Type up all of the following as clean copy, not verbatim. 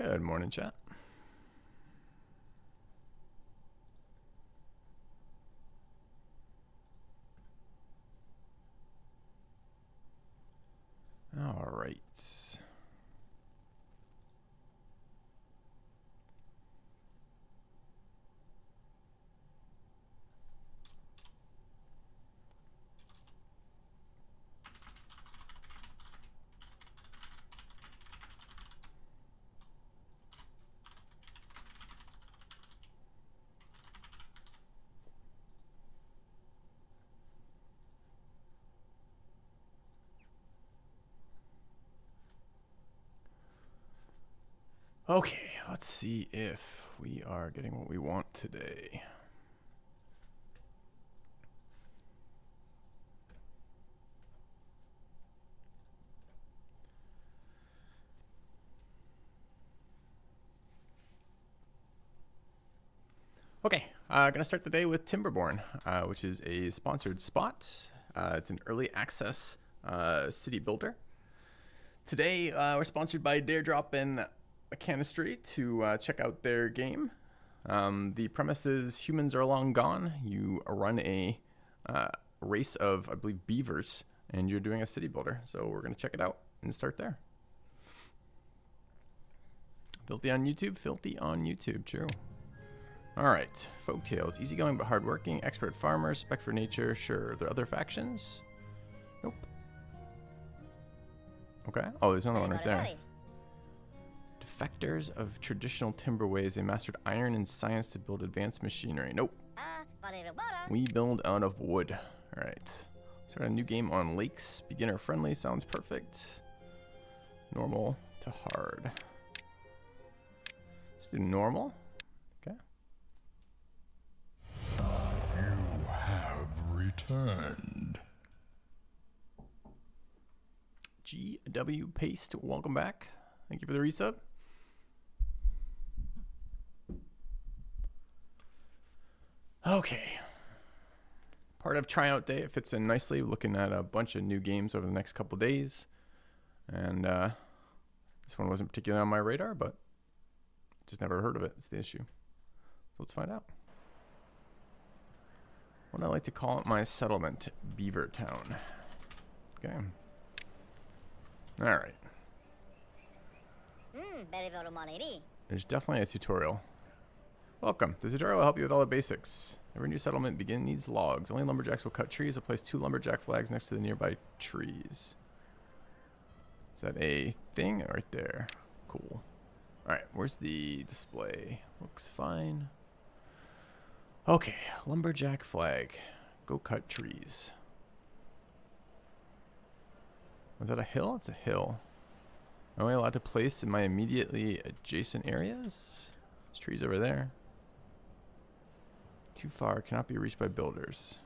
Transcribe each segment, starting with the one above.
Good morning, chat. All right. Okay, let's see if we are getting what we want today. Okay, gonna start the day with Timberborn, which is a sponsored spot. It's an early access city builder. Today, we're sponsored by Drought and Forestry to check out their game. The premise is humans are long gone. You run a race of, I believe, beavers, and you're doing a city builder. So we're going to check it out and start there. Filthy on YouTube, true. All right, folktales, easygoing but hardworking, expert farmer, respect for nature, sure. Are there other factions? Nope. Okay, oh, there's another one right there. Defectors of traditional timber ways, they mastered iron and science to build advanced machinery. Nope. We build out of wood. All right. Start a new game on lakes. Beginner friendly sounds perfect. Normal to hard. Let's do normal. Okay. You have returned. GW Paste, welcome back. Thank you for the resub. Okay. Part of Tryout Day. It fits in nicely. We're looking at a bunch of new games over the next couple days. And this one wasn't particularly on my radar, but just never heard of it. It's the issue. So let's find out. What do I like to call it? My settlement, Beaver Town. Okay. All right. There's definitely a tutorial. Welcome. The tutorial will help you with all the basics. Every new settlement needs logs. Only lumberjacks will cut trees. I'll place 2 lumberjack flags next to the nearby trees. Is that a thing? Right there. Cool. Alright, where's the display? Looks fine. Okay, lumberjack flag. Go cut trees. Was that a hill? It's a hill. Am I allowed to place in my immediately adjacent areas? There's trees over there. Too far, cannot be reached by builders.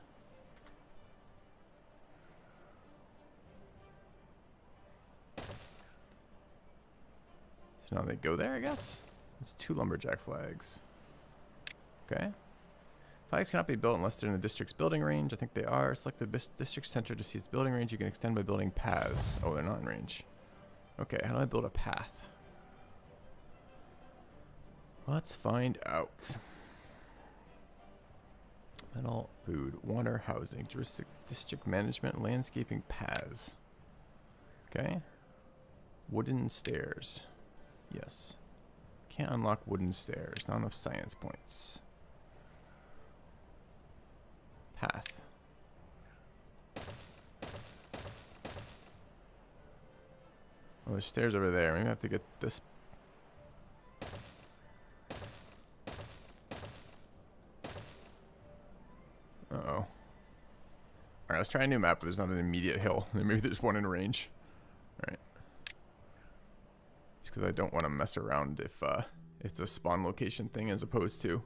So now they go there, I guess? It's 2 lumberjack flags. Okay. Flags cannot be built unless they're in the district's building range. I think they are. Select the district center to see its building range. You can extend by building paths. Oh, they're not in range. Okay, how do I build a path? Let's find out. Metal, food, water, housing, district management, landscaping, paths. Okay. Wooden stairs. Yes. Can't unlock wooden stairs. Not enough science points. Path. Oh, there's stairs over there. Maybe I have to get this. Uh-oh. Alright, let's try a new map, but there's not an immediate hill. Maybe there's one in range. Alright. It's because I don't want to mess around if it's a spawn location thing as opposed to...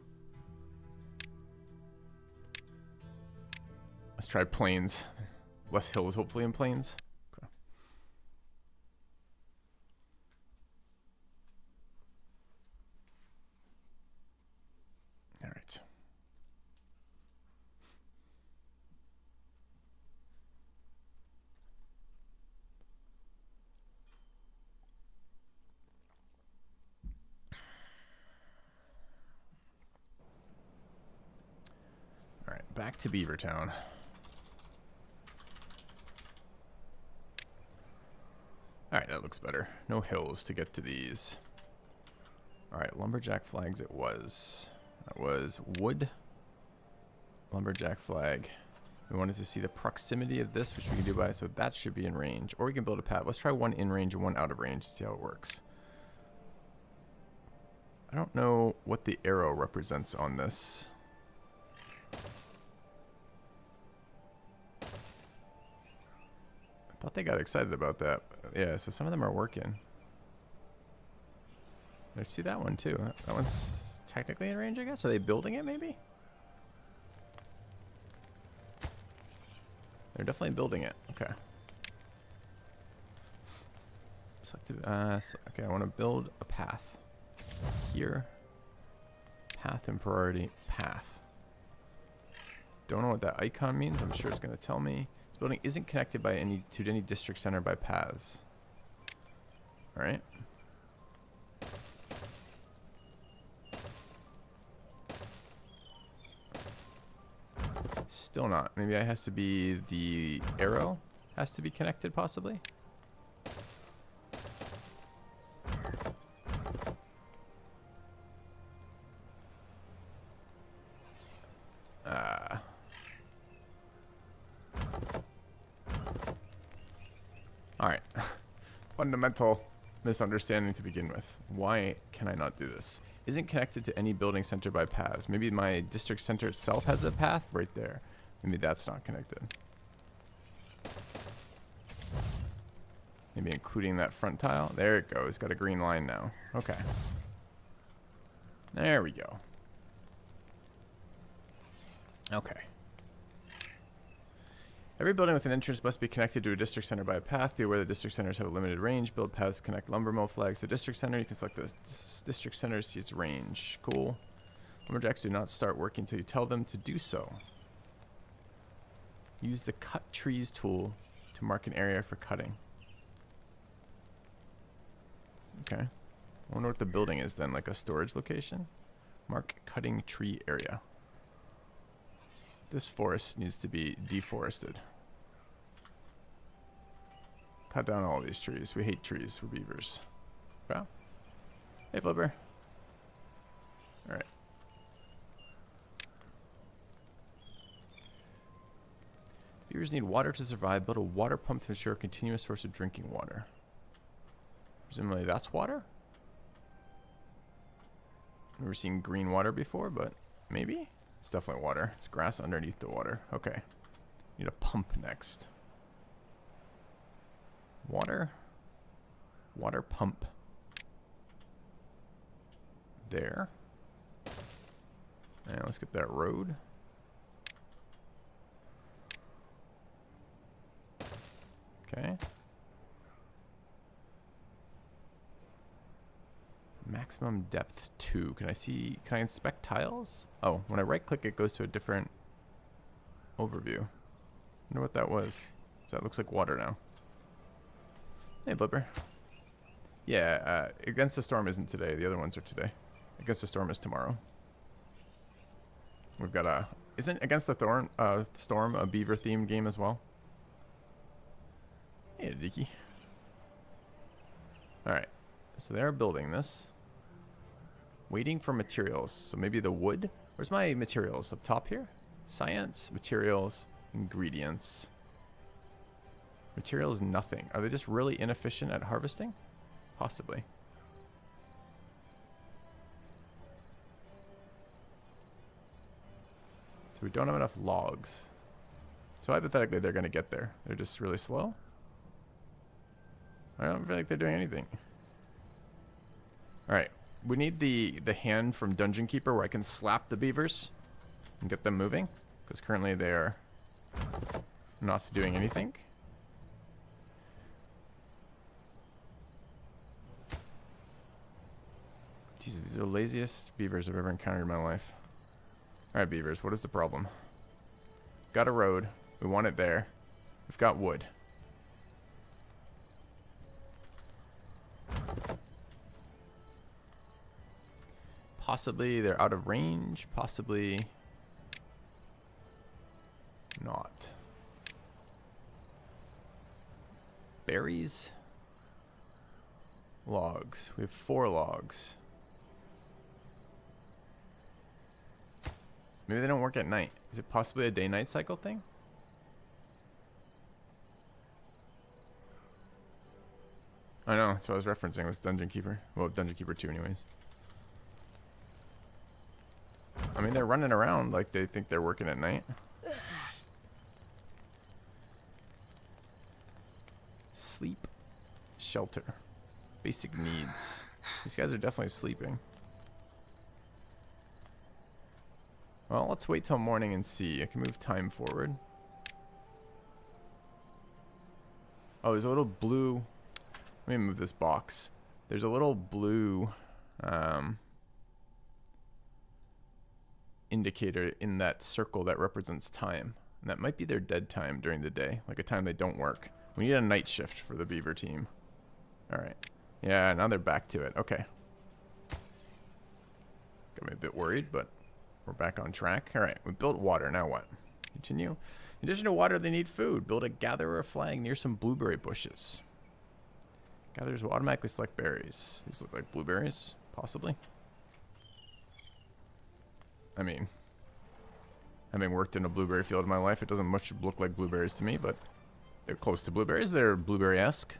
Let's try plains. Less hills, hopefully, in plains. Okay. All right. back to Beaver Town. Alright, that looks better. No hills to get to these. Alright, Lumberjack flags it was. That was wood. Lumberjack flag. We wanted to see the proximity of this, which we can do by, so that should be in range. Or we can build a path. Let's try one in range and one out of range to see how it works. I don't know what the arrow represents on this. I thought they got excited about that. Yeah, so some of them are working. I see that one too. That one's technically in range, I guess. Are they building it maybe? They're definitely building it. Okay. Okay, I want to build a path. Here. Path and priority. Path. Don't know what that icon means. I'm sure it's going to tell me. This building isn't connected by to any district center by paths. Alright. Still not. Maybe it has to be the arrow has to be connected possibly. Alright. Fundamental misunderstanding to begin with. Why can I not do this? Isn't connected to any building center by paths. Maybe my district center itself has a path right there. Maybe that's not connected. Maybe including that front tile. There it goes. Got a green line now. Okay. There we go. Okay. Every building with an entrance must be connected to a district center by a path. Be aware that district centers have a limited range. Build paths to connect lumber mill flags to district center. You can select the district center to see its range. Cool. Lumberjacks do not start working until you tell them to do so. Use the cut trees tool to mark an area for cutting. Okay. I wonder what the building is then, like a storage location? Mark cutting tree area. This forest needs to be deforested. Cut down all these trees. We hate trees. We're beavers. Wow. Hey, Flipper. Alright. Beavers need water to survive. Build a water pump to ensure a continuous source of drinking water. Presumably that's water? Never seen green water before, but maybe? It's definitely water. It's grass underneath the water. Okay. Need a pump next. Water. Water pump. There. And let's get that road. Okay. Maximum depth 2. Can I inspect tiles? Oh, when I right click it goes to a different overview. Wonder what that was. So that looks like water now. Hey, Blipper. Yeah, Against the Storm isn't today. The other ones are today. Against the Storm is tomorrow. We've got a... Isn't Against the Storm a beaver themed game as well? Hey, Dicky. Alright. So they're building this. Waiting for materials. So maybe the wood? Where's my materials? Up top here? Science, materials, ingredients. Materials, nothing. Are they just really inefficient at harvesting? Possibly. So we don't have enough logs. So hypothetically, they're going to get there. They're just really slow. I don't feel like they're doing anything. Alright. We need the hand from Dungeon Keeper where I can slap the beavers and get them moving. Because currently they are not doing anything. Jesus, these are the laziest beavers I've ever encountered in my life. Alright, beavers, what is the problem? Got a road. We want it there. We've got wood. Possibly they're out of range. Possibly berries? Logs. We have 4 logs. Maybe they don't work at night. Is it possibly a day-night cycle thing? I know, that's what I was referencing, was Dungeon Keeper. Well, Dungeon Keeper 2 anyways. I mean, they're running around like they think they're working at night. Sleep. Shelter. Basic needs. These guys are definitely sleeping. Well, let's wait till morning and see. I can move time forward. Oh, there's a little blue... Let me move this box. There's a little blue indicator in that circle that represents time. And that might be their dead time during the day, like a time they don't work. We need a night shift for the Beaver team. Alright. Yeah, now they're back to it. Okay. Got me a bit worried, but we're back on track. Alright, we built water. Now what? Continue. In addition to water, they need food. Build a gatherer flag near some blueberry bushes. Gatherers will automatically select berries. These look like blueberries, possibly. I mean, having worked in a blueberry field in my life, it doesn't much look like blueberries to me, but they're close to blueberries. They're blueberry-esque.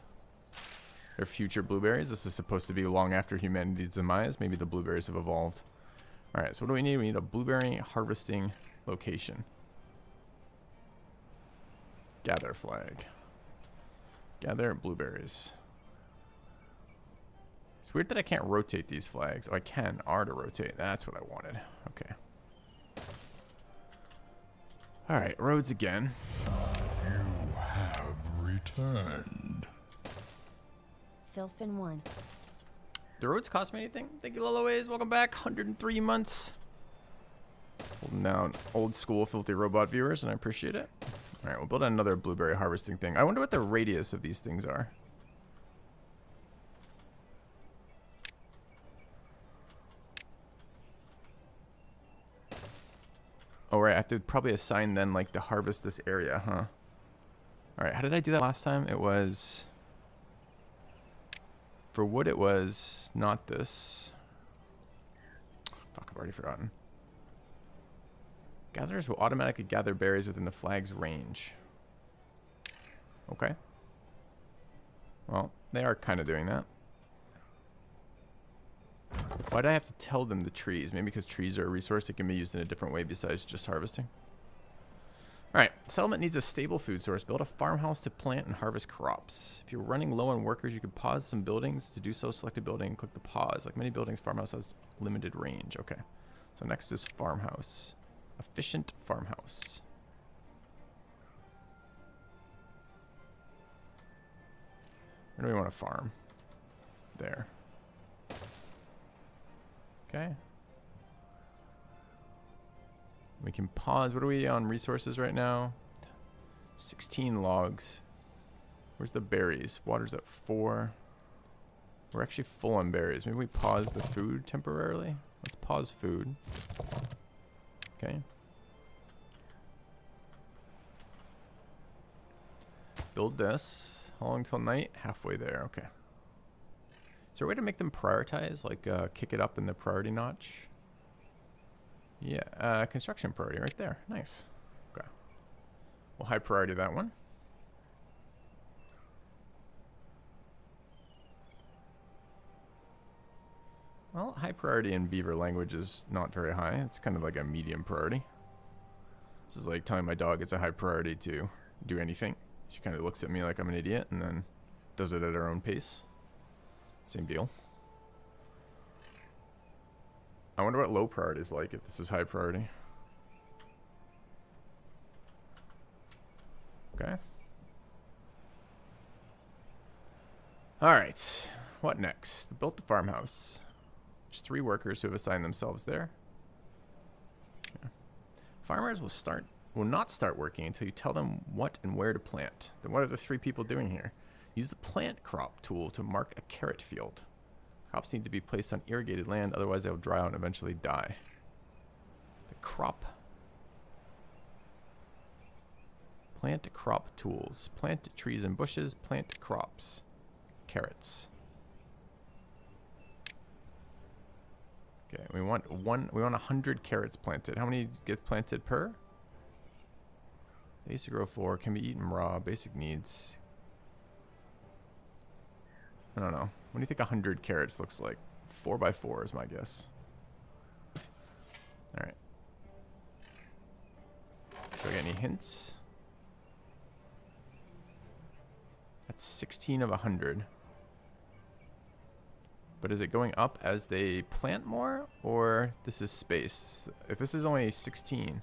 They're future blueberries. This is supposed to be long after humanity's demise. Maybe the blueberries have evolved. Alright, so what do we need? We need a blueberry harvesting location. Gather flag. Gather blueberries. It's weird that I can't rotate these flags. Oh, I can. R to rotate. That's what I wanted. Okay. Alright, roads again. You have returned. Filth in 1. Do roads cost me anything? Thank you, Loloways. Welcome back. 103 months. Holding down old school filthy robot viewers, and I appreciate it. Alright, we'll build another blueberry harvesting thing. I wonder what the radius of these things are. Oh, right. I have to probably assign then, like, to harvest this area, huh? Alright, how did I do that last time? It was... For wood, it was not this. Fuck, I've already forgotten. Gatherers will automatically gather berries within the flag's range. Okay. Well, they are kind of doing that. Why do I have to tell them the trees? Maybe because trees are a resource that can be used in a different way besides just harvesting. Alright, settlement needs a stable food source. Build a farmhouse to plant and harvest crops. If you're running low on workers, you could pause some buildings. To do so, select a building and click the pause. Like many buildings, farmhouse has limited range. Okay. So next is farmhouse. Efficient farmhouse. Where do we want to farm? There. Okay. We can pause. What are we on resources right now? 16 logs. Where's the berries? Water's at 4. We're actually full on berries. Maybe we pause the food temporarily. Let's pause food. Okay. Build this. How long till night? Halfway there. Okay. Is there a way to make them prioritize? Like kick it up in the priority notch? Yeah, construction priority right there. Nice. Okay. We'll high priority that one. Well, high priority in Beaver language is not very high. It's kind of like a medium priority. This is like telling my dog it's a high priority to do anything. She kind of looks at me like I'm an idiot and then does it at her own pace. Same deal. I wonder what low priority is like if this is high priority. Okay. Alright. What next? We built the farmhouse. There's 3 workers who have assigned themselves there. Yeah. Farmers will not start working until you tell them what and where to plant. Then what are the 3 people doing here? Use the plant crop tool to mark a carrot field. Crops need to be placed on irrigated land, otherwise they will dry out and eventually die. The crop Plant crop tools. Plant trees and bushes. Plant crops. Carrots. Okay, we want 100 carrots planted. How many get planted per? They used to grow 4. Can be eaten raw. Basic needs. I don't know. What do you think 100 carrots looks like? 4 by 4 is my guess. Alright. Do I get any hints? That's 16 of 100. But is it going up as they plant more? Or this is space? If this is only 16.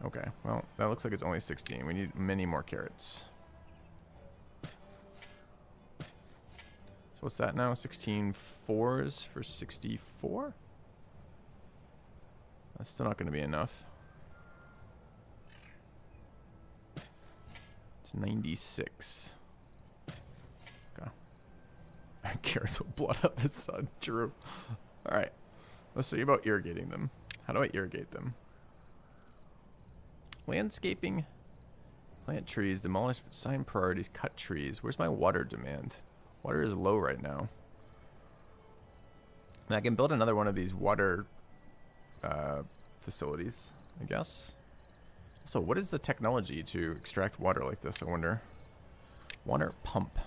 Okay, well, that looks like it's only 16. We need many more carrots. So what's that now? 16 fours for 64? That's still not going to be enough. It's 96. Okay. Carrots will blot out the sun. True. Alright. Let's see about irrigating them. How do I irrigate them? Landscaping. Plant trees. Demolish. Assign priorities. Cut trees. Where's my water demand? Water is low right now. And I can build another one of these water facilities, I guess. So what is the technology to extract water like this, I wonder? Water pump.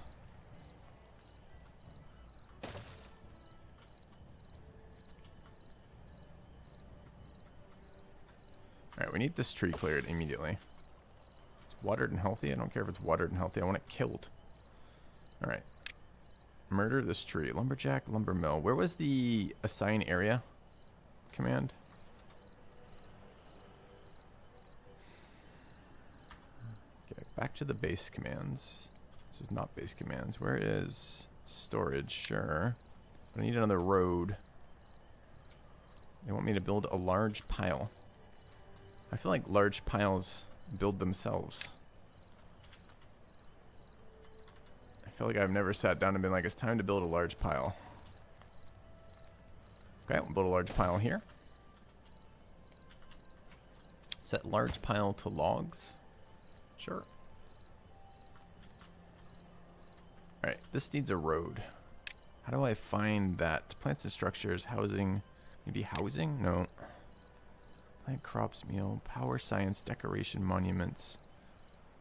Alright, we need this tree cleared immediately. It's watered and healthy. I don't care if it's watered and healthy. I want it killed. Alright. Murder this tree. Lumberjack, lumber mill. Where was the assign area command? Okay, back to the base commands. This is not base commands. Where is storage? Sure. But I need another road. They want me to build a large pile. I feel like large piles build themselves. I feel like I've never sat down and been like, it's time to build a large pile. Okay, we'll build a large pile here. Set large pile to logs. Sure. Alright, this needs a road. How do I find that? Plants and structures, housing. Maybe housing? No. Plant crops, meal, power science, decoration, monuments,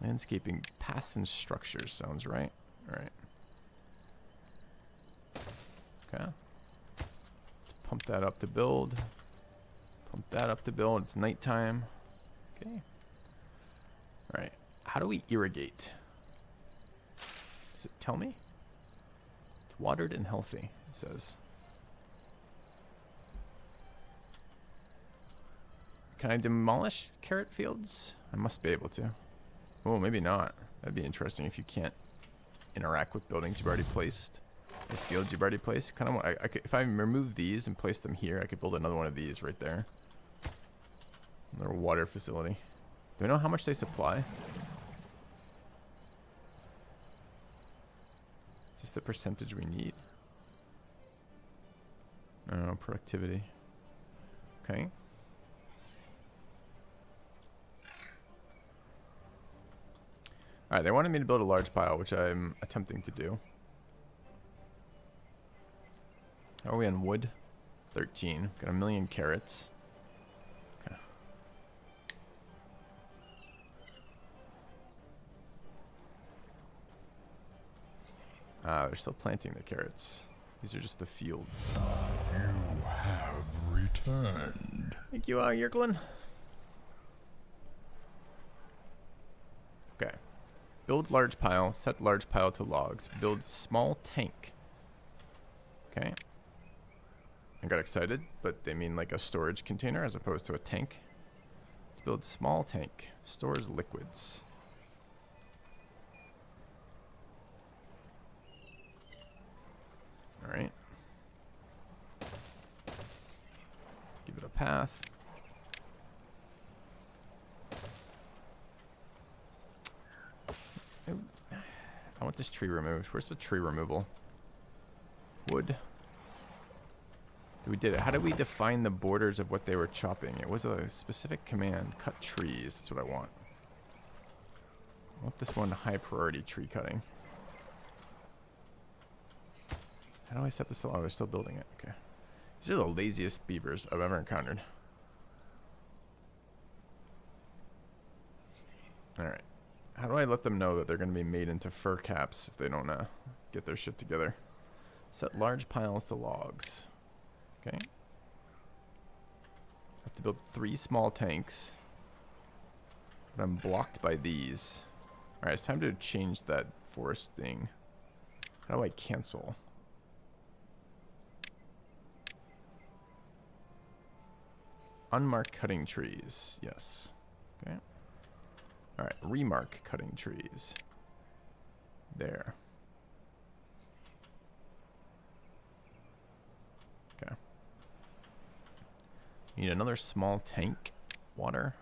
landscaping, paths and structures. Sounds right. Alright. Okay. Let's pump that up to build. Pump that up to build. It's nighttime. Okay. Alright. How do we irrigate? Does it tell me? It's watered and healthy, it says. Can I demolish carrot fields? I must be able to. Oh, maybe not. That'd be interesting if you can't interact with buildings you've already placed. Or fields you've already placed. Kind of. I could, if I remove these and place them here, I could build another one of these right there. Another water facility. Do I know how much they supply? Is this the percentage we need? Oh, productivity. Okay. Alright, they wanted me to build a large pile, which I'm attempting to do. How are we on wood? 13. Got 1,000,000 carrots. Okay. Ah, they're still planting the carrots. These are just the fields. You have returned. Thank you, Yerklin. Okay. Build large pile. Set large pile to logs. Build small tank. Okay. I got excited, but they mean like a storage container as opposed to a tank. Let's build small tank. Stores liquids. Alright. Give it a path. I want this tree removed. Where's the tree removal? Wood. We did it. How did we define the borders of what they were chopping? It was a specific command. Cut trees. That's what I want. I want this one high priority tree cutting. How do I set this? Oh, they're still building it. Okay. These are the laziest beavers I've ever encountered. Alright. How do I let them know that they're going to be made into fur caps if they don't get their shit together? Set large piles to logs. Okay. I have to build 3 small tanks. But I'm blocked by these. Alright, it's time to change that forest thing. How do I cancel? Unmarked cutting trees. Yes. Okay. Alright, remark cutting trees. There. Okay. Need another small tank. Water.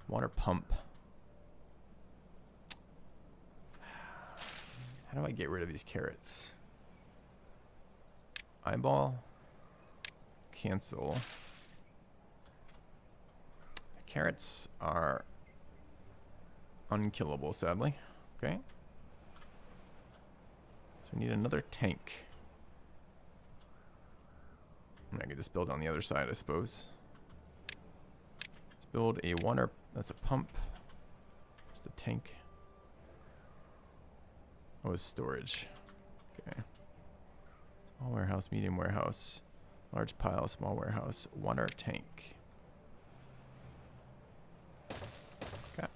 Water pump. How do I get rid of these carrots? Eyeball. Cancel. The carrots are unkillable, sadly. Okay. So we need another tank. And I could just build on the other side, I suppose. Let's build a water. That's a pump. Where's the tank? Oh, it's storage. Okay. Small warehouse, medium warehouse, large pile, small warehouse, water tank. Okay.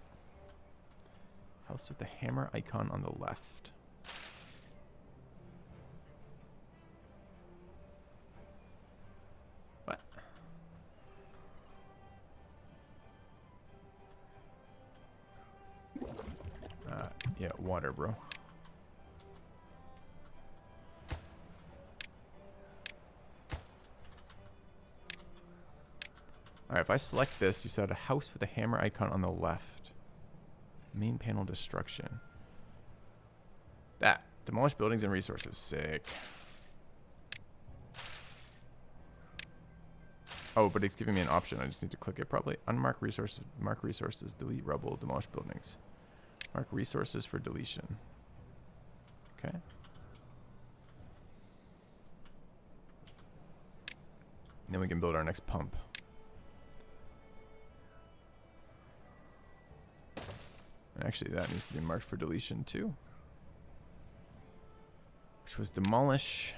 House with the hammer icon on the left. What? Yeah, water, bro. Alright, if I select this, you said a house with a hammer icon on the left. Main panel destruction. That. Demolish buildings and resources. Sick. Oh, but it's giving me an option. I just need to click it probably. Unmark resources, mark resources, delete rubble, demolish buildings. Mark resources for deletion. Okay. And then we can build our next pump. And actually, that needs to be marked for deletion too. Which was demolish.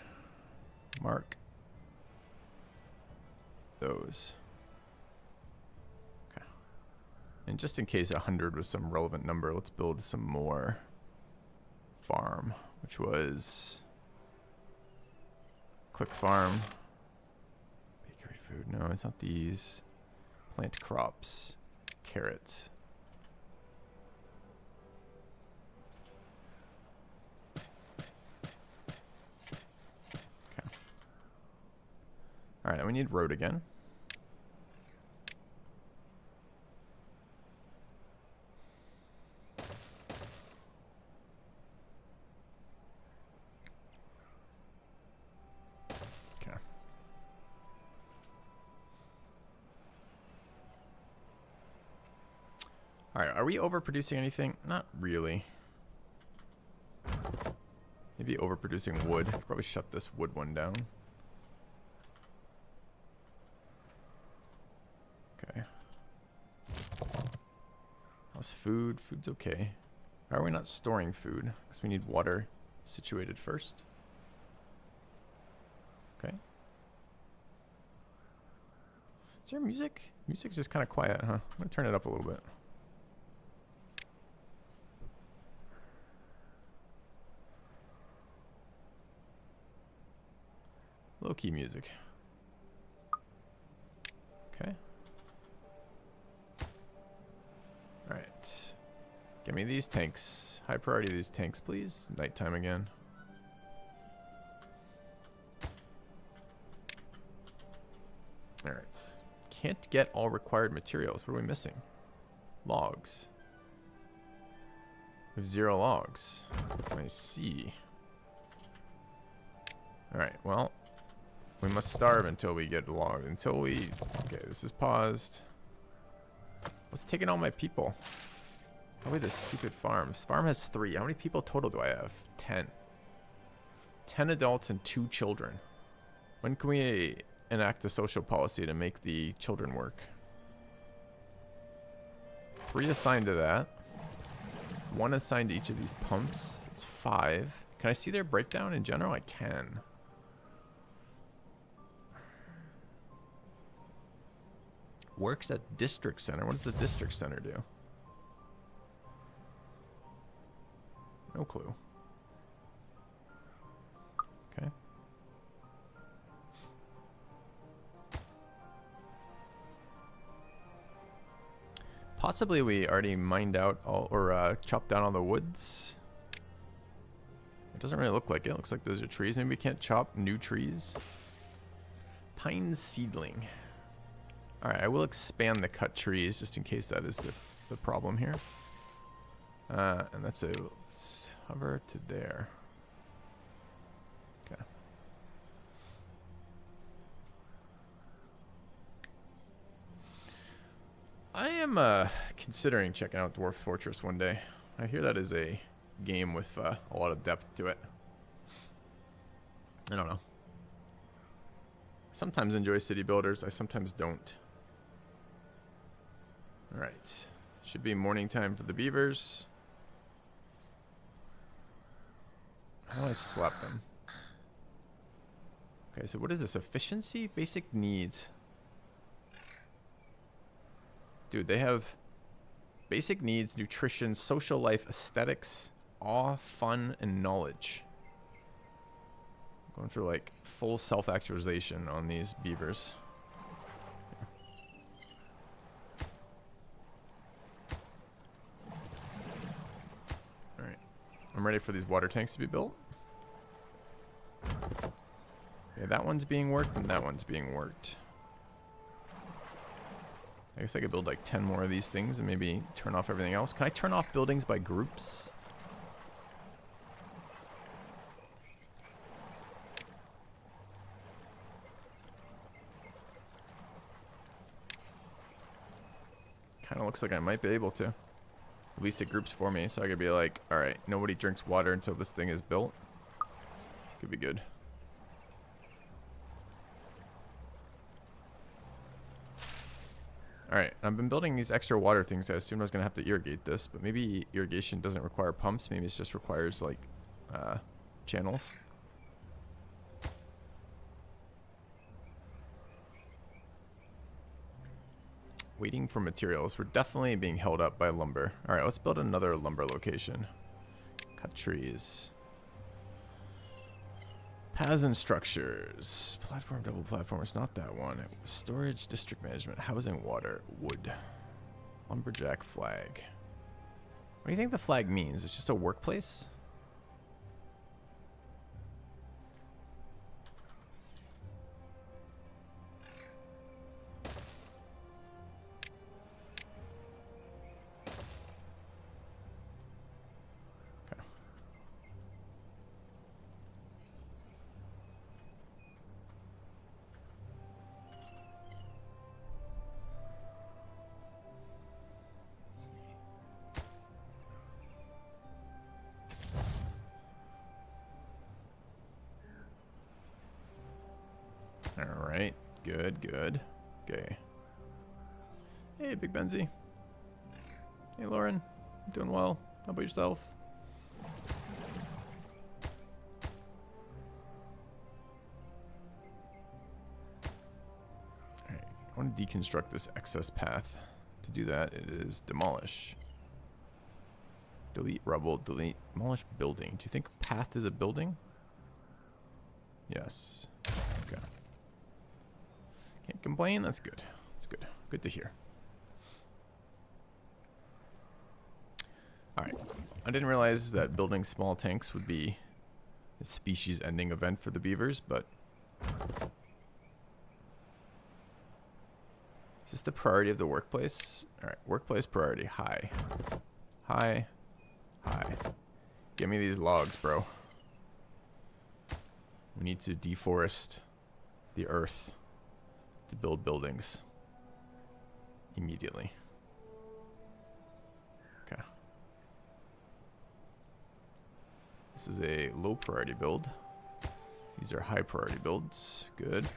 Mark those. Okay. And just in case 100 was some relevant number, let's build some more farm, which was click farm. Bakery food. No, it's not these. Plant crops. Carrots. Alright, then we need road again. Okay. Alright, are we overproducing anything? Not really. Maybe overproducing wood. Probably shut this wood one down. Okay. How's food? Food's okay. Why are we not storing food? Because we need water situated first. Okay. Is there music? Music's just kind of quiet, huh? I'm going to turn it up a little bit. Low-key music. Okay. Alright. Give me these tanks. High priority these tanks, please. Nighttime again. Alright. Can't get all required materials. What are we missing? Logs. We have 0 logs. I see. Alright, well. We must starve until we get logged. Until we... Okay, this is paused. What's taking all my people? Oh wait, the stupid farms. Farm has 3. How many people total do I have? 10. 10 adults and 2 children. When can we enact a social policy to make the children work? 3 assigned to that. 1 assigned to each of these pumps. It's 5. Can I see their breakdown in general? I can. Works at district center. What does the district center do? No clue. Okay. Possibly we already mined out all, or chopped down all the woods. It doesn't really look like it. It looks like those are trees. Maybe we can't chop new trees. Pine seedling. Alright, I will expand the cut trees just in case that is the problem here. And that's a hover to there. Okay. I am considering checking out Dwarf Fortress one day. I hear that is a game with a lot of depth to it. I don't know. I sometimes enjoy city builders. I sometimes don't. Alright. Should be morning time for the beavers. How do I slap them? Okay, so what is this? Efficiency? Basic needs. Dude, they have basic needs, nutrition, social life, aesthetics, awe, fun, and knowledge. Going for like full self-actualization on these beavers. Alright. I'm ready for these water tanks to be built. Okay, that one's being worked and that one's being worked. I guess I could build like 10 more of these things and maybe turn off everything else. Can I turn off buildings by groups? Kind of looks like I might be able to. At least it groups for me, so I could be like, alright, nobody drinks water until this thing is built. Could be good. Alright, I've been building these extra water things. I assumed I was going to have to irrigate this, but maybe irrigation doesn't require pumps. Maybe it just requires, like, channels. Waiting for materials. We're definitely being held up by lumber. Alright, let's build another lumber location. Cut trees. Paths and structures. Platform, double platform. It's not that one. Storage, district management, housing, water, wood. Lumberjack flag. What do you think the flag means? It's just a workplace? Alright, good, good. Okay. Hey, Big Benzie. Hey, Lauren. Doing well. How about yourself? Alright, I want to deconstruct this excess path. To do that, it is demolish. Delete rubble, delete, demolish building. Do you think path is a building? Yes. Okay. Can't complain. That's good. That's good. Good to hear. Alright. I didn't realize that building small tanks would be a species-ending event for the beavers, but... Is this the priority of the workplace? Alright, workplace priority. High. High. High. Give me these logs, bro. We need to deforest the earth to build buildings immediately. Okay. This is a low priority build. These are high priority builds. Good.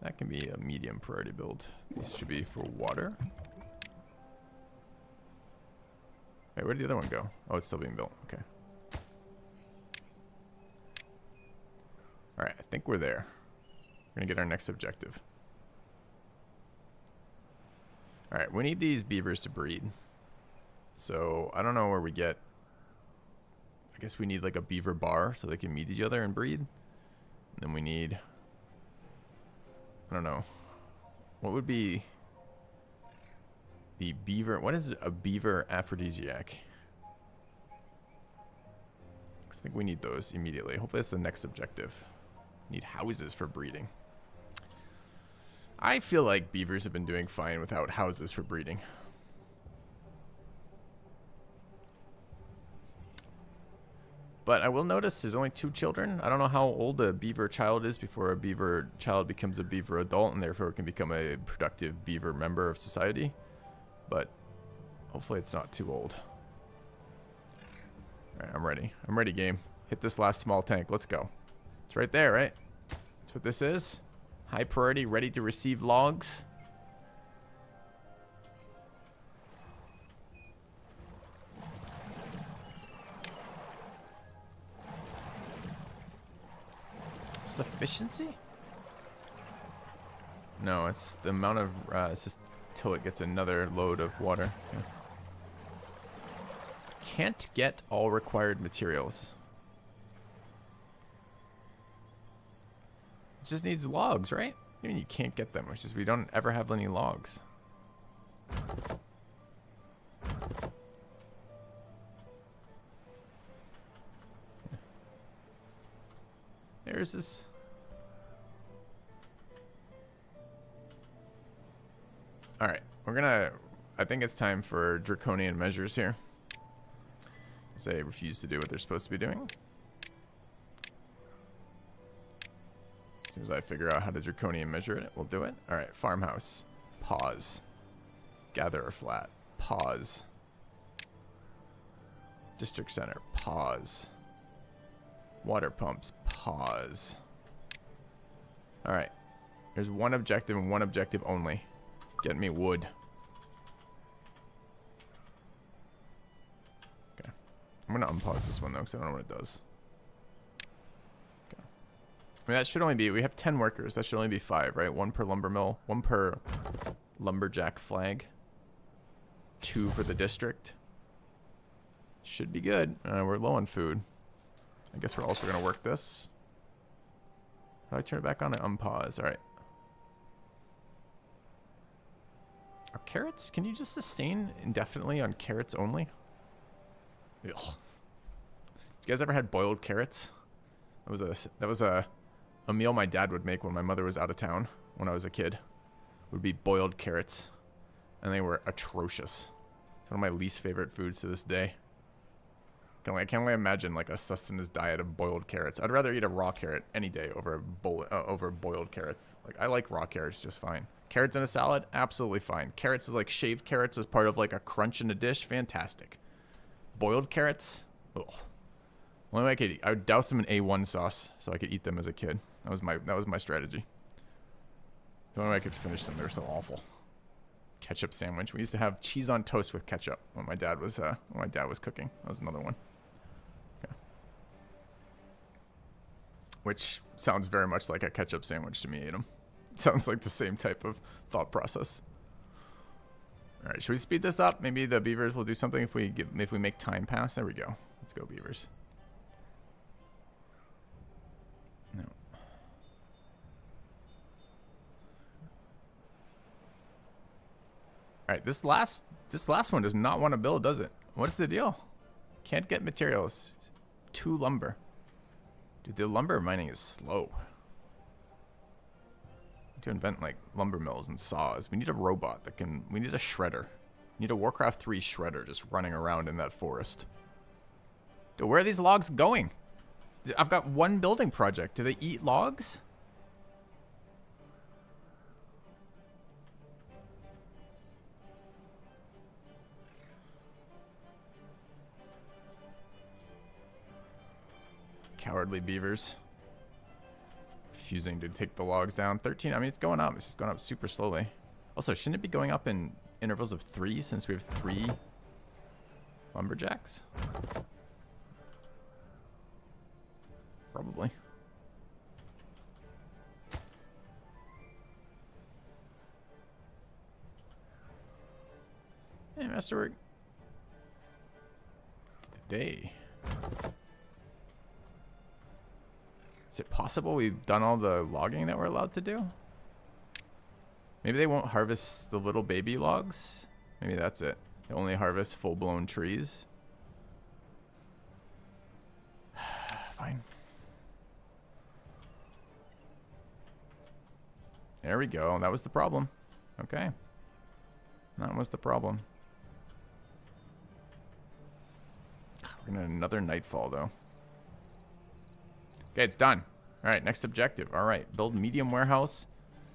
That can be a medium priority build. These should be for water. Wait, where did the other one go? Oh, it's still being built. Okay. Alright, I think we're there. We're gonna get our next objective. Alright, we need these beavers to breed. So, I don't know where we get... I guess we need like a beaver bar so they can meet each other and breed. And then we need... I don't know. What would be... the beaver... What is a beaver aphrodisiac? I think we need those immediately. Hopefully that's the next objective. Need houses for breeding. I feel like beavers have been doing fine without houses for breeding. But I will notice there's only 2 children. I don't know how old a beaver child is before a beaver child becomes a beaver adult and therefore can become a productive beaver member of society. But hopefully it's not too old. Alright, I'm ready. I'm ready, game. Hit this last small tank. Let's go. It's right there, right? That's what this is. High priority, ready to receive logs. Sufficiency? No, it's the amount of... it's just till it gets another load of water. Okay. Can't get all required materials. It just needs logs, right? I mean, you can't get them. It's just we don't ever have any logs. There's this... Alright, we're gonna... I think it's time for draconian measures here. They refuse to do what they're supposed to be doing. As soon as I figure out how to draconian measure it, we'll do it. Alright, farmhouse. Pause. Gatherer flat. Pause. District center. Pause. Water pumps. Pause. Alright. There's one objective and one objective only. Get me wood. Okay. I'm going to unpause this one, though, because I don't know what it does. Okay. I mean, that should only be... We have 10 workers. That should only be 5, right? 1 per lumber mill. 1 per lumberjack flag. 2 for the district. Should be good. We're low on food. I guess we're also going to work this. How do I turn it back on and unpause? Alright. Are carrots? Can you just sustain indefinitely on carrots only? Ugh. You guys ever had boiled carrots? That was a meal my dad would make when my mother was out of town when I was a kid. Would be boiled carrots. And they were atrocious. It's one of my least favorite foods to this day. I can only imagine like a sustenance diet of boiled carrots. I'd rather eat a raw carrot any day over boiled carrots. Like I like raw carrots just fine. Carrots in a salad, absolutely fine. Carrots is like shaved carrots as part of like a crunch in a dish, fantastic. Boiled carrots, ugh. Only way I could eat, I would douse them in A1 sauce so I could eat them as a kid. That was my strategy. The only way I could finish them, they were so awful. Ketchup sandwich. We used to have cheese on toast with ketchup when my dad was cooking. That was another one. Okay. Which sounds very much like a ketchup sandwich to me, Adam. Sounds like the same type of thought process. All right, should we speed this up? Maybe the beavers will do something if we make time pass. There we go. Let's go, beavers. No. All right, this last one does not want to build, does it? What's the deal? Can't get materials. 2 lumber. Dude, the lumber mining is slow. To invent like lumber mills and saws. We need a robot that can... We need a shredder. We need a Warcraft 3 shredder just running around in that forest. Dude, where are these logs going? I've got 1 building project. Do they eat logs? Cowardly beavers. Refusing to take the logs down. 13, I mean, it's going up. It's just going up super slowly. Also, shouldn't it be going up in intervals of 3 since we have 3 lumberjacks? Probably. Hey, Masterwork. Today. Is it possible we've done all the logging that we're allowed to do? Maybe they won't harvest the little baby logs? Maybe that's it. They only harvest full-blown trees. Fine. There we go. That was the problem. Okay. That was the problem. We're gonna have another nightfall, though. Okay, it's done. All right, next objective. All right, build medium warehouse.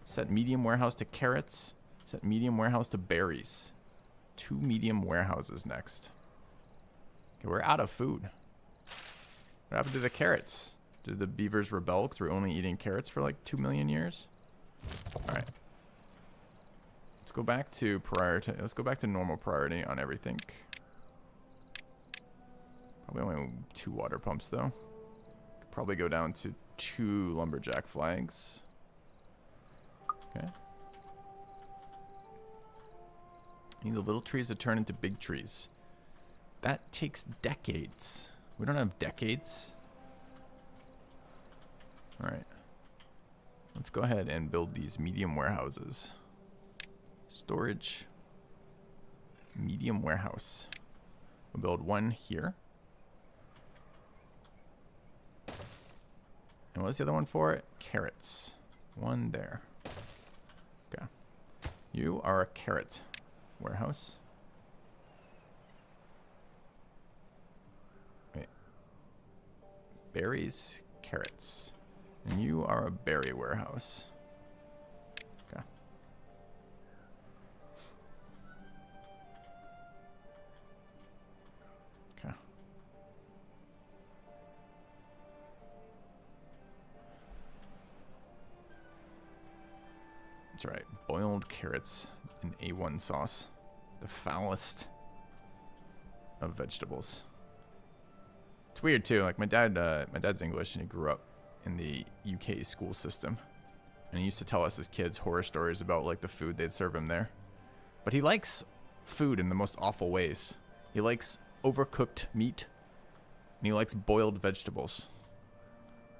Set medium warehouse to carrots. Set medium warehouse to berries. 2 medium warehouses next. Okay, we're out of food. What happened to the carrots? Did the beavers rebel because we're only eating carrots for like 2 million years? All right. Let's go back to priority. Let's go back to normal priority on everything. Probably only 2 water pumps though. Could probably go down to 2 lumberjack flags. Okay. Need the little trees to turn into big trees. That takes decades. We don't have decades. All right. Let's go ahead and build these medium warehouses. Storage. Medium warehouse. We'll build one here. And what's the other one for? Carrots. One there. Okay. You are a carrot warehouse. Wait. Berries, carrots. And you are a berry warehouse. Okay. Okay. That's right. Boiled carrots in A1 sauce. The foulest of vegetables. It's weird too. Like my dad's English and he grew up in the UK school system. And he used to tell us as kids horror stories about like the food they'd serve him there. But he likes food in the most awful ways. He likes overcooked meat and he likes boiled vegetables.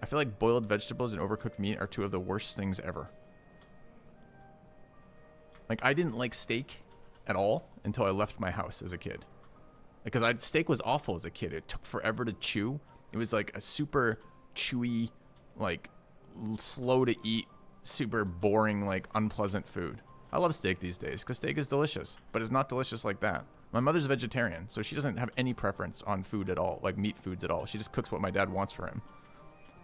I feel like boiled vegetables and overcooked meat are 2 of the worst things ever. Like I didn't like steak at all until I left my house as a kid. Because steak was awful as a kid. It took forever to chew. It was like a super chewy, like slow to eat, super boring, like unpleasant food. I love steak these days because steak is delicious, but it's not delicious like that. My mother's a vegetarian, so she doesn't have any preference on food at all, like meat foods at all. She just cooks what my dad wants for him.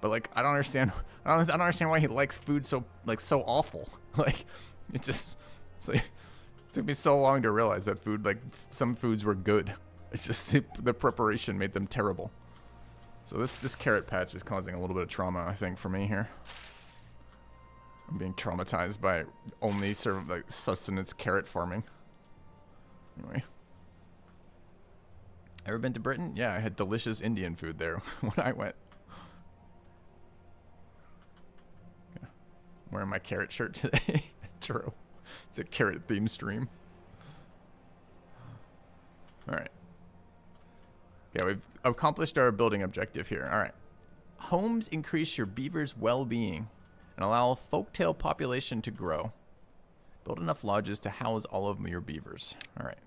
But like, I don't understand. I don't understand why he likes food so awful. Like, it just. So it took me so long to realize that food, like some foods were good. It's just the preparation made them terrible. So this carrot patch is causing a little bit of trauma, I think, for me here. I'm being traumatized by only sort of like sustenance carrot farming. Anyway. Ever been to Britain? Yeah, I had delicious Indian food there when I went. Okay. I'm wearing my carrot shirt today. True. It's a carrot theme stream. Alright. Okay, we've accomplished our building objective here. Alright. Homes increase your beaver's well-being and allow a folktale population to grow. Build enough lodges to house all of your beavers. Alright.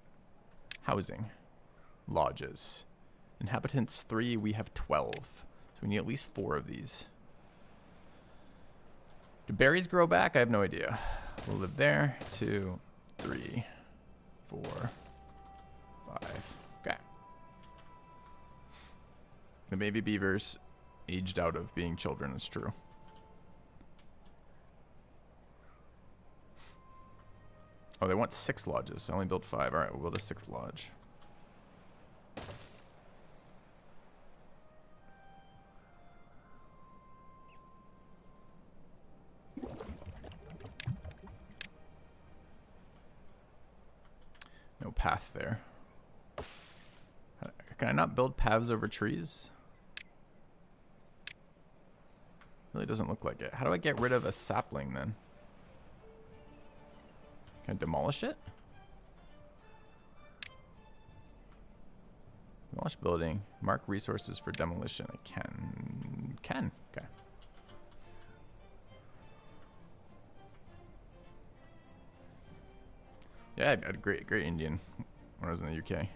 Housing. Lodges. Inhabitants 3, we have 12. So we need at least 4 of these. Do berries grow back? I have no idea. We'll live there. 2, 3, 4, 5. Okay. The baby beavers aged out of being children, is true. Oh, they want 6 lodges. I only built 5. Alright, we'll build a 6th lodge. path there. Can I not build paths over trees? Really doesn't look like it. How do I get rid of a sapling then? Can I demolish it? Demolish building. Mark resources for demolition. I can. Okay. Yeah, I had a great Indian when I was in the UK.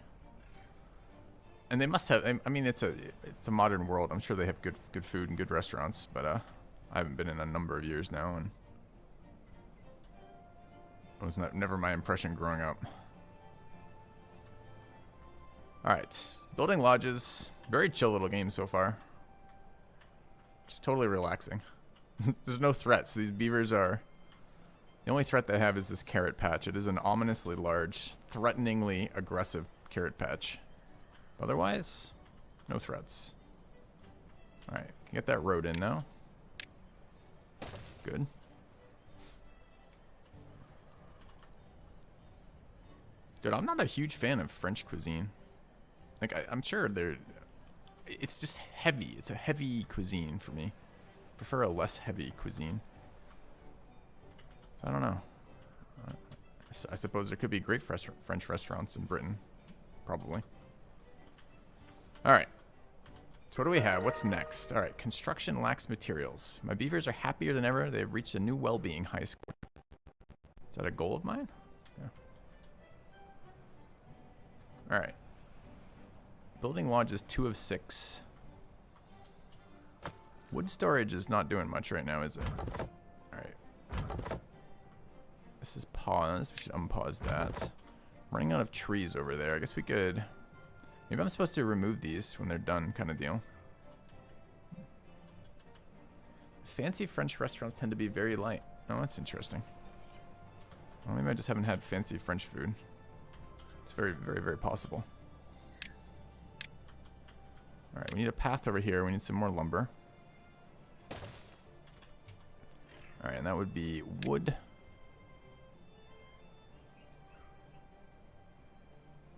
And they must have. I mean, it's a modern world. I'm sure they have good food and good restaurants, but I haven't been in a number of years now, and it was never my impression growing up. All right, building lodges. Very chill little game so far. Just totally relaxing. There's no threats. These beavers are. The only threat they have is this carrot patch. It is an ominously large, threateningly aggressive carrot patch. Otherwise, no threats. Alright, can get that road in now. Good. Dude, I'm not a huge fan of French cuisine. Like, I'm sure it's just heavy. It's a heavy cuisine for me. I prefer a less heavy cuisine. So I don't know. I suppose there could be great French restaurants in Britain. Probably. Alright. So what do we have? What's next? Alright, construction lacks materials. My beavers are happier than ever. They have reached a new well-being high score. Is that a goal of mine? Yeah. Alright. Building lodge is 2 of 6. Wood storage is not doing much right now, is it? Alright. This is pause. We should unpause that. Running out of trees over there. I guess we could... Maybe I'm supposed to remove these when they're done, kind of deal. Fancy French restaurants tend to be very light. Oh, that's interesting. Well, maybe I just haven't had fancy French food. It's very, very, very possible. Alright, we need a path over here. We need some more lumber. Alright, and that would be wood.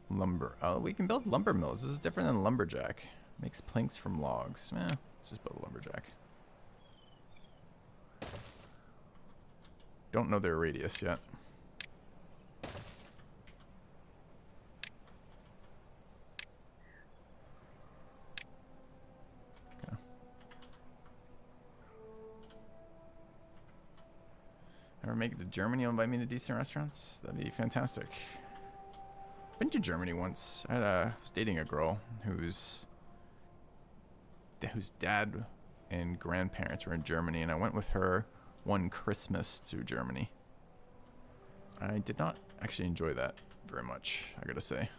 Lumber. Oh, we can build lumber mills. This is different than Lumberjack. Makes planks from logs. Let's just build a Lumberjack. Don't know their radius yet. Okay. Ever make it to Germany and invite me to decent restaurants? That'd be fantastic. Been to Germany once. I was dating a girl whose dad and grandparents were in Germany, and I went with her one Christmas to Germany. I did not actually enjoy that very much, I gotta say.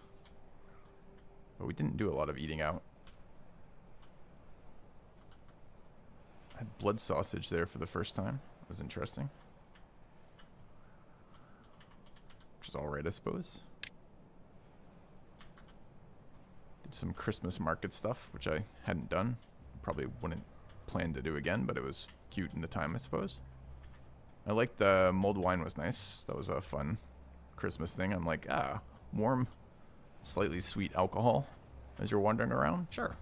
But we didn't do a lot of eating out. I had blood sausage there for the first time. It was interesting. Which is alright, I suppose. Some Christmas market stuff, which I hadn't done. Probably wouldn't plan to do again, but it was cute in the time, I suppose. I liked the mulled wine was nice. That was a fun Christmas thing. I'm like, warm, slightly sweet alcohol as you're wandering around. Sure,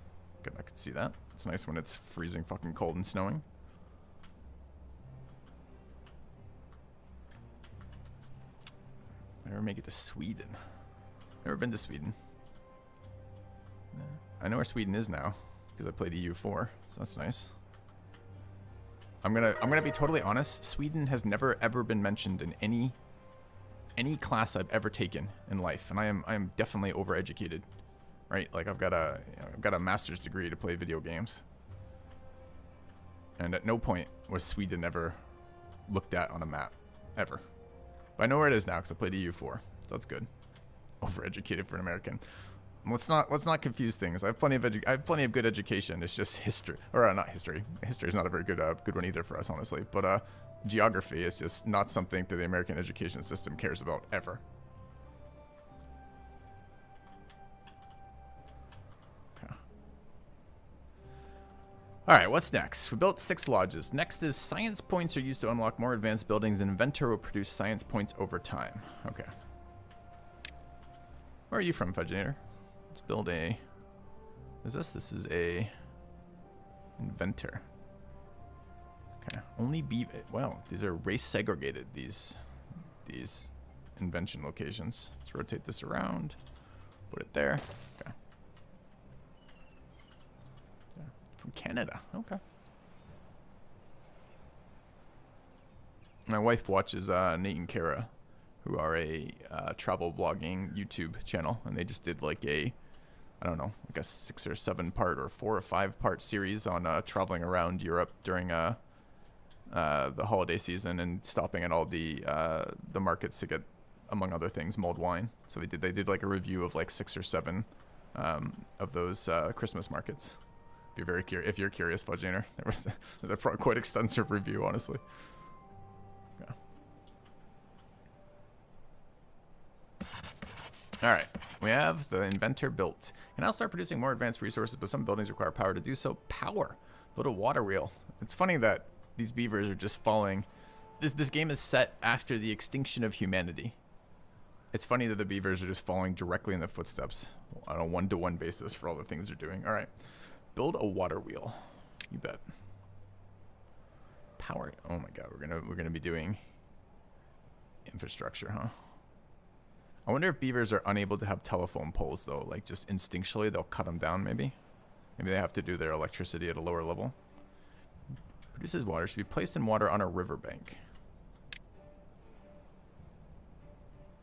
I could see that. It's nice when it's freezing fucking cold and snowing. Never make it to Sweden. Never been to Sweden. I know where Sweden is now because I played EU4, so that's nice. I'm gonna be totally honest. Sweden has never ever been mentioned in any class I've ever taken in life, and I am definitely overeducated, right? Like I've got a master's degree to play video games, and at no point was Sweden ever looked at on a map ever. But I know where it is now because I played EU4, so that's good. Overeducated for an American. Let's not confuse things. I have plenty of good education. It's just history, or not history. History is not a very good one either for us, honestly. But geography is just not something that the American education system cares about ever. Okay. All right, what's next? We built 6 lodges. Next is science points are used to unlock more advanced buildings. An inventor will produce science points over time. Okay. Where are you from, Fudginator? Let's build a... What is this? This is a... Inventor. Okay. Only Beaver... Wow, these are race segregated, these invention locations. Let's rotate this around. Put it there. Okay. Yeah. From Canada. Okay. My wife watches Nate and Kara, who are a travel blogging YouTube channel, and they just did like a, I don't know, like a 6 or 7 part or 4 or 5 part series on traveling around Europe during the holiday season and stopping at all the markets to get, among other things, mulled wine. So they did like a review of like 6 or 7 of those Christmas markets. If you're if you're curious, Fudginator, there's a quite extensive review, honestly. Yeah. All right, we have the inventor built. Can now start producing more advanced resources, but some buildings require power to do so. Power. Build a water wheel. It's funny that these beavers are just falling. This game is set after the extinction of humanity. It's funny that the beavers are just falling directly in the footsteps on a one-to-one basis for all the things they're doing. All right, build a water wheel. You bet. Power. Oh my God, we're gonna be doing infrastructure, huh? I wonder if beavers are unable to have telephone poles though. Like just instinctually, they'll cut them down. Maybe they have to do their electricity at a lower level. Produces water. Should be placed in water on a riverbank.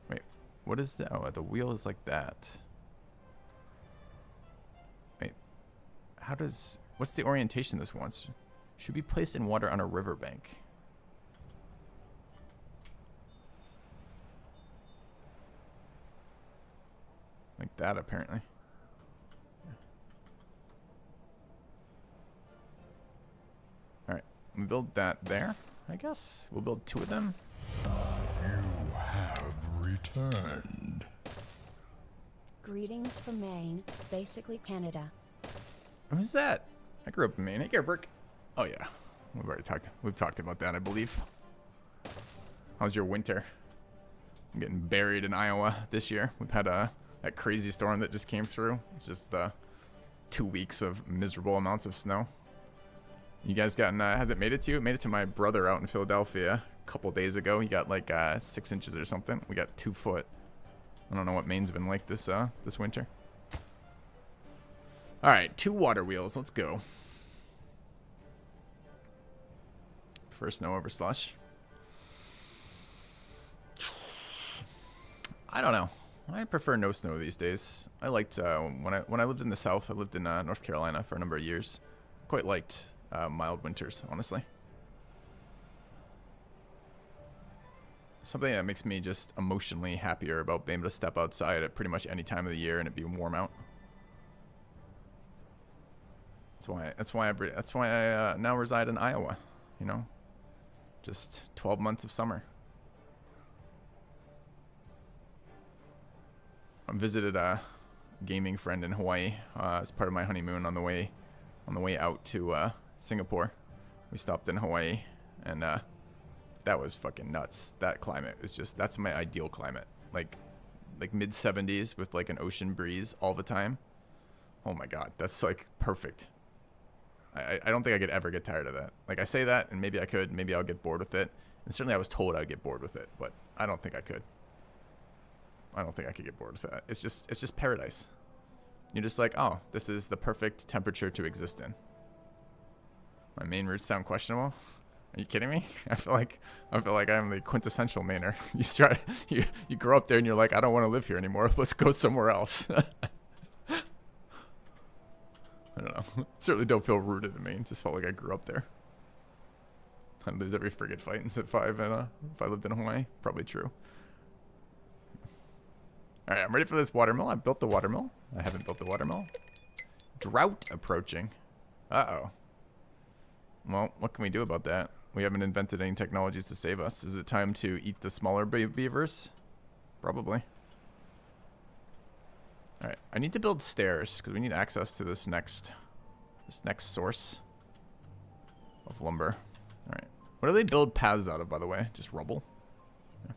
Wait, what is that? Oh, the wheel is like that. Wait, what's the orientation this wants? Should be placed in water on a riverbank. Like that, apparently. Alright, we build that there, I guess. We'll build 2 of them. You have returned. Greetings from Maine, basically Canada. Who's that? I grew up in Maine. Hey, Gerberg. Oh yeah, we've talked about that, I believe. How's your winter? I'm getting buried in Iowa this year. We've had that crazy storm that just came through. It's just 2 weeks of miserable amounts of snow. You guys gotten? Has it made it to you? It made it to my brother out in Philadelphia a couple days ago. He got like 6 inches or something. We got 2 foot. I don't know what Maine's been like this winter. All right, 2 water wheels. Let's go. First snow over slush. I don't know. I prefer no snow these days. I liked when I lived in the South. I lived in North Carolina for a number of years. Quite liked mild winters, honestly. Something that makes me just emotionally happier about being able to step outside at pretty much any time of the year and it be warm out. That's why I now reside in Iowa. You know, just 12 months of summer. I visited a gaming friend in Hawaii as part of my honeymoon on the way out to Singapore. We stopped in Hawaii, and that was fucking nuts. That climate is that's my ideal climate. Like mid 70s with like an ocean breeze all the time. Oh my God, that's like perfect. I don't think I could ever get tired of that. Like I say that, and maybe I could. Maybe I'll get bored with it. And certainly I was told I'd get bored with it, but I don't think I could. I don't think I could get bored with that. It's just paradise. You're just like, oh, this is the perfect temperature to exist in. My Maine roots sound questionable. Are you kidding me? I feel like I'm the quintessential Mainer. You grow up there and you're like, I don't want to live here anymore. Let's go somewhere else. I don't know. Certainly don't feel rooted in Maine. Just felt like I grew up there. I'd lose every frigate fight in Civ 5 and if I lived in Hawaii. Probably true. All right, I'm ready for this watermill. I built the watermill. I haven't built the watermill. Drought approaching. Uh-oh. Well, what can we do about that? We haven't invented any technologies to save us. Is it time to eat the smaller beavers? Probably. All right, I need to build stairs because we need access to this next source of lumber. All right. What do they build paths out of, by the way? Just rubble? Yeah.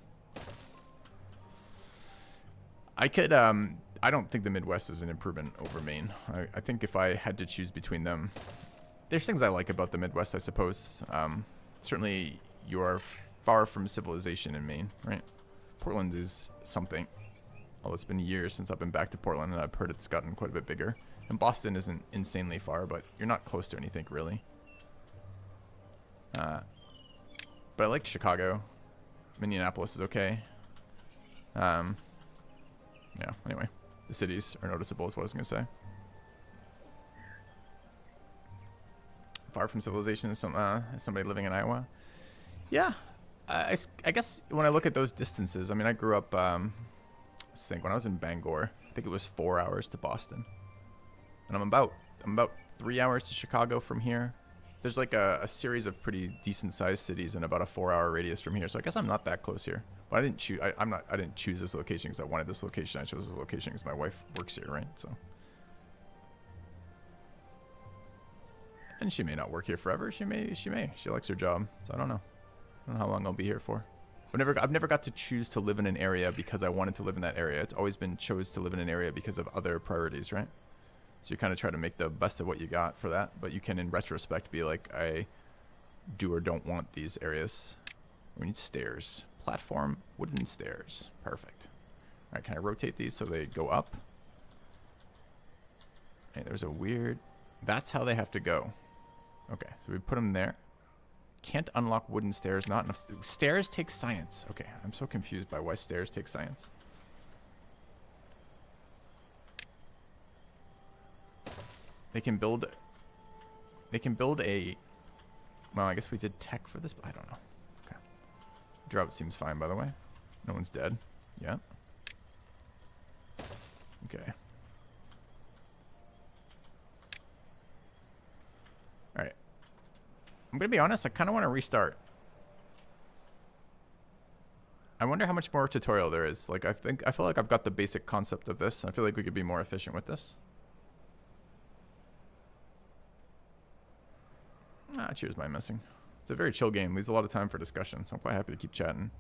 I could, I don't think the Midwest is an improvement over Maine. I think if I had to choose between them, there's things I like about the Midwest, I suppose. Certainly, you are far from civilization in Maine, right? Portland is something. Although it's been years since I've been back to Portland, and I've heard it's gotten quite a bit bigger. And Boston isn't insanely far, but you're not close to anything, really. But I like Chicago. Minneapolis is okay. Yeah, anyway. The cities are noticeable is what I was going to say. Far from civilization as somebody living in Iowa. Yeah. I guess when I look at those distances, I mean, I grew up, let's think, when I was in Bangor, I think it was 4 hours to Boston. And I'm about 3 hours to Chicago from here. There's like a series of pretty decent sized cities in about a 4-hour radius from here. So I guess I'm not that close here. But I didn't choose. I didn't choose this location because I wanted this location. I chose this location because my wife works here, right? So. And she may not work here forever. She may. She likes her job. So I don't know. I don't know how long I'll be here for. I've never got to choose to live in an area because I wanted to live in that area. It's always been chose to live in an area because of other priorities, right? So you kind of try to make the best of what you got for that, but you can, in retrospect, be like, I do or don't want these areas. We need stairs. Platform, wooden stairs. Perfect. All right, can I rotate these so they go up? Okay, there's a weird... That's how they have to go. Okay, so we put them there. Can't unlock wooden stairs. Not enough... Stairs take science. Okay, I'm so confused by why stairs take science. They can build a... Well, I guess we did tech for this, but I don't know. Okay. Drought seems fine, by the way. No one's dead. Yeah. Okay. Alright. I'm gonna be honest, I kind of want to restart. I wonder how much more tutorial there is. Like, I feel like I've got the basic concept of this. I feel like we could be more efficient with this. Ah, cheers, my missing. It's a very chill game. Leaves a lot of time for discussion, so I'm quite happy to keep chatting.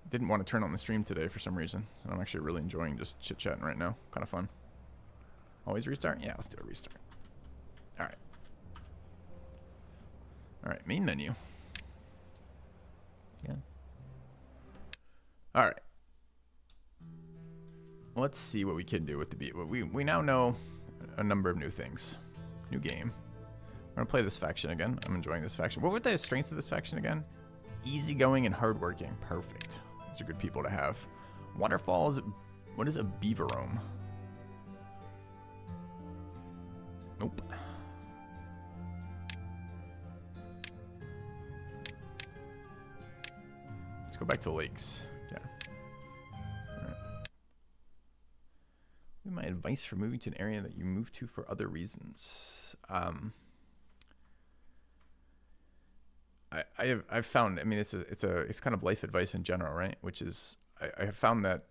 Didn't want to turn on the stream today for some reason. I'm actually really enjoying just chit-chatting right now. Kind of fun. Always restart? Yeah, let's do a restart. Alright. Alright, main menu. Yeah. Alright. Let's see what we can do with the Beaver. We now know a number of new things. New game. We're gonna play this faction again. I'm enjoying this faction. What were the strengths of this faction again? Easygoing and hardworking. Perfect. These are good people to have. Waterfalls. What is a Beaver roam? Nope. Let's go back to lakes. Yeah. Alright. My advice for moving to an area that you move to for other reasons. I've found, I mean, it's kind of life advice in general, right? Which is, I have found that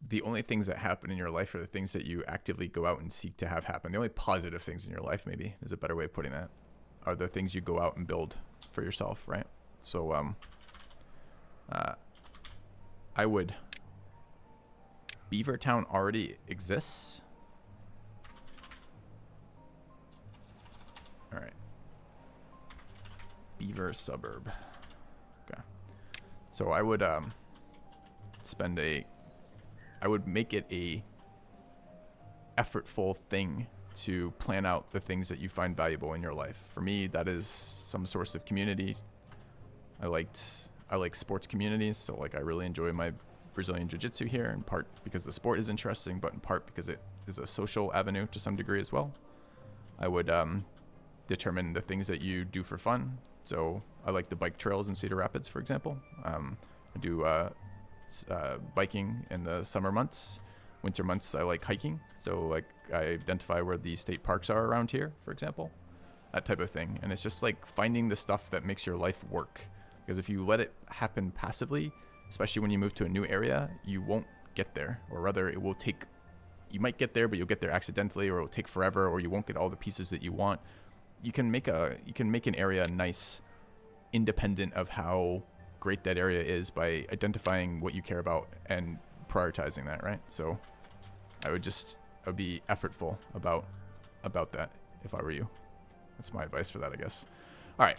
the only things that happen in your life are the things that you actively go out and seek to have happen. The only positive things in your life, maybe, is a better way of putting that, are the things you go out and build for yourself, right? So, I would... Beavertown already exists. All right. Beaver suburb. Okay. So I would I would make it a effortful thing to plan out the things that you find valuable in your life. For me, that is some source of community. I like sports communities, so like I really enjoy my Brazilian Jiu-Jitsu here, in part because the sport is interesting, but in part because it is a social avenue to some degree as well. I would determine the things that you do for fun. So I like the bike trails in Cedar Rapids, for example. I do biking in the summer months. Winter months, I like hiking. So like I identify where the state parks are around here, for example. That type of thing. And it's just like finding the stuff that makes your life work. Because if you let it happen passively, especially when you move to a new area, you won't get there. Or rather, it will take... You might get there, but you'll get there accidentally, or it'll take forever, or you won't get all the pieces that you want. You can make an area nice, independent of how great that area is by identifying what you care about and prioritizing that, right? So I would be effortful about that if I were you. That's my advice for that, I guess. All right,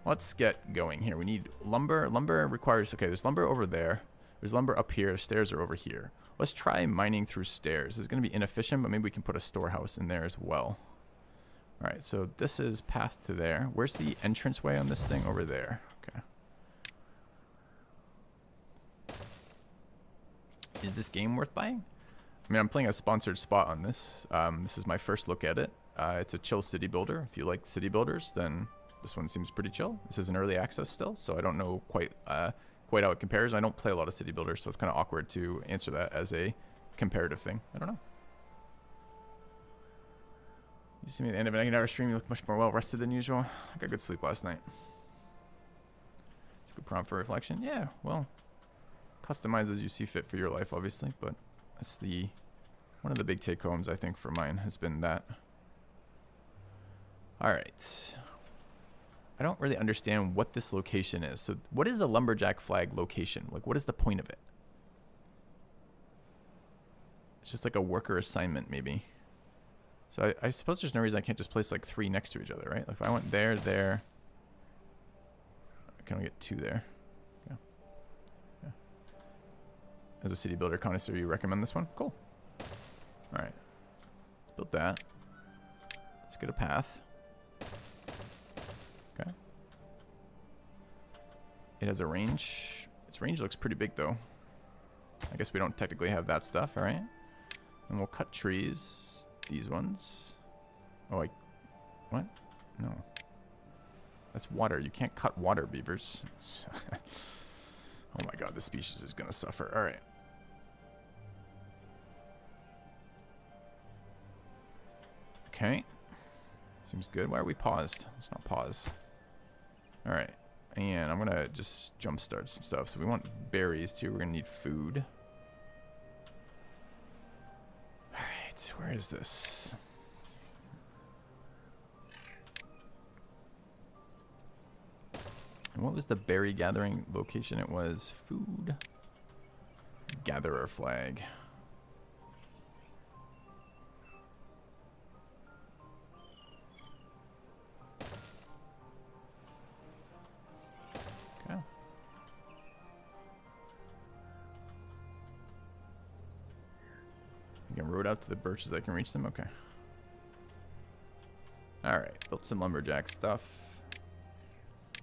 let's get going here. We need lumber. Lumber requires, okay, there's lumber over there. There's lumber up here. Stairs are over here. Let's try mining through stairs. It's going to be inefficient, but maybe we can put a storehouse in there as well. All right, so this is path to there. Where's the entranceway on this thing? Over there. Okay. Is this game worth buying? I mean, I'm playing a sponsored spot on this. This is my first look at it. It's a chill city builder. If you like city builders, then this one seems pretty chill. This is an early access still, so I don't know quite how it compares. I don't play a lot of city builders, so it's kind of awkward to answer that as a comparative thing. I don't know. You see me at the end of an 8-hour stream, you look much more well rested than usual. I got good sleep last night. It's a good prompt for reflection. Yeah, well, customize as you see fit for your life, obviously, but that's one of the big take homes I think for mine has been that. All right. I don't really understand what this location is. So what is a Lumberjack flag location? Like, what is the point of it? It's just like a worker assignment, maybe. So I suppose there's no reason I can't just place like 3 next to each other, right? Like if I went there, I can only get 2 there. Okay. Yeah. As a city builder connoisseur, you recommend this one? Cool. All right. Let's build that. Let's get a path. Okay. It has a range. Its range looks pretty big, though. I guess we don't technically have that stuff, all right? And we'll cut trees. These ones. Oh, what? No. That's water. You can't cut water, beavers. Oh my god, this species is going to suffer. All right. Okay. Seems good. Why are we paused? Let's not pause. All right. And I'm going to just jumpstart some stuff. So we want berries too. We're going to need food. All right. Where is this? And what was the berry gathering location? It was food. Gatherer flag. Okay. You can road out to the birches. I can reach them. Okay. All right. Built some lumberjack stuff.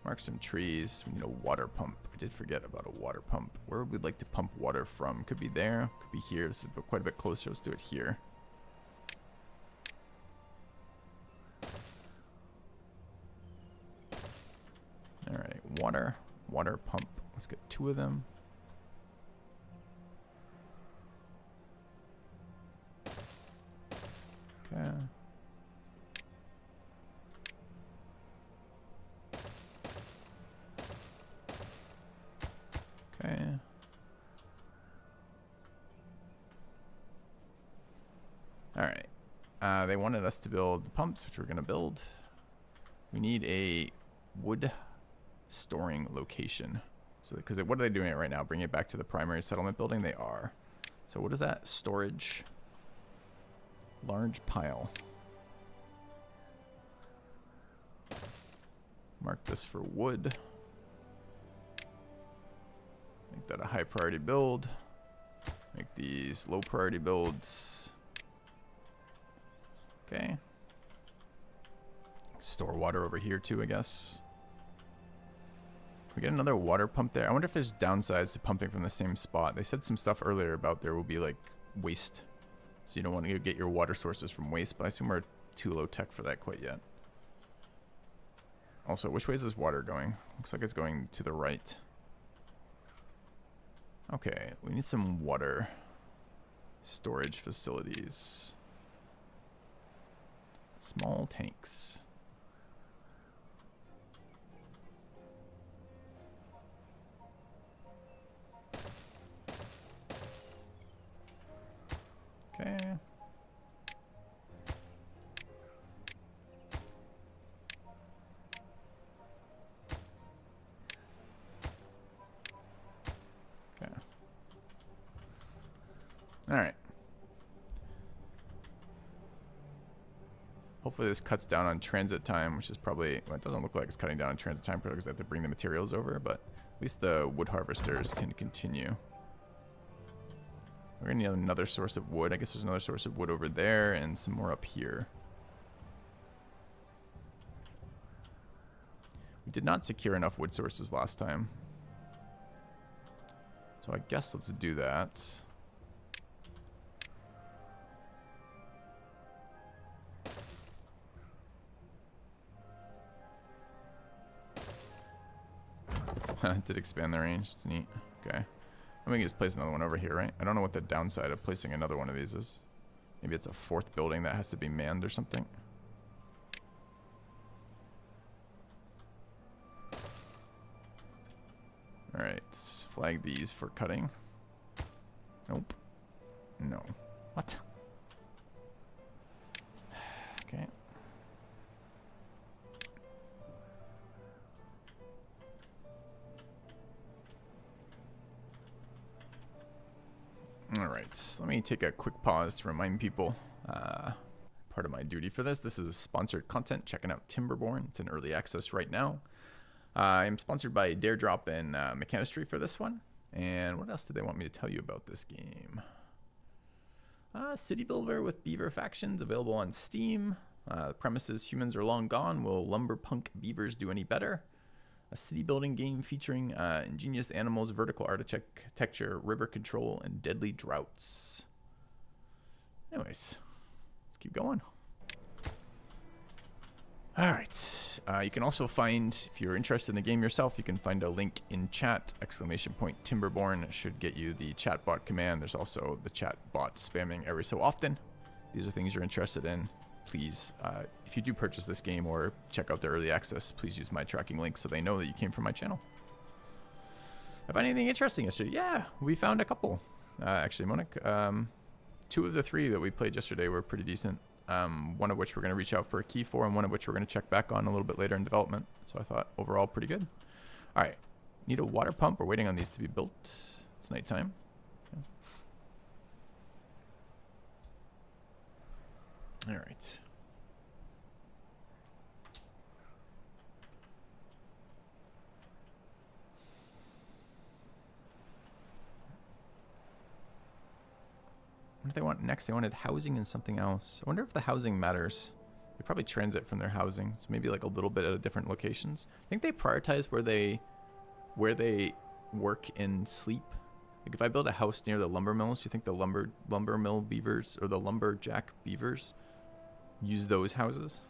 Mark some trees. We need a water pump. I did forget about a water pump. Where would we like to pump water from? Could be there. Could be here. This is quite a bit closer. Let's do it here. All right. Water pump. Let's get 2 of them. Okay. Okay. All right. They wanted us to build the pumps, which we're going to build. We need a wood storing location. So, because what are they doing right now? Bringing it back to the primary settlement building? They are. So what is that? Storage. Large pile. Mark this for wood. Make that a high priority build. Make these low priority builds. Okay. Store water over here too, I guess. Can we get another water pump there? I wonder if there's downsides to pumping from the same spot. They said some stuff earlier about there will be like waste. So you don't want to get your water sources from waste, but I assume we're too low tech for that quite yet. Also, which way is this water going? Looks like it's going to the right. Okay, we need some water storage facilities. Small tanks. Okay. hopefully this cuts down on transit time, which is probably, well, it doesn't look like it's cutting down on transit time because they have to bring the materials over, but at least the wood harvesters can continue. We're gonna need another source of wood. I guess there's another source of wood over there and some more up here. We did not secure enough wood sources last time. So I guess let's do that. It did expand the range. It's neat. Okay. And we can just place another one over here, right? I don't know what the downside of placing another one of these is. Maybe it's a fourth building that has to be manned or something. Alright. Flag these for cutting. Nope. No. What? Okay. Alright, let me take a quick pause to remind people, part of my duty for this is sponsored content, checking out Timberborn. It's in early access right now. I'm sponsored by Drop and Mechanistry for this one. And what else did they want me to tell you about this game? City Builder with Beaver factions, available on Steam. The premise is humans are long gone. Will lumberpunk beavers do any better? A city building game featuring ingenious animals, vertical architecture, river control, and deadly droughts. Anyways, let's keep going. Alright, you can also find, if you're interested in the game yourself, you can find a link in chat, !Timberborn should get you the chatbot command. There's also the chatbot spamming every so often. These are things you're interested in. Please, if you do purchase this game or check out the early access, please use my tracking link so they know that you came from my channel. I found anything interesting yesterday? Yeah, we found a couple. Actually, Monique, 2 of the 3 that we played yesterday were pretty decent. One of which we're going to reach out for a key for, and one of which we're going to check back on a little bit later in development. So I thought overall pretty good. All right, need a water pump. We're waiting on these to be built. It's nighttime. All right. What do they want next? They wanted housing and something else. I wonder if the housing matters. They probably transit from their housing, so maybe like a little bit at different locations. I think they prioritize where they work and sleep. Like if I build a house near the lumber mills, do you think the lumber mill beavers or the lumberjack beavers use those houses?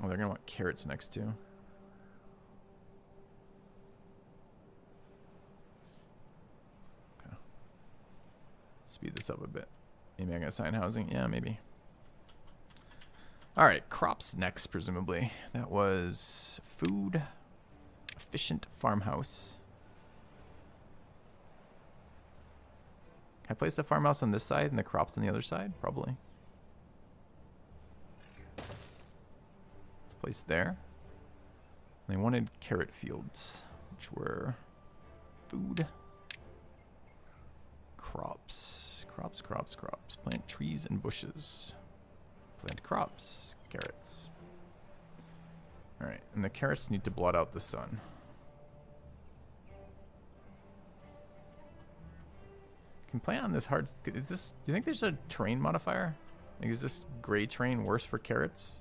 Oh, they're gonna want carrots next too. Okay. Speed this up a bit. Maybe I can assign housing. Yeah, maybe. All right, crops next, presumably. That was food, efficient farmhouse. Can I place the farmhouse on this side and the crops on the other side? Probably. Let's place there. They wanted carrot fields, which were food, crops, crops. Plant trees and bushes. Plant crops, carrots. All right, and the carrots need to blot out the sun. Can plant on this hard. Is this? Do you think there's a terrain modifier? Like, is this gray terrain worse for carrots?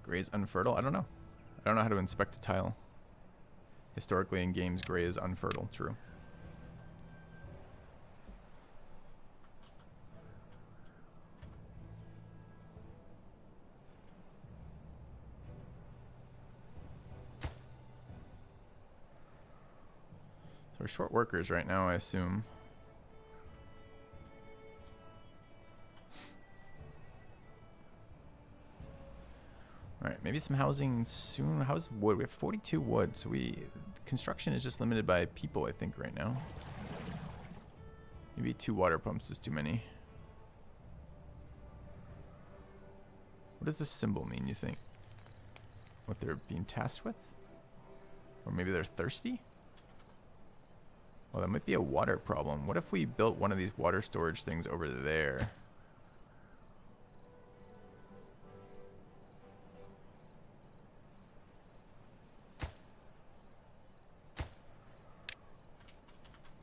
Gray is unfertile? I don't know. I don't know how to inspect a tile. Historically in games, gray is unfertile. True. So we're short workers right now, I assume. Alright, maybe some housing soon. How's wood? We have 42 wood, so construction is just limited by people, I think, right now. Maybe 2 water pumps is too many. What does this symbol mean, you think? What they're being tasked with? Or maybe they're thirsty? Well, that might be a water problem. What if we built one of these water storage things over there?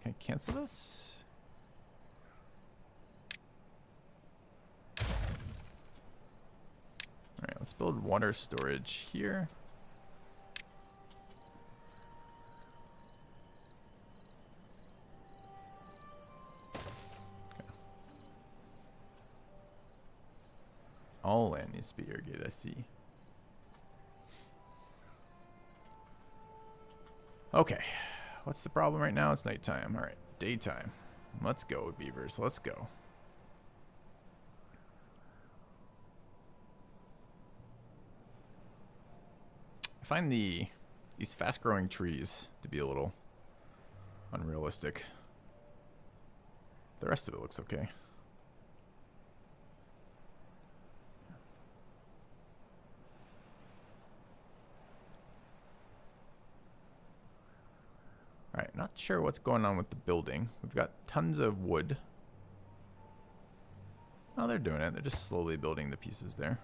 Can I cancel this? Alright, let's build water storage here. Okay. All land needs to be irrigated, I see. Okay, what's the problem right now? It's nighttime. Alright, daytime. Let's go, beavers, let's go. I find these fast-growing trees to be a little unrealistic. The rest of it looks okay. Alright, not sure what's going on with the building. We've got tons of wood. Oh, they're doing it. They're just slowly building the pieces there.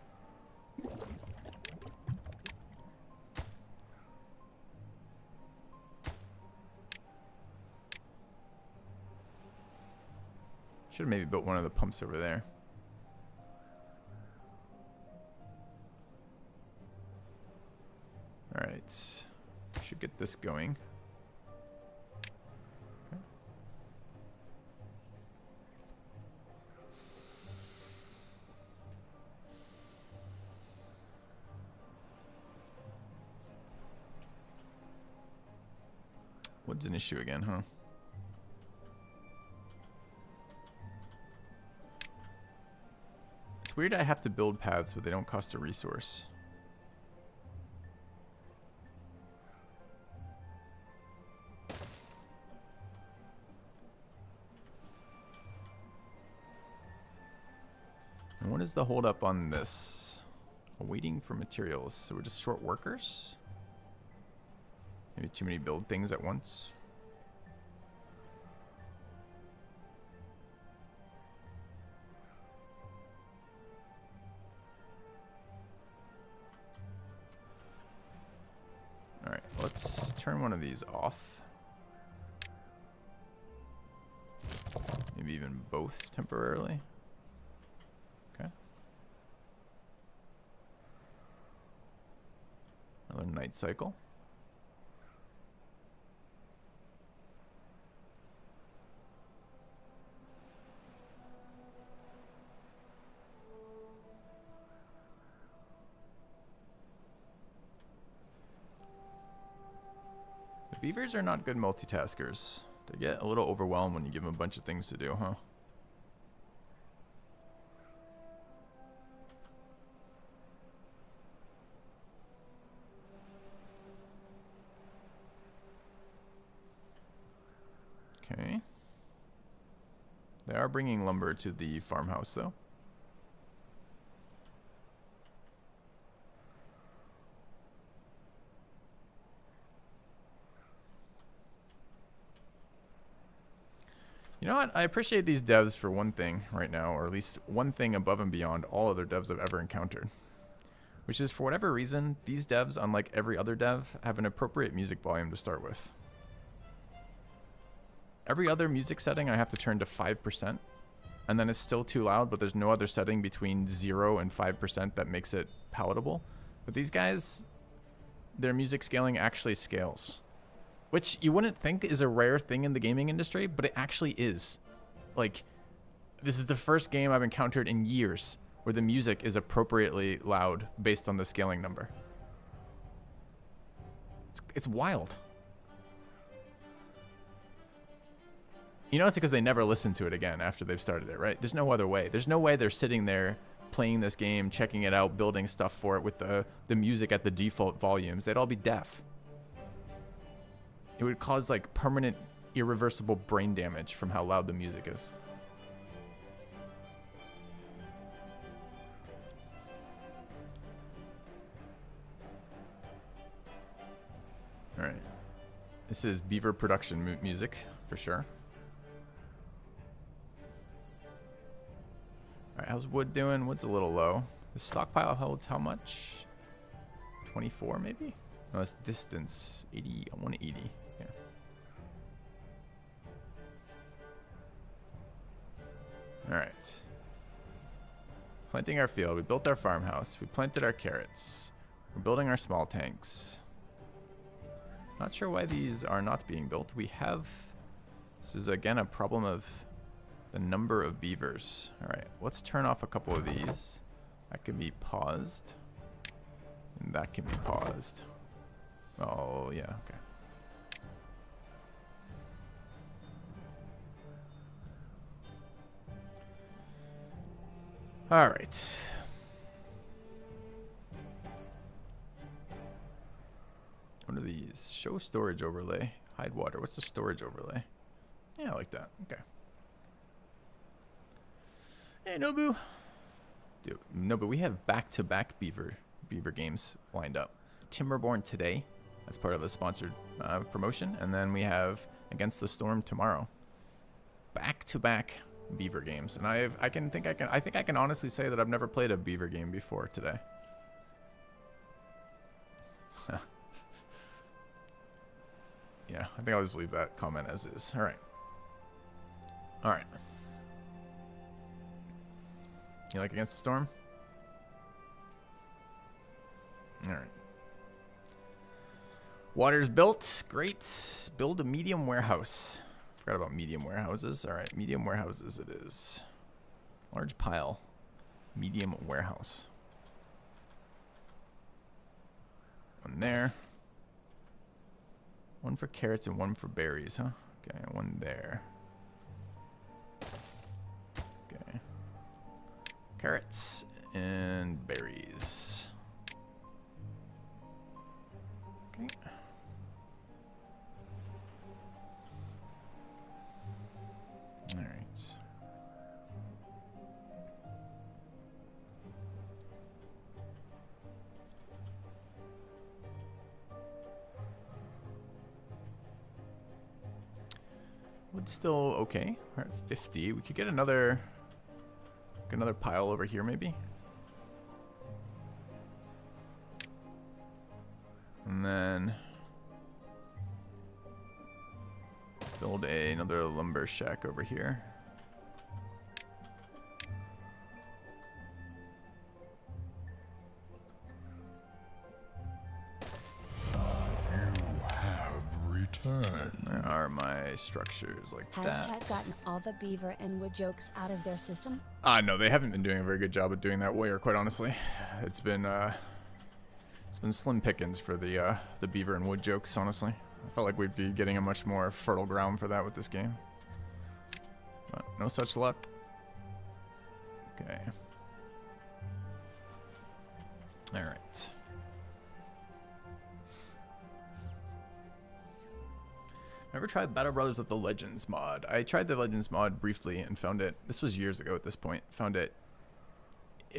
Should have maybe built one of the pumps over there. Alright. Should get this going. Okay. Wood's an issue again, huh? It's weird I have to build paths, but they don't cost a resource. And what is the holdup on this? Waiting for materials. So we're just short workers? Maybe too many build things at once? Alright, let's turn one of these off. Maybe even both temporarily. Okay. Another night cycle. Beavers are not good multitaskers. They get a little overwhelmed when you give them a bunch of things to do, huh? Okay. They are bringing lumber to the farmhouse, though. You know what? I appreciate these devs for one thing right now, or at least one thing above and beyond all other devs I've ever encountered. Which is, for whatever reason, these devs, unlike every other dev, have an appropriate music volume to start with. Every other music setting I have to turn to 5%, and then it's still too loud, but there's no other setting between 0 and 5% that makes it palatable. But these guys, their music scaling actually scales. Which you wouldn't think is a rare thing in the gaming industry, but it actually is. Like, this is the first game I've encountered in years where the music is appropriately loud based on the scaling number. It's wild. You know, it's because they never listen to it again after they've started it, right? There's no other way. There's no way they're sitting there playing this game, checking it out, building stuff for it with the music at the default volumes, they'd all be deaf. It would cause like permanent, irreversible brain damage from how loud the music is. All right. This is Beaver production music for sure. All right, how's wood doing? Wood's a little low. The stockpile holds how much? 24 maybe? No, it's distance 80, 180. Yeah. All right. Planting our field. We built our farmhouse. We planted our carrots. We're building our small tanks. Not sure why these are not being built. We have... This is, again, a problem of the number of beavers. All right, let's turn off a couple of these. That can be paused. And that can be paused. Oh, yeah, okay. All right. What are these? Show storage overlay. Hide water. What's the storage overlay? Yeah, I like that. Okay. Hey, Nobu. Dude, Nobu, we have back-to-back Beaver games lined up. Timberborn today. That's part of the sponsored promotion. And then we have Against the Storm tomorrow. Back-to-back Beaver games. And I think I can honestly say that I've never played a Beaver game before today. Yeah, I think I'll just leave that comment as is. All right. All right. You like Against the Storm? All right. Water's built. Great. Build a medium warehouse. Forgot about medium warehouses. All right, medium warehouses it is. Large pile. Medium warehouse. One there. One for carrots and one for berries, huh? Okay, one there. Okay. Carrots and berries. Okay. All right. Wood's still okay. We're at 50. We could get another pile over here maybe. And then build another lumber shack over here. You have returned. Where are my structures like Has that? chat gotten all the beaver and wood jokes out of their system? No, they haven't been doing a very good job of doing that warrior, quite honestly. It's been slim pickings for the beaver and wood jokes, honestly. I felt like we'd be getting a much more fertile ground for that with this game. But no such luck. Okay. All right. Ever tried Battle Brothers with the Legends mod? I tried the Legends mod briefly and found it, this was years ago at this point, found it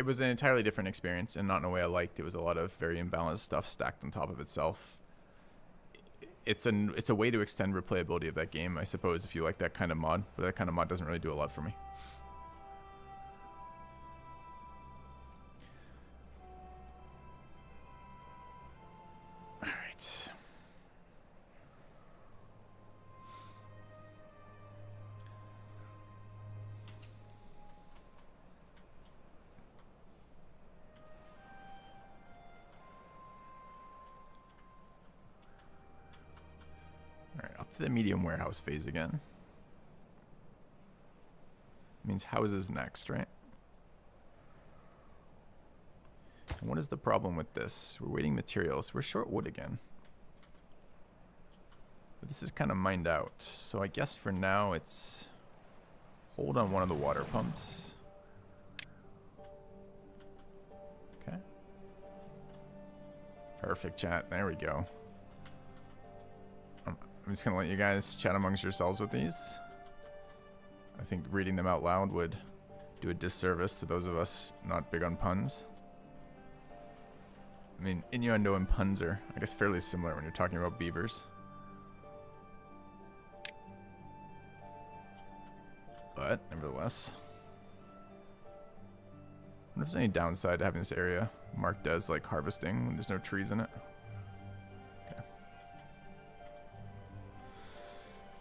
was an entirely different experience and not in a way I liked. It was a lot of very imbalanced stuff stacked on top of itself. It's a way to extend replayability of that game, I suppose, if you like that kind of mod, but that kind of mod doesn't really do a lot for me. All right. Alright, up to the medium warehouse phase again. Means houses next, right? And what is the problem with this? We're waiting materials. We're short wood again. But this is kind of mined out. So I guess for now it's hold on one of the water pumps. Perfect, chat. There we go. I'm just going to let you guys chat amongst yourselves with these. I think reading them out loud would do a disservice to those of us not big on puns. I mean, innuendo and puns are, I guess, fairly similar when you're talking about beavers. But, nevertheless. I wonder if there's any downside to having this area marked as, like, harvesting when there's no trees in it. Okay.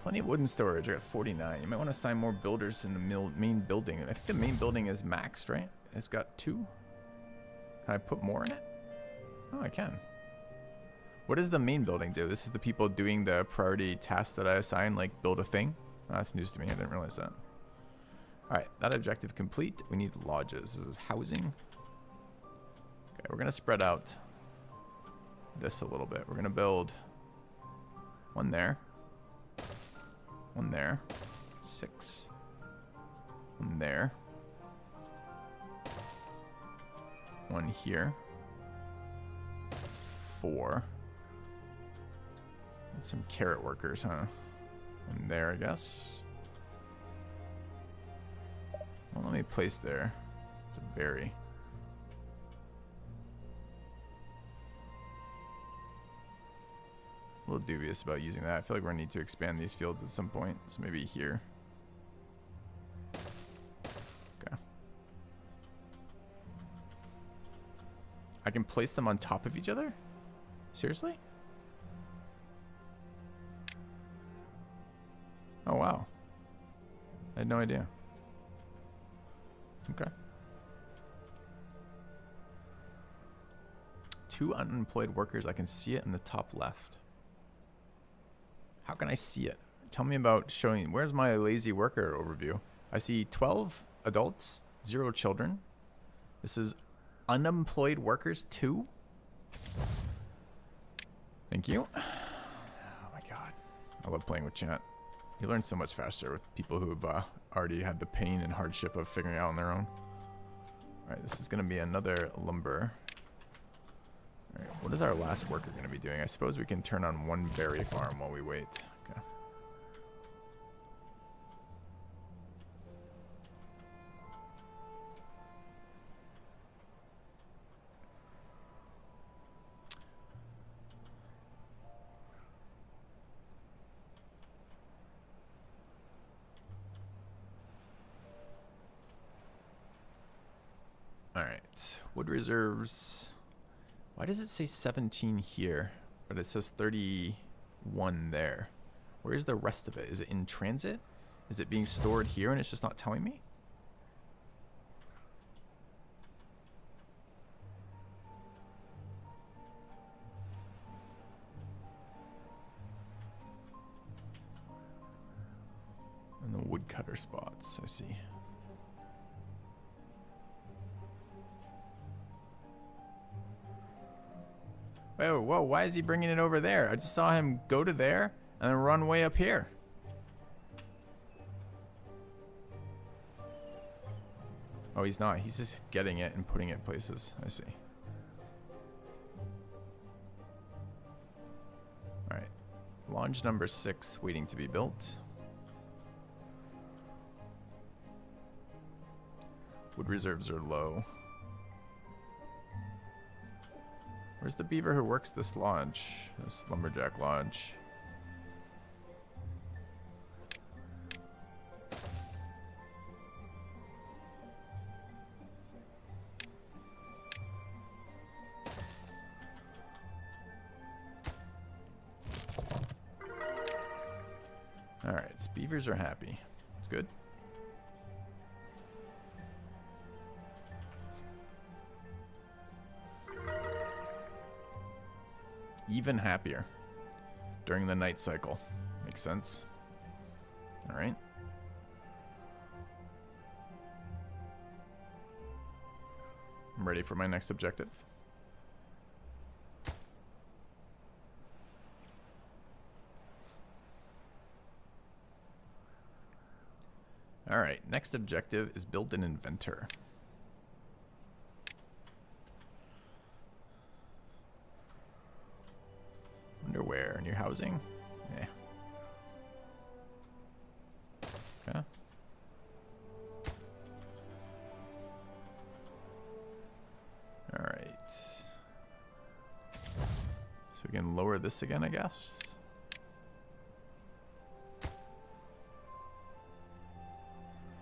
Plenty of wooden storage. I got 49. You might want to assign more builders in the main building. I think the main building is maxed, right? It's got 2. Can I put more in it? Oh, I can. What does the main building do? This is the people doing the priority tasks that I assign, like build a thing. Oh, that's news to me. I didn't realize that. Alright, that objective complete. We need lodges. This is housing. Okay, we're going to spread out this a little bit. We're going to build one there. One there. 6. One there. One here. 4. And some carrot workers, huh? One there, I guess. Well, let me place there. It's a berry. A little dubious about using that. I feel like we're gonna need to expand these fields at some point. So maybe here. Okay. I can place them on top of each other? Seriously? Oh, wow. I had no idea. Okay. 2 unemployed workers. I can see it in the top left. How can I see it? Tell me about showing. Where's my lazy worker overview? I see 12 adults, 0 children. This is unemployed workers 2. Thank you. Oh my god. I love playing with chat. You learn so much faster with people who've already had the pain and hardship of figuring it out on their own. Alright, this is going to be another lumber. Alright, what is our last worker going to be doing? I suppose we can turn on one berry farm while we wait. Okay. Alright, wood reserves. Why does it say 17 here, but it says 31 there? Where's the rest of it? Is it in transit? Is it being stored here and it's just not telling me? And the woodcutter spots, I see. Whoa, whoa, why is he bringing it over there? I just saw him go to there and then run way up here. Oh, he's not. He's just getting it and putting it places. I see. Alright. Lodge number 6 waiting to be built. Wood reserves are low. Where's the beaver who works this lodge? This lumberjack lodge. Alright, beavers are happy. It's good. Even happier during the night cycle. Makes sense. All right. I'm ready for my next objective. All right, next objective is build an inventor. where? Near housing? Yeah. Okay. Alright. So we can lower this again, I guess.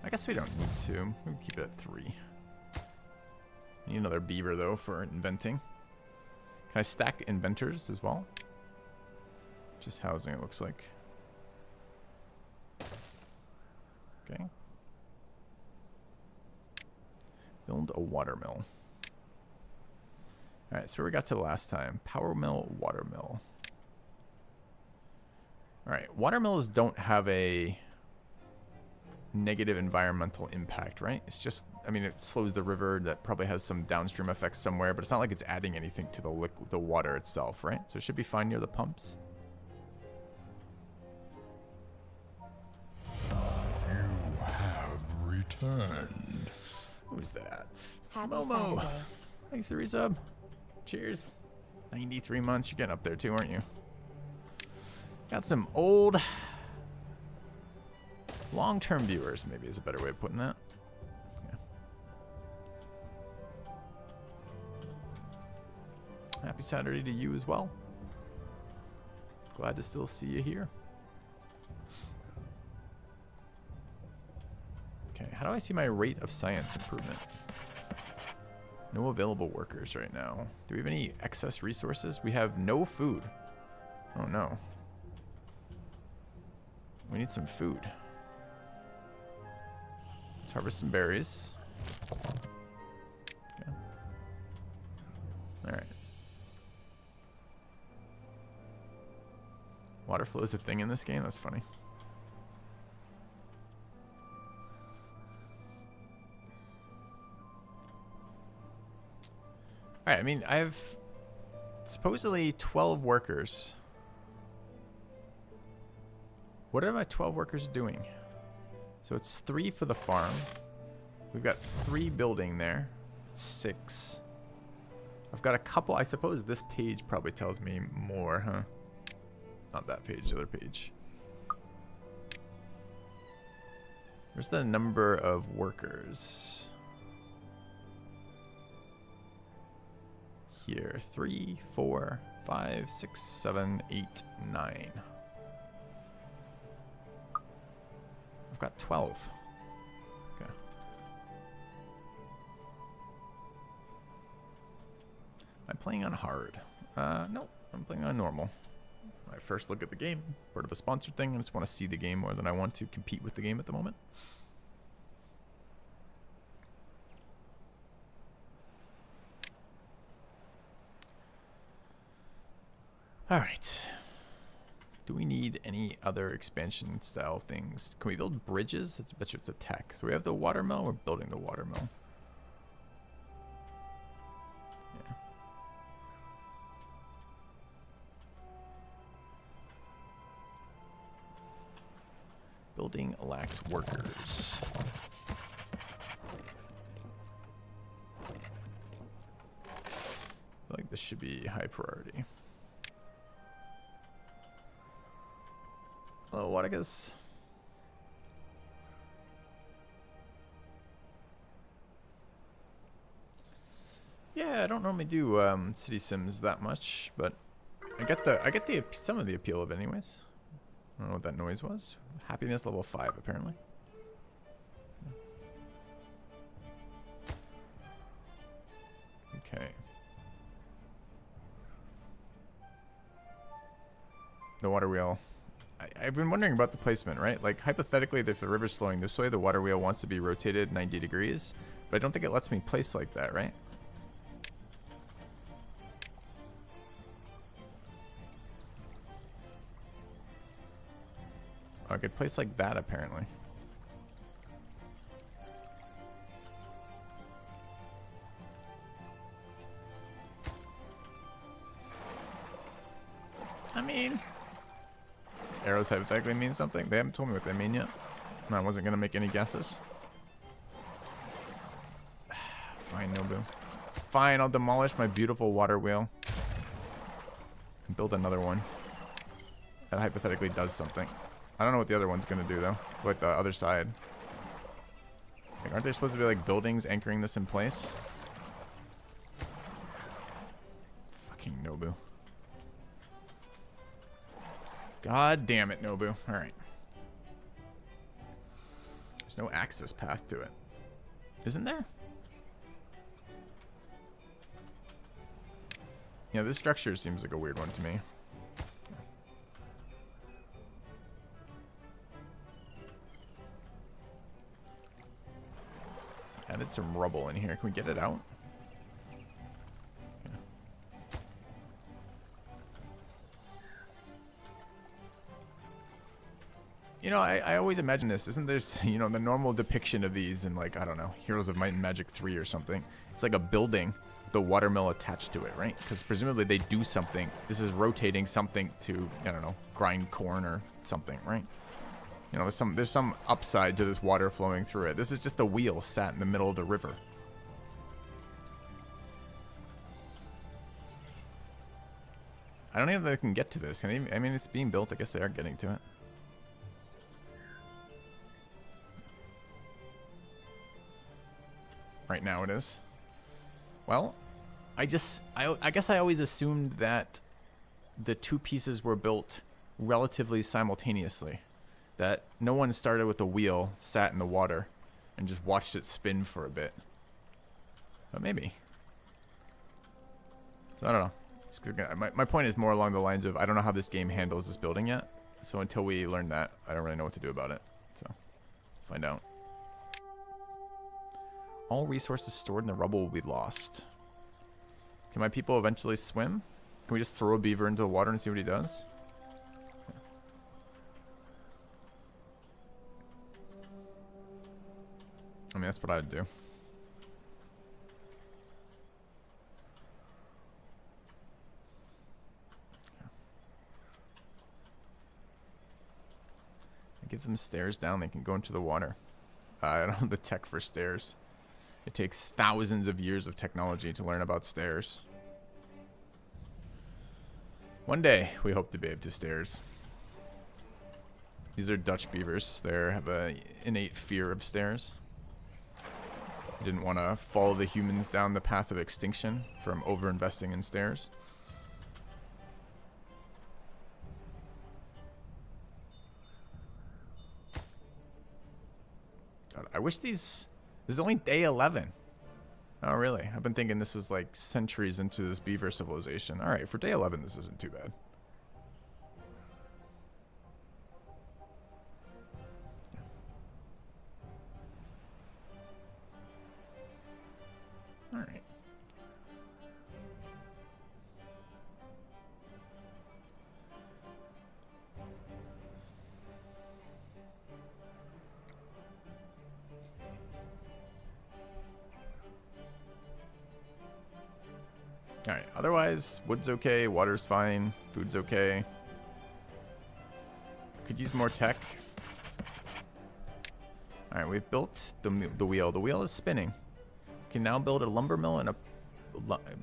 I guess we don't need to. We can keep it at 3. Need another beaver, though, for inventing. Can I stack inventors as well? Just housing, it looks like. Okay. Build a watermill. Alright, so where we got to the last time. Power mill, watermill. Alright, watermills don't have a negative environmental impact, right? It's just, I mean, it slows the river. That probably has some downstream effects somewhere, but it's not like it's adding anything to the water itself, right? So it should be fine near the pumps. You have returned. Who's that? Happy Momo. Saturday. Thanks, the resub. Cheers. 93 months. You're getting up there too, aren't you? Got some old long-term viewers, maybe is a better way of putting that. Yeah. Happy Saturday to you as well. Glad to still see you here. Okay, how do I see my rate of science improvement? No available workers right now. Do we have any excess resources? We have no food. Oh no. We need some food. Let's harvest some berries. Okay. Alright. Water flow is a thing in this game? That's funny. Alright, I mean, I have supposedly 12 workers. What are my 12 workers doing? So it's 3 for the farm. We've got 3 building there. 6. I've got a couple. I suppose this page probably tells me more, huh? Not that page, the other page. Where's the number of workers? Here. 3, 4, 5, 6, 7, 8, 9. I've got 12. Okay. I'm playing on hard. No, I'm playing on normal. My first look at the game. Part of a sponsored thing. I just want to see the game more than I want to compete with the game at the moment. Alright. Do we need any other expansion style things? Can we build bridges? I bet you it's a tech. So we have the watermill. We're building the watermill. Yeah. Building lacks workers. I feel like this should be high priority. Oh, what I guess. Yeah, I don't normally do city sims that much, but I get the some of the appeal of it anyways. I don't know what that noise was. Happiness level 5 apparently. Okay. The water wheel. I've been wondering about the placement, right? Like, hypothetically, if the river's flowing this way, the water wheel wants to be rotated 90 degrees. But I don't think it lets me place like that, right? Oh, I could place like that, apparently. I mean... arrows hypothetically mean something? They haven't told me what they mean yet. And I wasn't going to make any guesses. Fine, Nobu. Fine, I'll demolish my beautiful water wheel. And build another one. that hypothetically does something. I don't know what the other one's gonna do though. Like the other side. Like, aren't there supposed to be like buildings anchoring this in place? Fucking Nobu. God damn it, Nobu. Alright. There's no access path to it. Isn't there? Yeah, this structure seems like a weird one to me. Added some rubble in here. Can we get it out? Yeah. You know, I always imagine this. Isn't there, you know, the normal depiction of these in, like, I don't know, Heroes of Might and Magic 3 or something? It's like a building with a watermill attached to it, right? Because presumably they do something. This is rotating something to, I don't know, grind corn or something, right? You know, there's some upside to this water flowing through it. This is just a wheel sat in the middle of the river. I don't know if they can get to this. Can they, I mean, it's being built. I guess they are getting to it. Right now it is. Well, I guess I always assumed that the two pieces were built relatively simultaneously. That no one started with a wheel, sat in the water, and just watched it spin for a bit. But maybe. So I don't know. My point is more along the lines of I don't know how this game handles this building yet. So until we learn that, I don't really know what to do about it. So, find out. All resources stored in the rubble will be lost. Can my people eventually swim? Can we just throw a beaver into the water and see what he does? I mean, that's what I'd do. Give them stairs down, they can go into the water. I don't have the tech for stairs. It takes thousands of years of technology to learn about stairs. One day, we hope to be able to stairs. These are Dutch beavers. They have an innate fear of stairs. They didn't want to follow the humans down the path of extinction from over-investing in stairs. God, I wish these... This is only day 11. Oh, really? I've been thinking this was like centuries into this beaver civilization. Alright, for day 11, this isn't too bad. Alright. Alright, otherwise, wood's okay, water's fine, food's okay. Could use more tech. Alright, we've built the wheel. The wheel is spinning. Can now build a lumber mill and a...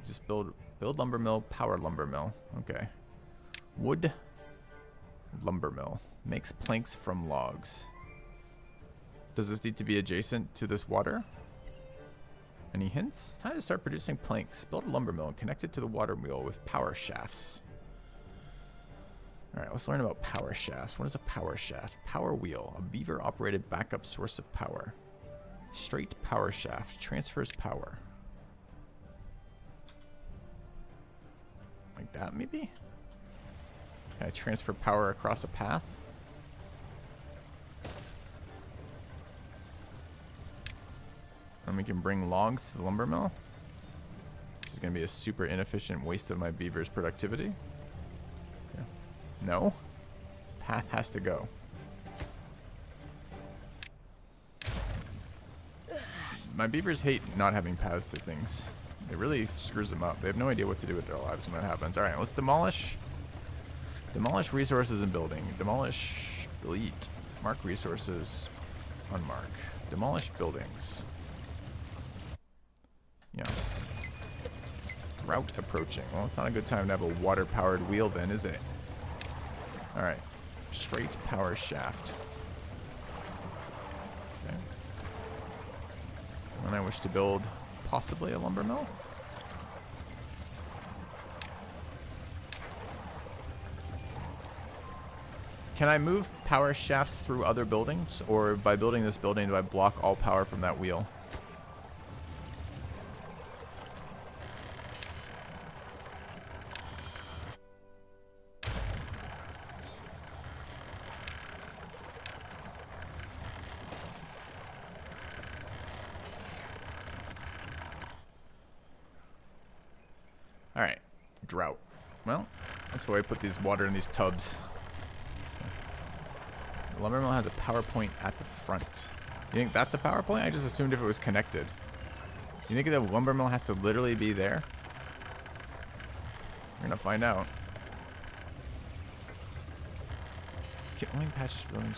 Just build lumber mill, power lumber mill. Okay. Wood lumber mill. Makes planks from logs. Does this need to be adjacent to this water? Any hints? Time to start producing planks. Build a lumber mill and connect it to the water wheel with power shafts. Alright, let's learn about power shafts. What is a power shaft? Power wheel. A beaver-operated backup source of power. Straight power shaft. Transfers power. Like that, maybe? Can I transfer power across a path? And we can bring logs to the lumber mill. This is going to be a super inefficient waste of my beaver's productivity. Yeah. No. Path has to go. My beavers hate not having paths to things. It really screws them up. They have no idea what to do with their lives when that happens. Alright, let's demolish. Demolish resources and building. Demolish. Delete. Mark resources. Unmark. Demolish buildings. Yes. Drought approaching. Well, it's not a good time to have a water-powered wheel then, is it? All right. Straight power shaft. Okay. And I wish to build possibly a lumber mill. Can I move power shafts through other buildings, or by building this building do I block all power from that wheel? Alright, drought. Well, that's why I put these water in these tubs. The lumber mill has a power point at the front. You think that's a power point? I just assumed if it was connected. You think the lumber mill has to literally be there? We're gonna find out. Can only patch village.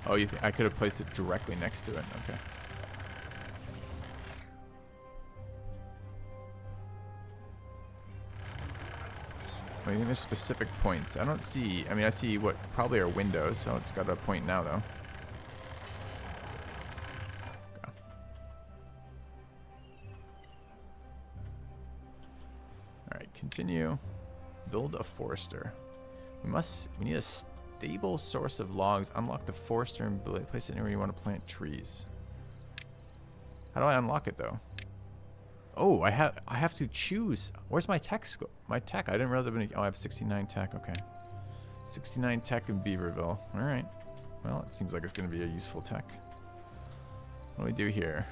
Oh, you think I could have placed it directly next to it? Okay. I think there's specific points. I don't see. I mean, I see what probably are windows, so it's got a point now, though. Okay. All right, continue. Build a forester. We need a stable source of logs. Unlock the forester and place it anywhere you want to plant trees. How do I unlock it, though? Oh, I have to choose. Where's my tech? My tech. I didn't realize I have 69 tech. Okay. 69 tech in Beaverville. All right. Well, it seems like it's going to be a useful tech. What do we do here?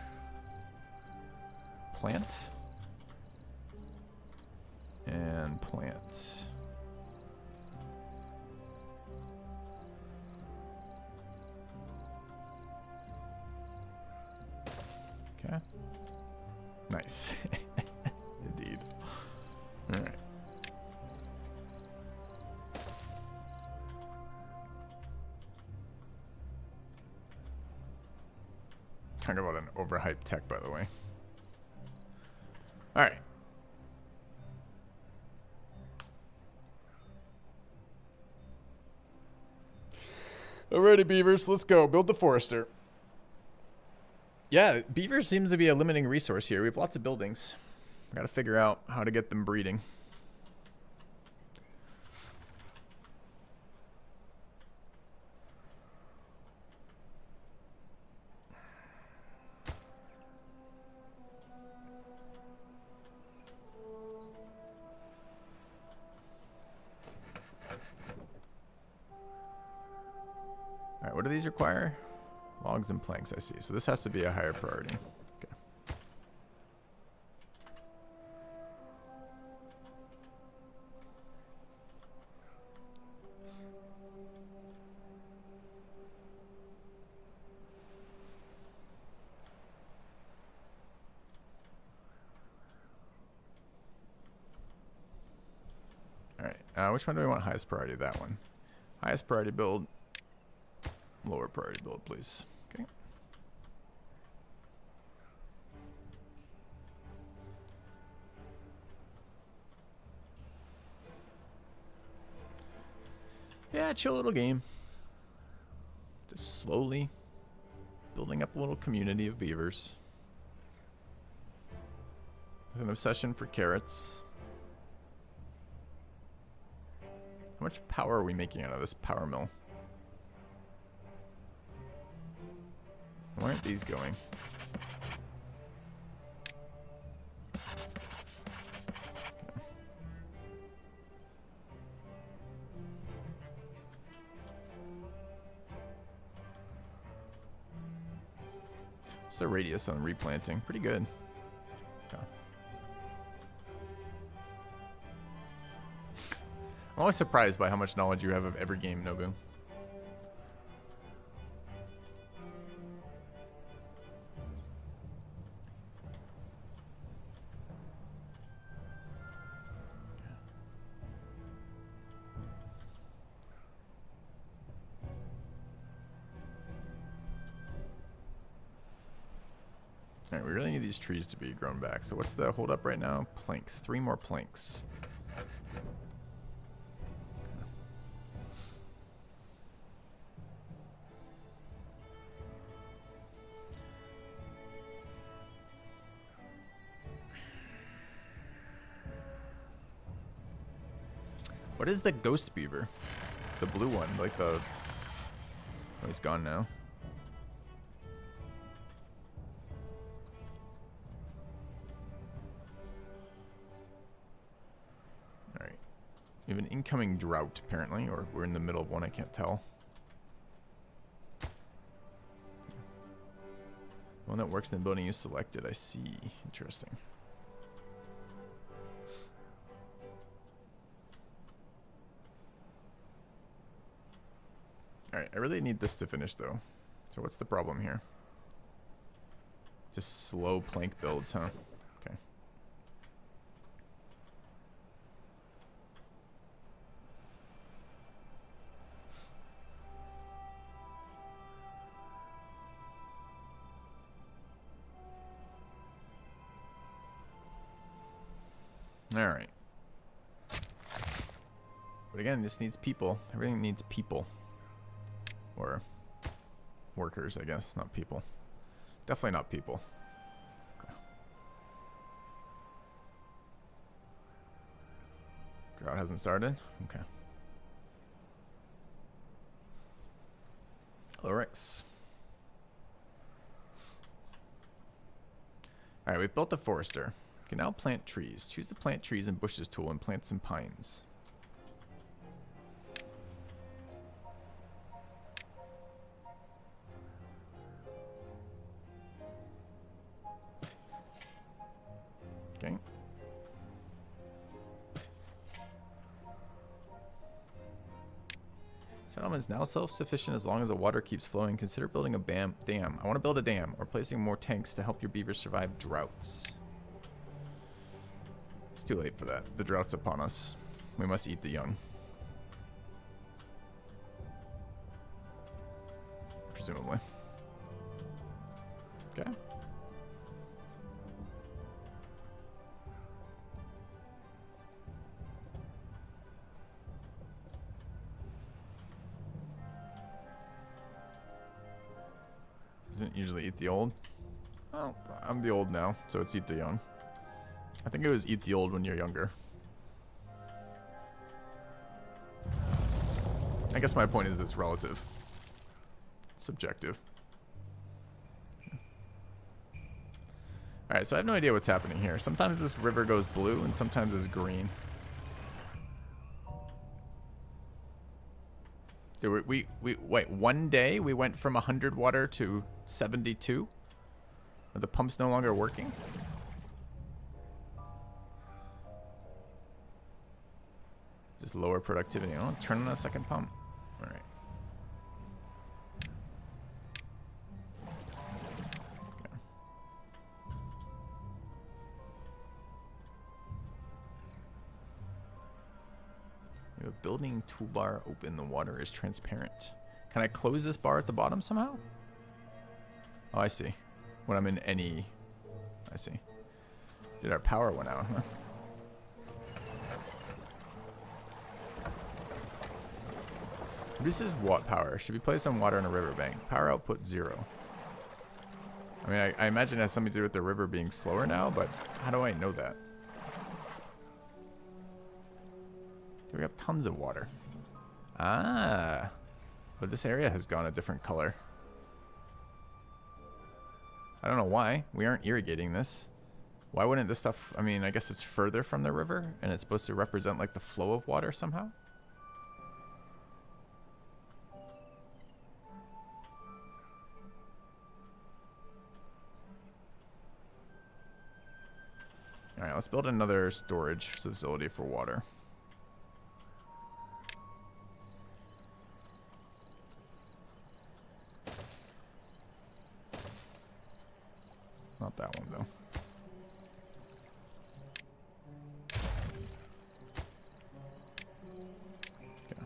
Plant. And plant. Okay. Nice. Indeed. All right. Talk about an overhyped tech, by the way. All right. Alrighty, beavers, let's go. Build the forester. Yeah, beaver seems to be a limiting resource here. We have lots of buildings. We got to figure out how to get them breeding. All right, what do these require? Logs and planks, I see. So this has to be a higher priority. Okay. All right. Which one do we want highest priority? That one. Highest priority build. Lower priority build, please. Okay. Yeah, chill little game. Just slowly building up a little community of beavers. With an obsession for carrots. How much power are we making out of this power mill? Why aren't these going? What's the radius on replanting? Pretty good. Okay. I'm always surprised by how much knowledge you have of every game, Nobu. Alright, we really need these trees to be grown back. So what's the hold up right now? Planks. 3 more planks. What is the ghost beaver? The blue one, like the... Oh, he's gone now. Alright. We have an incoming drought, apparently, or we're in the middle of one, I can't tell. The one that works in the building you selected, I see. Interesting. Alright, I really need this to finish, though. So what's the problem here? Just slow plank builds, huh? Okay. Alright. But again, this needs people. Everything needs people. Or workers, I guess, not people. Definitely not people. Okay. Drought hasn't started? Okay. Lorix. Alright, we've built a forester. We can now plant trees. Choose the plant trees and bushes tool and plant some pines. Okay. Settlement is now self-sufficient as long as the water keeps flowing. Consider building a dam. I want to build a dam or placing more tanks to help your beavers survive droughts. It's too late for that. The drought's upon us. We must eat the young. Presumably. Okay. Doesn't usually eat the old. Well, I'm the old now, so it's eat the young. I think it was eat the old when you're younger. I guess my point is it's relative. It's subjective. Alright, so I have no idea what's happening here. Sometimes this river goes blue and sometimes it's green. Wait, one day we went from 100 water to 72? Are the pumps no longer working? Just lower productivity. Oh, turn on a second pump. Alright. Okay. We have a building toolbar open. The water is transparent. Can I close this bar at the bottom somehow? Oh, I see. When I'm in any... I see. Dude, our power went out, huh? Produces what power? Should be placed on water in a riverbank. Power output 0. I mean, I imagine it has something to do with the river being slower now, but how do I know that? We have tons of water. Ah. But this area has gone a different color. I don't know why. We aren't irrigating this. Why wouldn't this stuff... I mean, I guess it's further from the river, and it's supposed to represent, like, the flow of water somehow? Alright, let's build another storage facility for water. Not that one, though. Okay.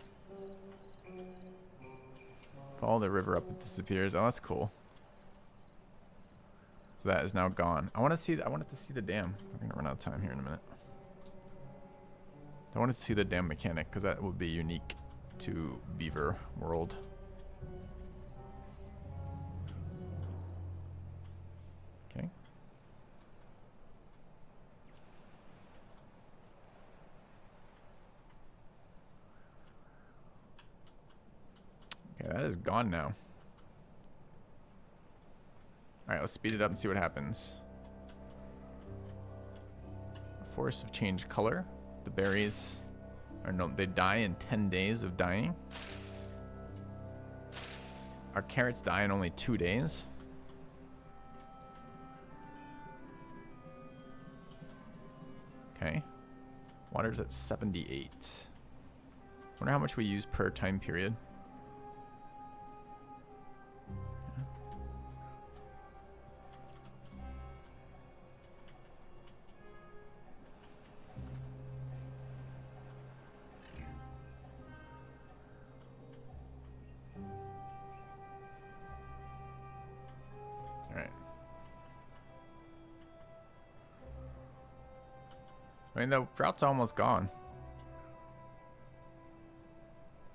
Follow the river up, it disappears. Oh, that's cool. So that is now gone. I wanted to see the dam. We're gonna run out of time here in a minute. I wanted to see the dam mechanic because that would be unique to Beaver world. Okay. Okay, that is gone now. Alright, let's speed it up and see what happens. Forests have changed color. The berries are no, they die in 10 days of dying. Our carrots die in only 2 days. Okay. Water's at 78. Wonder how much we use per time period. I mean, the drought's almost gone.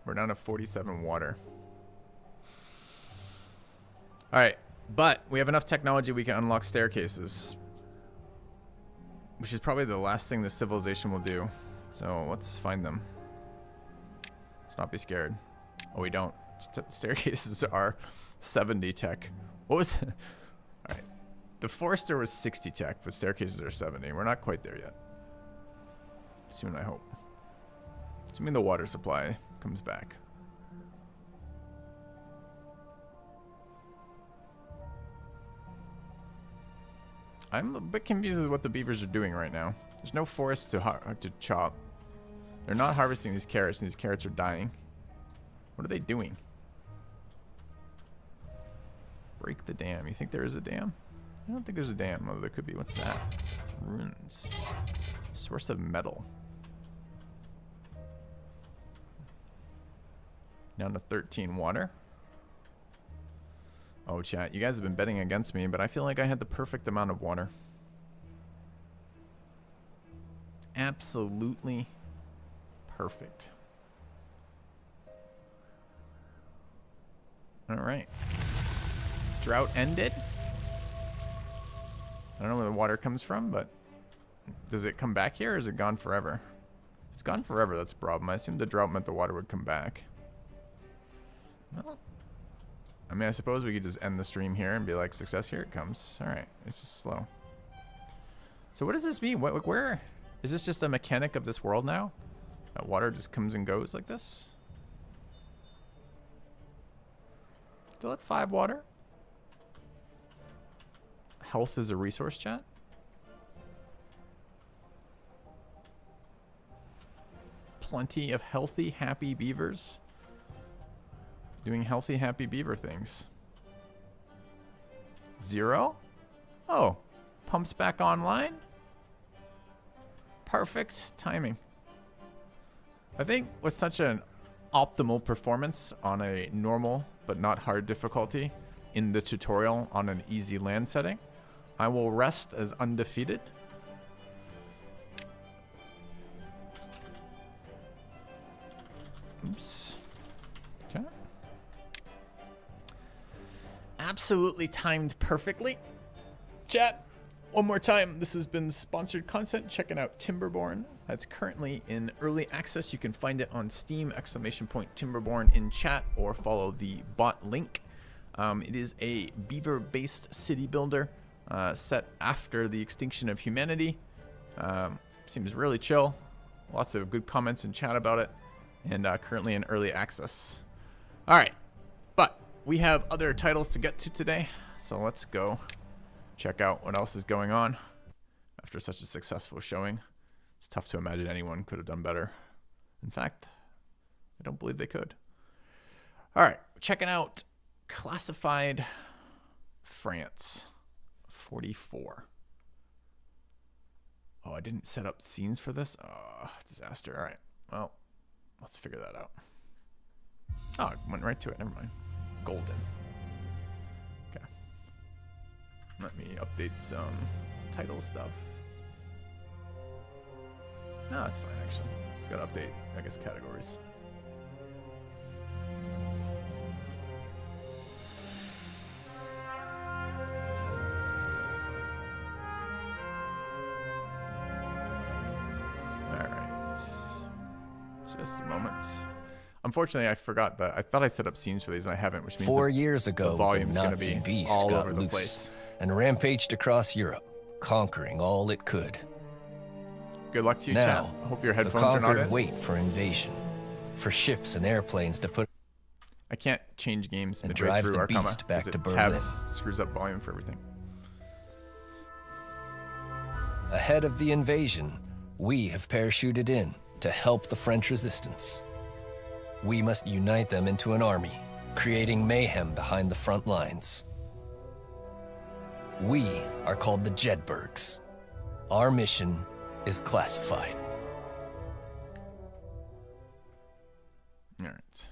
We're down to 47 water. Alright, but we have enough technology we can unlock staircases. Which is probably the last thing this civilization will do. So let's find them. Let's not be scared. Oh, we don't. Staircases are 70 tech. What was it? Alright. The Forester was 60 tech, but staircases are 70. We're not quite there yet. Soon, I hope. Assuming the water supply comes back. I'm a bit confused with what the beavers are doing right now. There's no forest to chop. They're not harvesting these carrots, and these carrots are dying. What are they doing? Break the dam. You think there is a dam? I don't think there's a dam. Oh, there could be. What's that? Runes. Source of metal. Down to 13 water. Oh, chat. You guys have been betting against me, but I feel like I had the perfect amount of water. Absolutely perfect. Alright. Drought ended. I don't know where the water comes from, but does it come back here or is it gone forever? If it's gone forever, that's a problem. I assumed the drought meant the water would come back. Well, I mean, I suppose we could just end the stream here and be like, success, here it comes. Alright, it's just slow. So what does this mean? Where? Is this just a mechanic of this world now? That water just comes and goes like this? Still at 5 water? Health is a resource, chat? Plenty of healthy, happy beavers. Doing healthy, happy beaver things. 0? Oh, pumps back online? Perfect timing. I think with such an optimal performance on a normal but not hard difficulty in the tutorial on an easy land setting, I will rest as undefeated. Oops. Okay. Absolutely timed perfectly. Chat, one more time. This has been sponsored content. Checking out Timberborn. That's currently in early access. You can find it on Steam, ! Timberborn in chat, or follow the bot link. It is a beaver-based city builder set after the extinction of humanity. Seems really chill. Lots of good comments in chat about it. And currently in early access. Alright, but we have other titles to get to today, so let's go check out what else is going on after such a successful showing. It's tough to imagine anyone could have done better. In fact, I don't believe they could. Alright, checking out Classified France 44. Oh, I didn't set up scenes for this? Oh, disaster. Alright, well, let's figure that out. Oh, it went right to it. Never mind. Golden. Okay. Let me update some title stuff. No, that's fine actually. Just gotta update, I guess, categories. Alright. Just a moment. Unfortunately, I forgot that. I thought I set up scenes for these, and I haven't, which means 4 years the ago, the volume's going to Nazi be beast all got over the loose place. and rampaged across Europe, conquering all it could. Good luck to you, Now, chat. Hope your the headphones are not conquered in. wait for invasion, for ships and airplanes to put I can't change games and midway drive through the Arcama beast back because to it Berlin. screws up volume for everything. Ahead of the invasion, we have parachuted in to help the French resistance. We must unite them into an army, creating mayhem behind the front lines. We are called the Jedburghs. Our mission is classified. All right.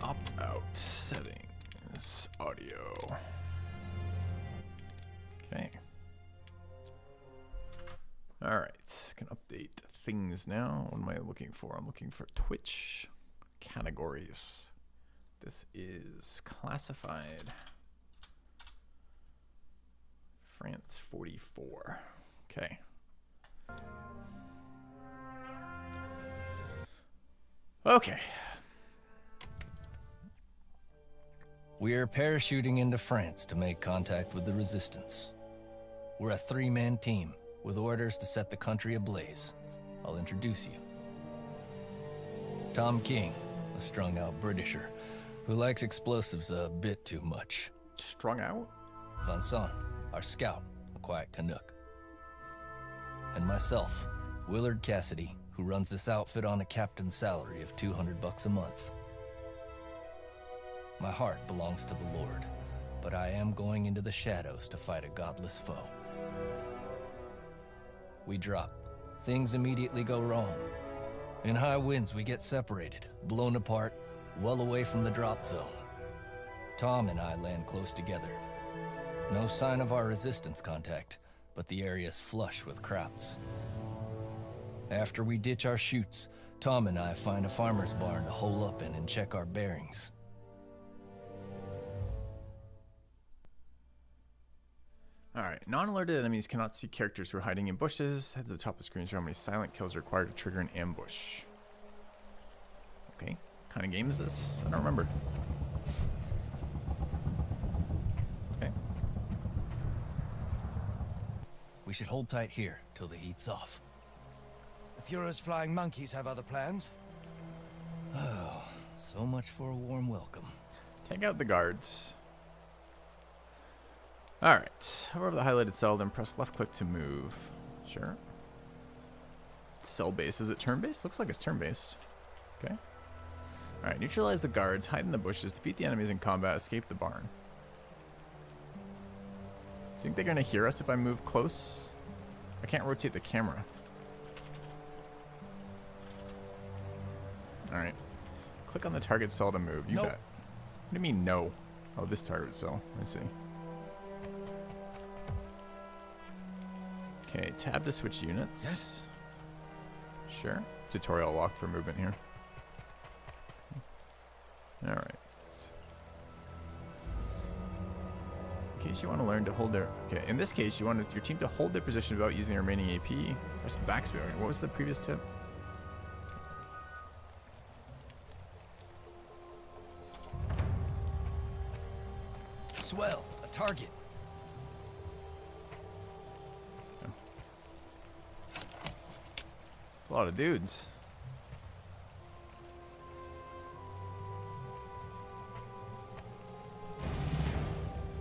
Opt out settings, audio. Okay. All right. Can update things now. What am I looking for? I'm looking for Twitch categories. This is classified. France 44. Okay. Okay. We are parachuting into France to make contact with the resistance. We're a 3-man team with orders to set the country ablaze. I'll introduce you. Tom King, a strung-out Britisher who likes explosives a bit too much. Strung out? Vincent, our scout, a quiet Canuck. And myself, Willard Cassidy, who runs this outfit on a captain's salary of $200 a month. My heart belongs to the Lord, but I am going into the shadows to fight a godless foe. We drop. Things immediately go wrong. In high winds, we get separated, blown apart, well away from the drop zone. Tom and I land close together. No sign of our resistance contact, but the area's flush with Krauts. After we ditch our chutes, Tom and I find a farmer's barn to hole up in and check our bearings. Alright, non-alerted enemies cannot see characters who are hiding in bushes. Head to the top of the screen to show how many silent kills are required to trigger an ambush. Okay, what kind of game is this? I don't remember. Okay. We should hold tight here till the heat's off. The Fuhrer's flying monkeys have other plans. Oh, so much for a warm welcome. Take out the guards. Alright, hover over the highlighted cell, then press left click to move. Sure. Cell base. Is it turn-based? Looks like it's turn-based. Okay. Alright, neutralize the guards, hide in the bushes, defeat the enemies in combat, escape the barn. Think they're gonna hear us if I move close? I can't rotate the camera. Alright. Click on the target cell to move. You Nope. bet. What do you mean no? Oh, this target cell. I see. Okay, tab to switch units. Yes. Sure. Tutorial lock for movement here. Alright. In case you want to learn to hold their... Okay, in this case, you want your team to hold their position without using their remaining AP. Press backspace. What was the previous tip? Swell, a target. A lot of dudes.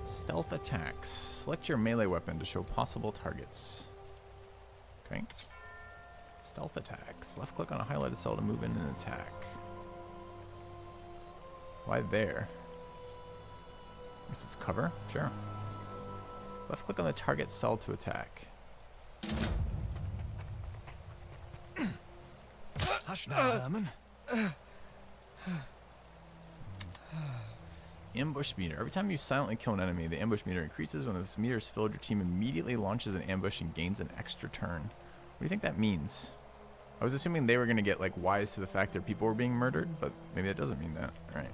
Stealth attacks. Select your melee weapon to show possible targets. Okay. Stealth attacks. Left click on a highlighted cell to move in and attack. Why there? I guess it's cover? Sure. Left click on the target cell to attack. Hush now, Herman. ambush meter. Every time you silently kill an enemy, the ambush meter increases. When this meter is filled, your team immediately launches an ambush and gains an extra turn. What do you think that means? I was assuming they were going to get like wise to the fact that people were being murdered, but maybe that doesn't mean that. All right.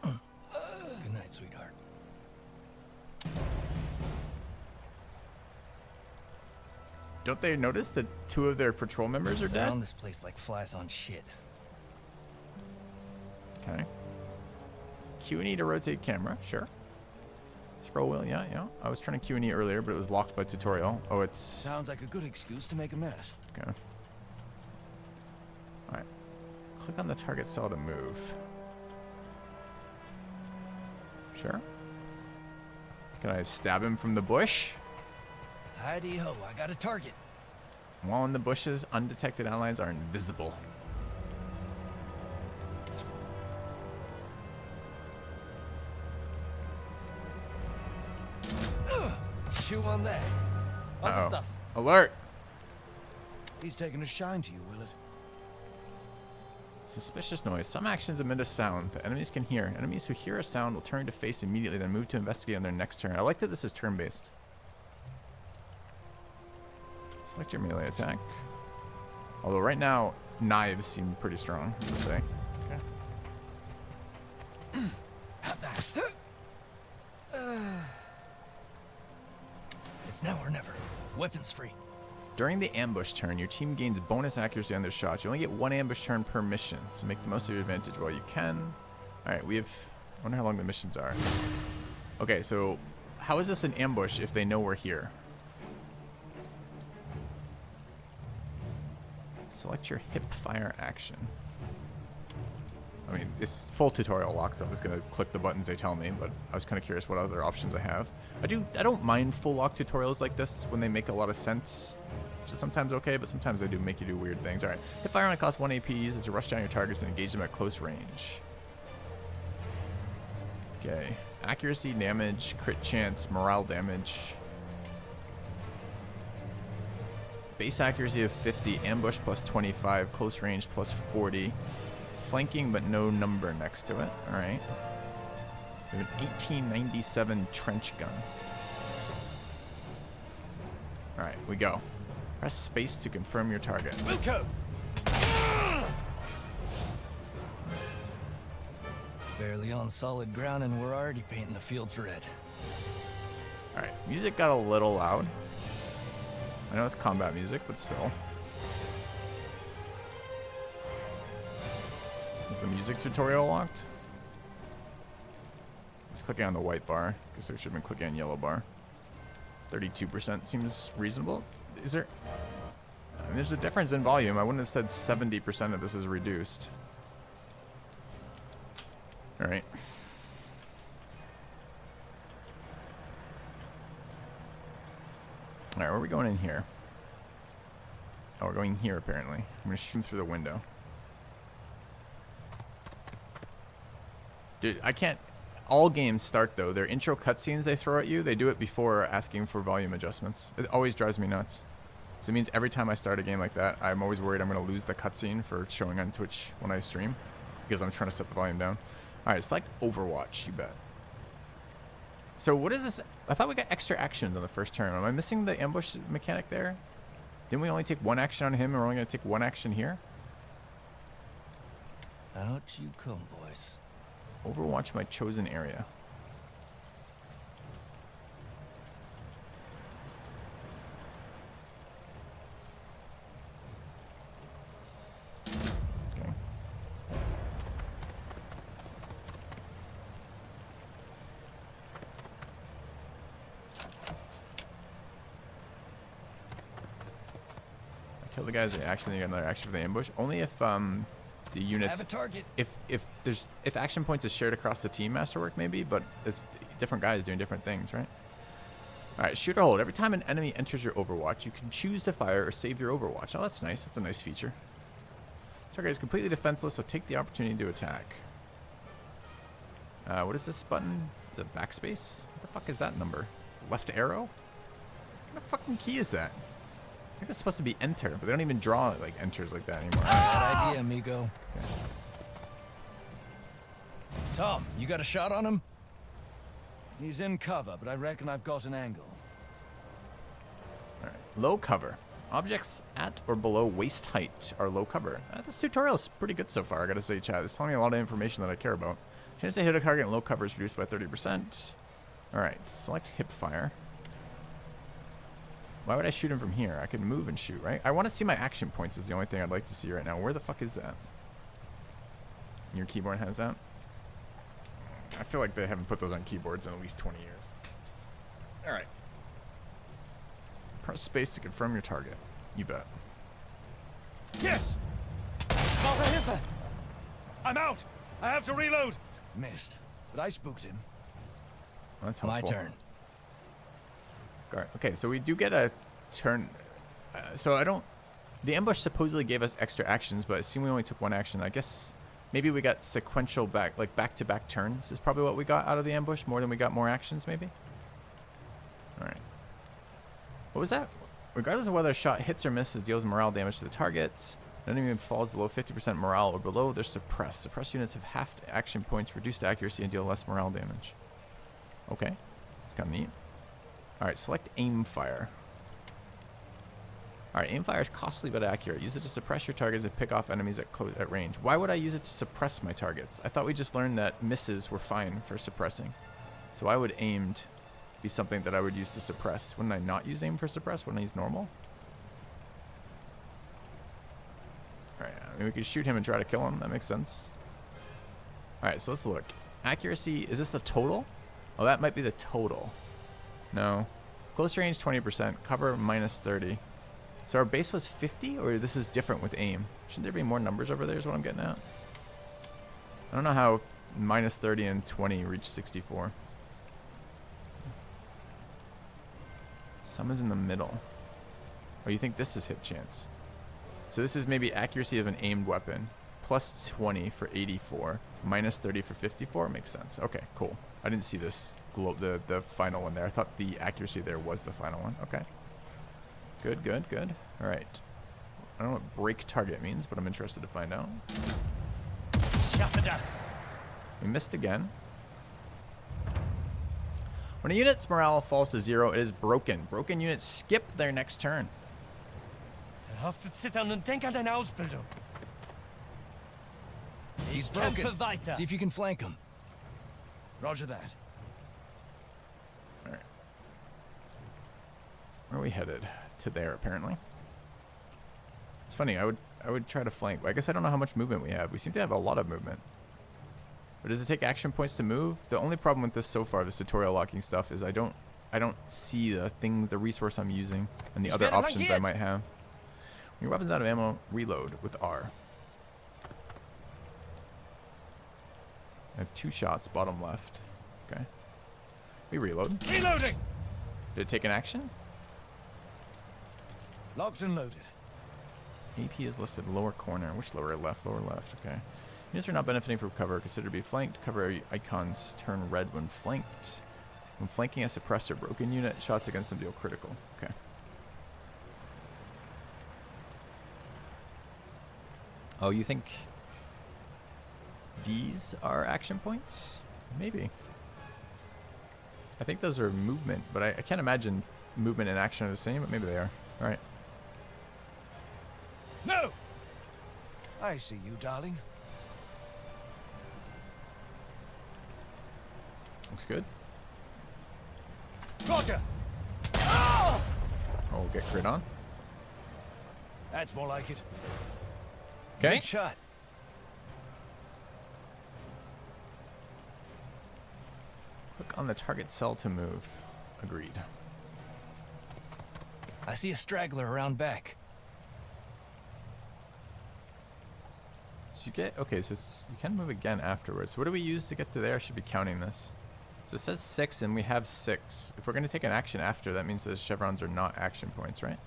Good night, sweetheart. Don't they notice that 2 of their patrol members are dead? Around this place like flies on shit. Okay. Q and E to rotate camera. Sure. Scroll wheel. Yeah, yeah. I was trying to Q and E earlier, but it was locked by tutorial. Oh, it's... Sounds like a good excuse to make a mess. Okay. All right. Click on the target cell to move. Sure. Can I stab him from the bush? Heidi ho, I got a target. While in the bushes, undetected allies are invisible. Chew on that. Was ist das? Alert! He's taking a shine to you, Willard. Suspicious noise. Some actions emit a sound that enemies can hear. Enemies who hear a sound will turn to face immediately, then move to investigate on their next turn. I like that this is turn-based. Select your melee attack. Although right now, knives seem pretty strong, I would say. Okay. Have that. It's now or never. Weapons free. During the ambush turn, your team gains bonus accuracy on their shots. You only get 1 ambush turn per mission, so make the most of your advantage while you can. Alright, we have... I wonder how long the missions are. Okay, so how is this an ambush if they know we're here? Select your hip fire action. I mean, this full tutorial locks up. I'm just gonna click the buttons they tell me, but I was kind of curious what other options I have. I don't mind full lock tutorials like this when they make a lot of sense, which is sometimes okay, but sometimes they do make you do weird things. All right, hip fire only costs 1 AP. Use it to rush down your targets and engage them at close range. Okay, accuracy, damage, crit chance, morale damage. Base accuracy of 50, ambush plus 25, close range plus 40, flanking but no number next to it. All right. We have an 1897 trench gun. All right, we go. Press space to confirm your target. Wilco! Barely on solid ground and we're already painting the fields red. All right, music got a little loud. I know it's combat music, but still. Is the music tutorial locked? Just clicking on the white bar, because there should have been clicking on yellow bar. 32% seems reasonable. Is there... I mean, there's a difference in volume. I wouldn't have said 70% of this is reduced. All right. All right, where are we going in here? Oh, we're going here, apparently. I'm going to shoot him through the window. Dude, I can't... All games start, though. Their intro cutscenes they throw at you, they do it before asking for volume adjustments. It always drives me nuts. So it means every time I start a game like that, I'm always worried I'm going to lose the cutscene for showing on Twitch when I stream, because I'm trying to set the volume down. All right, select Overwatch, you bet. So what is this? I thought we got extra actions on the first turn. Am I missing the ambush mechanic there? Didn't we only take 1 action on him, and we're only going to take 1 action here? Out you come, boys. Overwatch my chosen area. Okay. I kill the guys that actually get another action for the ambush. Only if the units Have a target. if action points is shared across the team masterwork maybe, but it's different guys doing different things, right? All right, shoot or hold. Every time an enemy enters your Overwatch, you can choose to fire or save your Overwatch. Oh, that's nice. That's a nice feature. Target is completely defenseless, so take the opportunity to attack. What is this button? Is it backspace? What the fuck is that number? Left arrow? What fucking key is that? I think it's supposed to be enter, but they don't even draw like enters like that anymore. Bad idea, amigo. Tom, you got a shot on him? He's in cover, but I reckon I've got an angle. All right. Low cover. Objects at or below waist height are low cover. This tutorial is pretty good so far, I gotta say, chat. It's telling me a lot of information that I care about. Chance to hit a target in low cover is reduced by 30%. Alright, select hip fire. Why would I shoot him from here? I could move and shoot, right? I want to see my action points is the only thing I'd like to see right now. Where the fuck is that? Your keyboard has that? I feel like they haven't put those on keyboards in at least 20 years. Alright. Press space to confirm your target. You bet. Yes! Not a hipper! I'm out! I have to reload! Missed, but I spooked him. Well, that's helpful. My turn. Alright, okay, so we do get a turn. So I don't... The ambush supposedly gave us extra actions, but it seemed we only took one action. I guess maybe we got sequential back-to-back turns is probably what we got out of the ambush, more than we got more actions, maybe? Alright. What was that? Regardless of whether a shot hits or misses, deals morale damage to the targets. None even falls below 50% morale or below, they're suppressed. Suppressed units have half action points, reduced accuracy, and deal less morale damage. Okay. It's kind of neat. Alright, select aim fire. Alright, aim fire is costly but accurate. Use it to suppress your targets and pick off enemies at range. Why would I use it to suppress my targets? I thought we just learned that misses were fine for suppressing. So I would aimed be something that I would use to suppress. Wouldn't I not use aim for suppress? Wouldn't I use normal? Alright, I mean, we could shoot him and try to kill him. That makes sense. Alright, so let's look. Accuracy, is this the total? Oh, that might be the total. No. Close range, 20%. Cover, minus 30. So our base was 50, or this is different with aim? Shouldn't there be more numbers over there is what I'm getting at? I don't know how minus 30 and 20 reach 64. Some is in the middle. Oh, you think this is hit chance? So this is maybe accuracy of an aimed weapon. Plus 20 for 84. Minus 30 for 54. Makes sense. Okay, cool. I didn't see this the final one there. I thought the accuracy there was the final one. Okay. Good, good, good. All right. I don't know what break target means, but I'm interested to find out. Shaffadas. We missed again. When a unit's morale falls to 0, it is broken. Broken units skip their next turn. Haftet zittern und denk an deine Ausbildung. He's broken. Kämpfe weiter. See if you can flank him. Roger that. All right. Where are we headed? To there, apparently. It's funny. I would try to flank. I guess I don't know how much movement we have. We seem to have a lot of movement. But does it take action points to move? The only problem with this so far, this tutorial locking stuff, is I don't see the resource I'm using and the other options I might have. When your weapon's out of ammo, reload with R. I have 2 shots, bottom left. Okay. We reload. Reloading! Did it take an action? Locked and loaded. AP is listed lower corner. Which lower left? Lower left. Okay. Units are not benefiting from cover. Consider to be flanked. Cover icons turn red when flanked. When flanking a suppressed or broken unit, shots against them deal critical. Okay. Oh, you think these are action points? Maybe. I think those are movement, but I can't imagine movement and action are the same, but maybe they are. All right. No! I see you, darling. Looks good. Roger! Oh, get crit on. That's more like it. Okay. Good shot. Click on the target cell to move. Agreed. I see a straggler around back. So you get, okay, so you can move again afterwards. So what do we use to get to there? I should be counting this. So it says 6 and we have 6. If we're going to take an action after, that means the chevrons are not action points, right?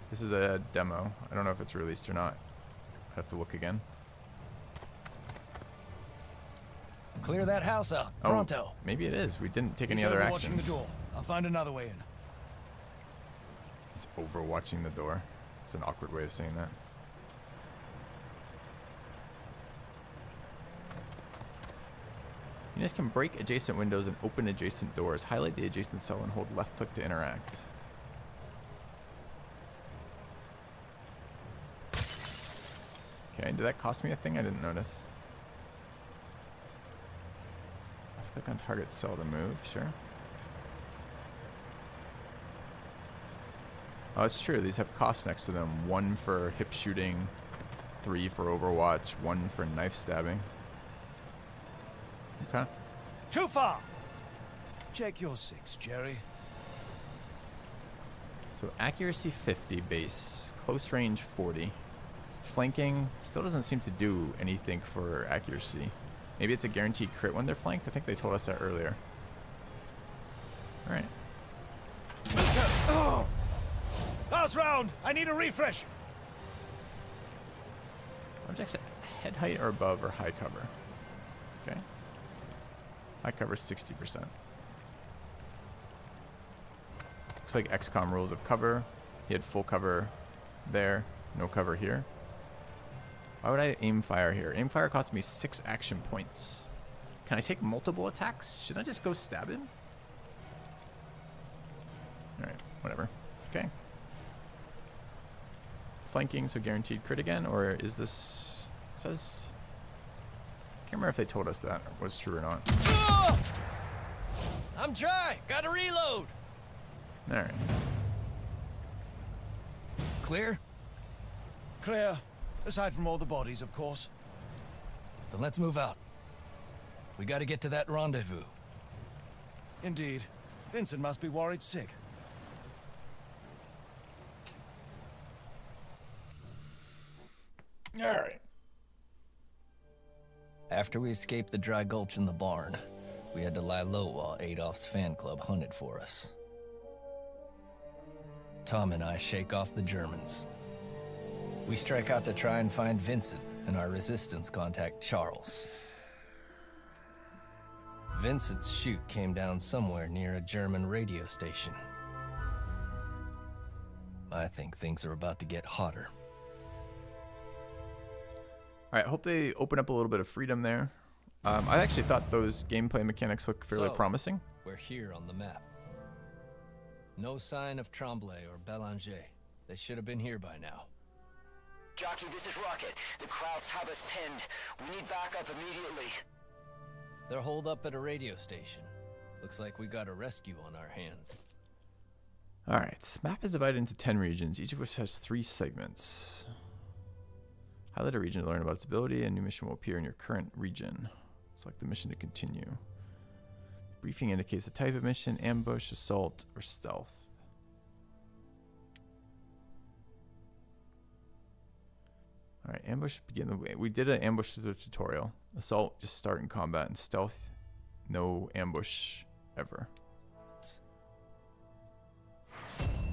This is a demo. I don't know if it's released or not. I have to look again. Clear that house out. Oh, Pronto. maybe it is. We didn't take He's any other overwatching actions. the door. I'll find another way in. He's overwatching the door. It's an awkward way of saying that. Units can break adjacent windows and open adjacent doors. Highlight the adjacent cell and hold left click to interact. Okay, did that cost me a thing? I didn't notice. Left click on target cell to move, sure. Oh, it's true. These have costs next to them. 1 for hip shooting, 3 for overwatch, 1 for knife stabbing. Okay. Too far! Check your 6, Jerry. So accuracy 50 base, close range 40. Flanking still doesn't seem to do anything for accuracy. Maybe it's a guaranteed crit when they're flanked. I think they told us that earlier. All right. Oh! Last round! I need a refresh! Objects at head height or above or high cover. Okay. High cover 60%. Looks like XCOM rules of cover. He had full cover there, no cover here. Why would I aim fire here? Aim fire costs me 6 action points. Can I take multiple attacks? Should I just go stab him? Alright, whatever. Okay. Flanking, so guaranteed crit again, or is this... says... I can't remember if they told us that was true or not. I'm dry. Gotta reload. Alright. Clear? Clear. Aside from all the bodies, of course. Then let's move out. We gotta get to that rendezvous. Indeed. Vincent must be worried sick. Alright. After we escaped the dry gulch in the barn, we had to lie low while Adolf's fan club hunted for us. Tom and I shake off the Germans. We strike out to try and find Vincent and our resistance contact, Charles. Vincent's chute came down somewhere near a German radio station. I think things are about to get hotter. Alright, I hope they open up a little bit of freedom there. I actually thought those gameplay mechanics looked fairly promising. We're here on the map. No sign of Tremblay or Belanger. They should have been here by now. Jockey, this is Rocket. The Krauts have us pinned. We need backup immediately. They're holed up at a radio station. Looks like we got a rescue on our hands. Alright, map is divided into 10 regions, each of which has 3 segments. Highlight a region to learn about its ability. A new mission will appear in your current region. Select the mission to continue. The briefing indicates the type of mission: ambush, assault, or stealth. Alright, ambush begin the way. We did an ambush tutorial. Assault, just start in combat, and stealth, no ambush ever.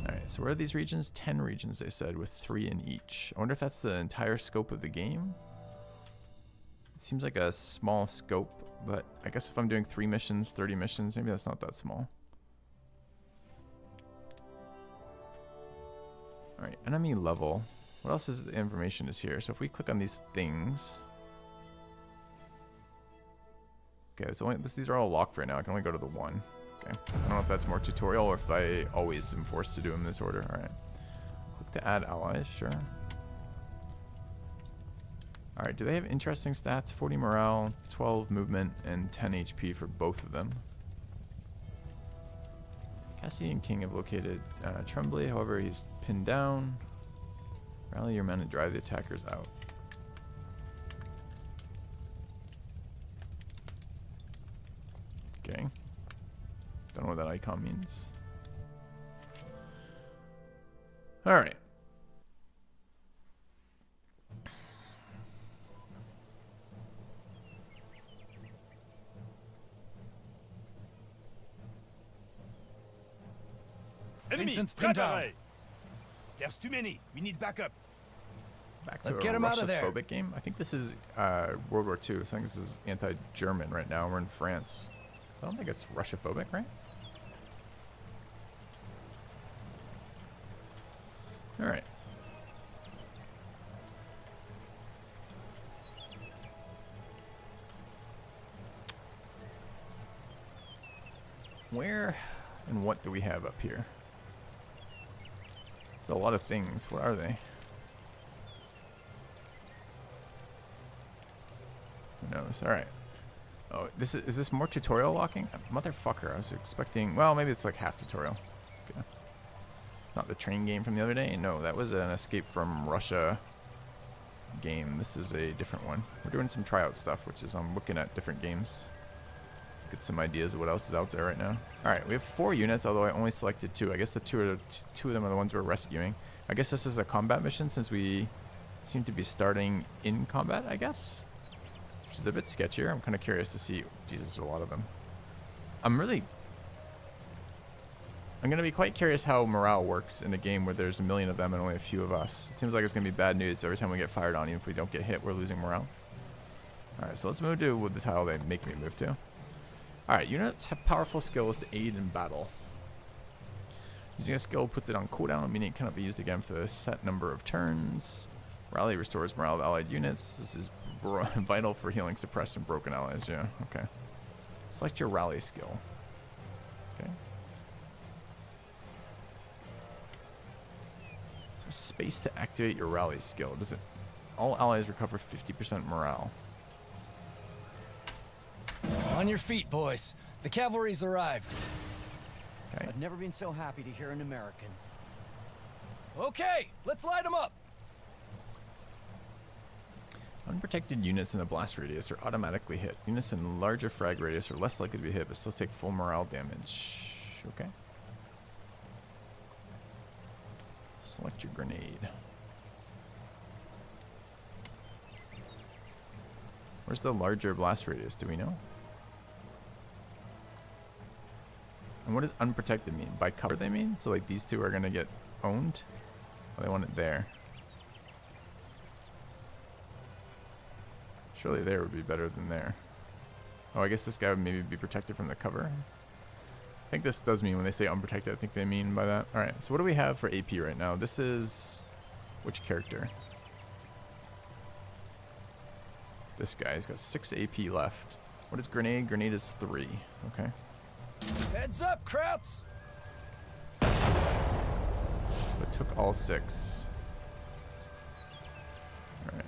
Alright, so where are these regions? 10 regions, they said, with 3 in each. I wonder if that's the entire scope of the game? It seems like a small scope, but I guess if I'm doing 3 missions, 30 missions, maybe that's not that small. Alright, enemy level. What else is the information is here? So if we click on these things... Okay, it's only, these are all locked right now. I can only go to the 1. Okay. I don't know if that's more tutorial or if I always am forced to do them in this order. Alright. Click to add allies, sure. Alright, do they have interesting stats? 40 morale, 12 movement, and 10 HP for both of them. Cassidy and King have located Tremblay, however he's pinned down. Rally your men and drive the attackers out. Okay. Don't know what that icon means. Alright. Vincent's pinned down. There's too many. We need backup. Back Let's to get a 'em out of there. Russia-phobic game. I think this is World War II, so I think this is anti-German right now. We're in France. So I don't think it's Russia-phobic, right? All right. Where and what do we have up here? There's a lot of things. What are they? Who knows? All right. Oh, is this more tutorial locking? Motherfucker, I was expecting... Well, maybe it's like half tutorial. Okay. Not the train game from the other day? No, that was an Escape from Russia game. This is a different one. We're doing some tryout stuff, which is I'm looking at different games. Get some ideas of what else is out there right now. Alright, we have 4 units, although I only selected 2. I guess the two of them are the ones we're rescuing. I guess this is a combat mission since we seem to be starting in combat, I guess? Which is a bit sketchier. I'm kind of curious to see... Jesus, there's a lot of them. I'm going to be quite curious how morale works in a game where there's a million of them and only a few of us. It seems like it's going to be bad news every time we get fired on. Even if we don't get hit, we're losing morale. Alright, so let's move to the tile they make me move to. Alright, units have powerful skills to aid in battle. Using a skill puts it on cooldown, meaning it cannot be used again for a set number of turns. Rally restores morale of allied units. This is vital for healing suppressed and broken allies. Yeah, okay. Select your rally skill. Okay. There's space to activate your rally skill. Does it? All allies recover 50% morale. On your feet, boys. The cavalry's arrived. Okay. I've never been so happy to hear an American. Okay, let's light them up. Unprotected units in the blast radius are automatically hit. Units in larger frag radius are less likely to be hit, but still take full morale damage. Okay. Select your grenade. Where's the larger blast radius? Do we know? And what does unprotected mean? By cover they mean? So like these two are gonna get owned? Oh, they want it there. Surely there would be better than there. Oh, I guess this guy would maybe be protected from the cover. I think this does mean when they say unprotected, I think they mean by that. Alright, so what do we have for AP right now? This is... which character? This guy's got 6 AP left. What is grenade? Grenade is 3. Okay. Heads up, Krauts! But took all 6. Alright.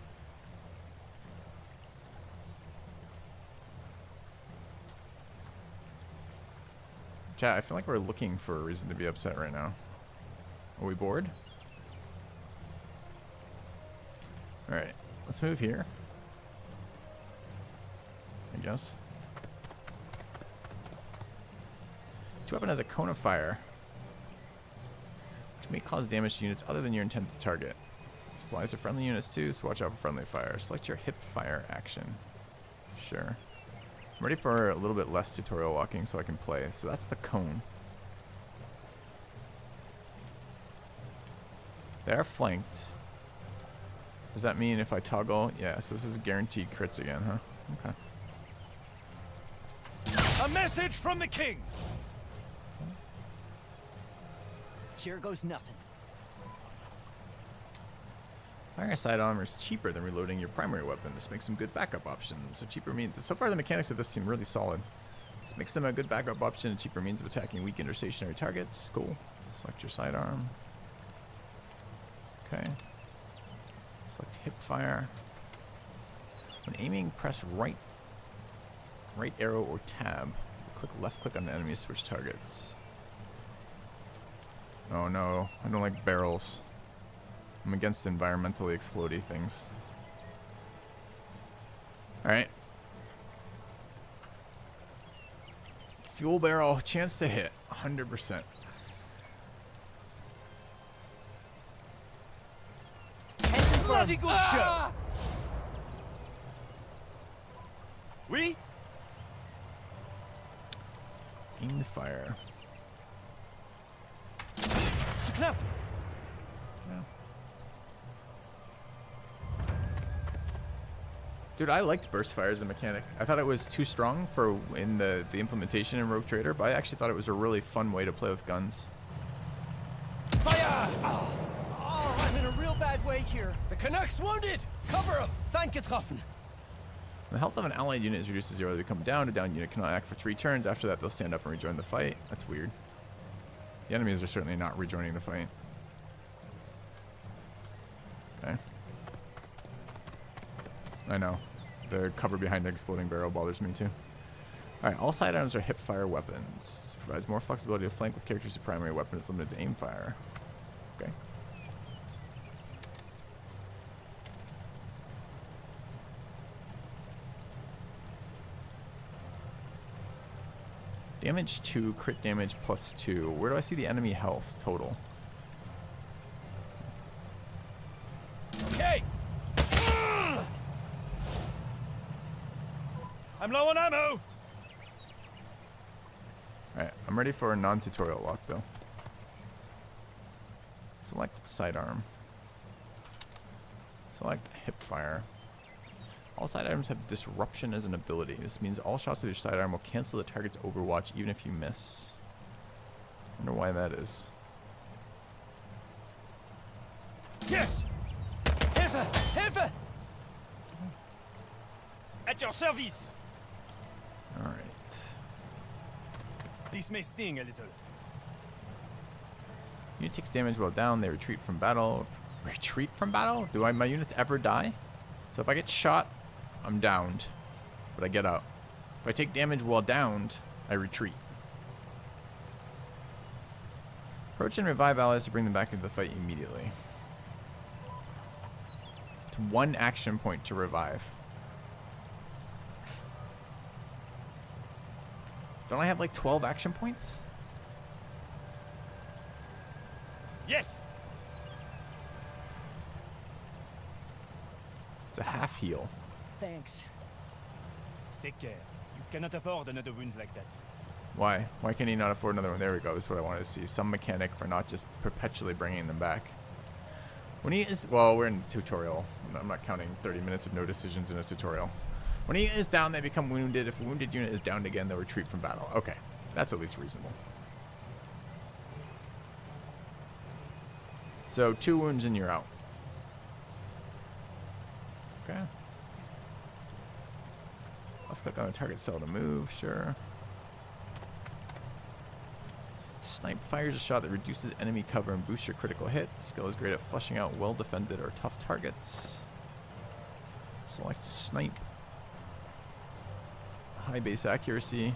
Chat, I feel like we're looking for a reason to be upset right now. Are we bored? Alright, let's move here. I guess. Each weapon has a cone of fire, which may cause damage to units other than your intended target. Supplies are friendly units too, so watch out for friendly fire. Select your hip fire action. Sure. I'm ready for a little bit less tutorial walking so I can play. So that's the cone. They are flanked. Does that mean if I toggle? Yeah, so this is guaranteed crits again, huh? Okay. A message from the king! Here goes nothing. Firing a side armor is cheaper than reloading your primary weapon. This makes some good backup options. So cheaper means... So far the mechanics of this seem really solid. This makes them a good backup option and cheaper means of attacking weakened or stationary targets. Cool. Select your sidearm. Okay. Select hip fire. When aiming, press right arrow or tab. Click left click on the enemy to switch targets. Oh no, I don't like barrels. I'm against environmentally explodey things. Alright. Fuel barrel, chance to hit, 100%. Bloody good show! Oui? Aim the fire. It's a knap. Yeah. Dude, I liked burst fire as a mechanic. I thought it was too strong for in the implementation in Rogue Trader, but I actually thought it was a really fun way to play with guns. Fire! Oh. bad way here. The Canucks wounded! Cover him! Fein getroffen. The health of an allied unit is reduced to 0. They become down. A down unit cannot act for 3 turns. After that, they'll stand up and rejoin the fight. That's weird. The enemies are certainly not rejoining the fight. Okay. I know. The cover behind an exploding barrel bothers me too. Alright, all side items are hip fire weapons. This provides more flexibility to flank with characters whose primary weapon is limited to aim fire. Okay. Damage 2, crit damage plus 2. Where do I see the enemy health total? Okay! I'm low on ammo! Alright, I'm ready for a non-tutorial lock though. Select sidearm. Select hip fire. All side items have disruption as an ability. This means all shots with your sidearm will cancel the target's overwatch even if you miss. I wonder why that is. Yes! Hilfe! Hilfe! At your service! Alright. This may sting a little. Unit takes damage while down. They retreat from battle. Retreat from battle? Do my units ever die? So if I get shot, I'm downed. But I get up. If I take damage while downed, I retreat. Approach and revive allies to bring them back into the fight immediately. It's 1 action point to revive. Don't I have like 12 action points? Yes! It's a half heal. Thanks. Take care. You cannot afford another wound like that. Why? Why can he not afford another one? There we go. This is what I wanted to see. Some mechanic for not just perpetually bringing them back. When he is... Well, we're in the tutorial. I'm not counting 30 minutes of no decisions in a tutorial. When he is down, they become wounded. If a wounded unit is downed again, they'll retreat from battle. Okay. That's at least reasonable. So 2 wounds and you're out. Okay. Left click on the target cell to move, sure. Snipe fires a shot that reduces enemy cover and boosts your critical hit. Skill is great at flushing out well-defended or tough targets. Select snipe. High base accuracy.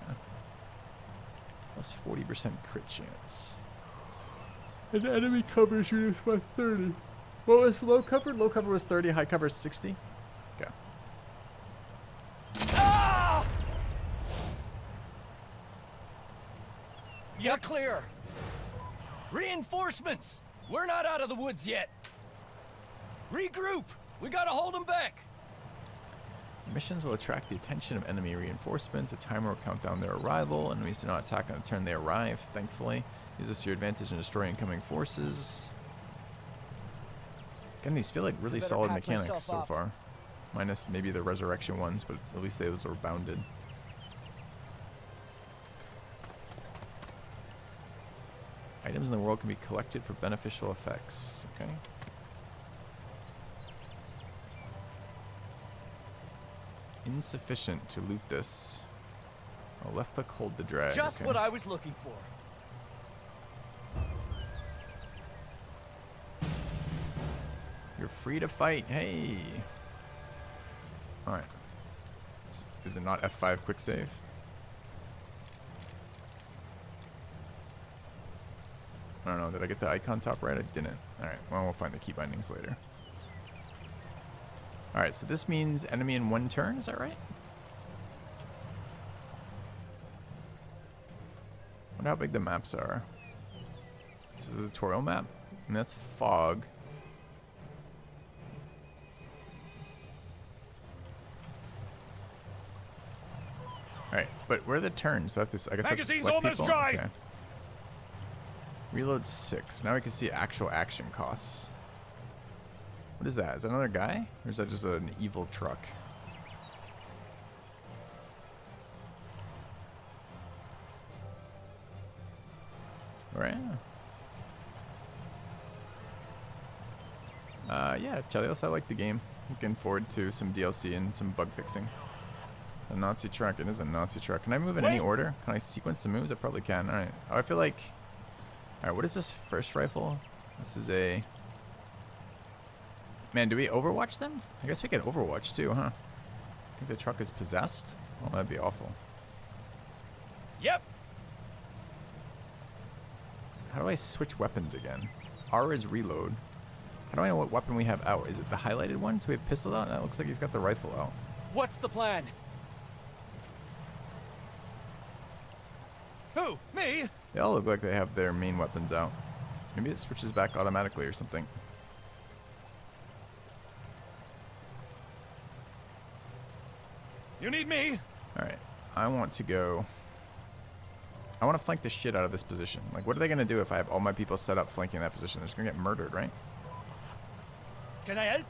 Okay. Plus 40% crit chance. And enemy cover is reduced by 30. What was low cover? Low cover was 30, high cover is 60. Okay. Ah! You're clear. Reinforcements! We're not out of the woods yet. Regroup! We gotta hold them back. Missions will attract the attention of enemy reinforcements. A timer will count down their arrival. Enemies do not attack on the turn they arrive, thankfully. Use this to your advantage in destroying incoming forces. Again, these feel like really Better solid patch mechanics myself so up. far. Minus maybe the resurrection ones, but at least those are bounded. Items in the world can be collected for beneficial effects. Okay. Insufficient to loot this. I'll left click hold the drag. Just okay. what I was looking for. You're free to fight. Hey. Alright. Is it not F5 quick save? I don't know. Did I get the icon top right? I didn't. Alright. Well, we'll find the key bindings later. Alright, so this means enemy in 1 turn. Is that right? Wonder how big the maps are. This is a tutorial map. And that's fog. Alright, but where are the turns? So I have to, I guess I have to Magazine's select almost people. dry! Okay. Reload 6. Now we can see actual action costs. What is that? Is that another guy? Or is that just an evil truck? Alright. Yeah, Chelios, I like the game. Looking forward to some DLC and some bug fixing. A Nazi truck. It is a Nazi truck. Can I move in any order? Can I sequence some moves? I probably can. All right. Oh, I feel like... All right, what is this first rifle? This is a... Man, do we overwatch them? I guess we could overwatch too, huh? I think the truck is possessed? Oh, that'd be awful. Yep. How do I switch weapons again? R is reload. How do I know what weapon we have out? Is it the highlighted one? So we have pistol out? That looks like he's got the rifle out. What's the plan? Who? Me? They all look like they have their main weapons out. Maybe it switches back automatically or something. You need me? Alright. I want to go... I want to flank the shit out of this position. Like, what are they going to do if I have all my people set up flanking that position? They're just going to get murdered, right? Can I help?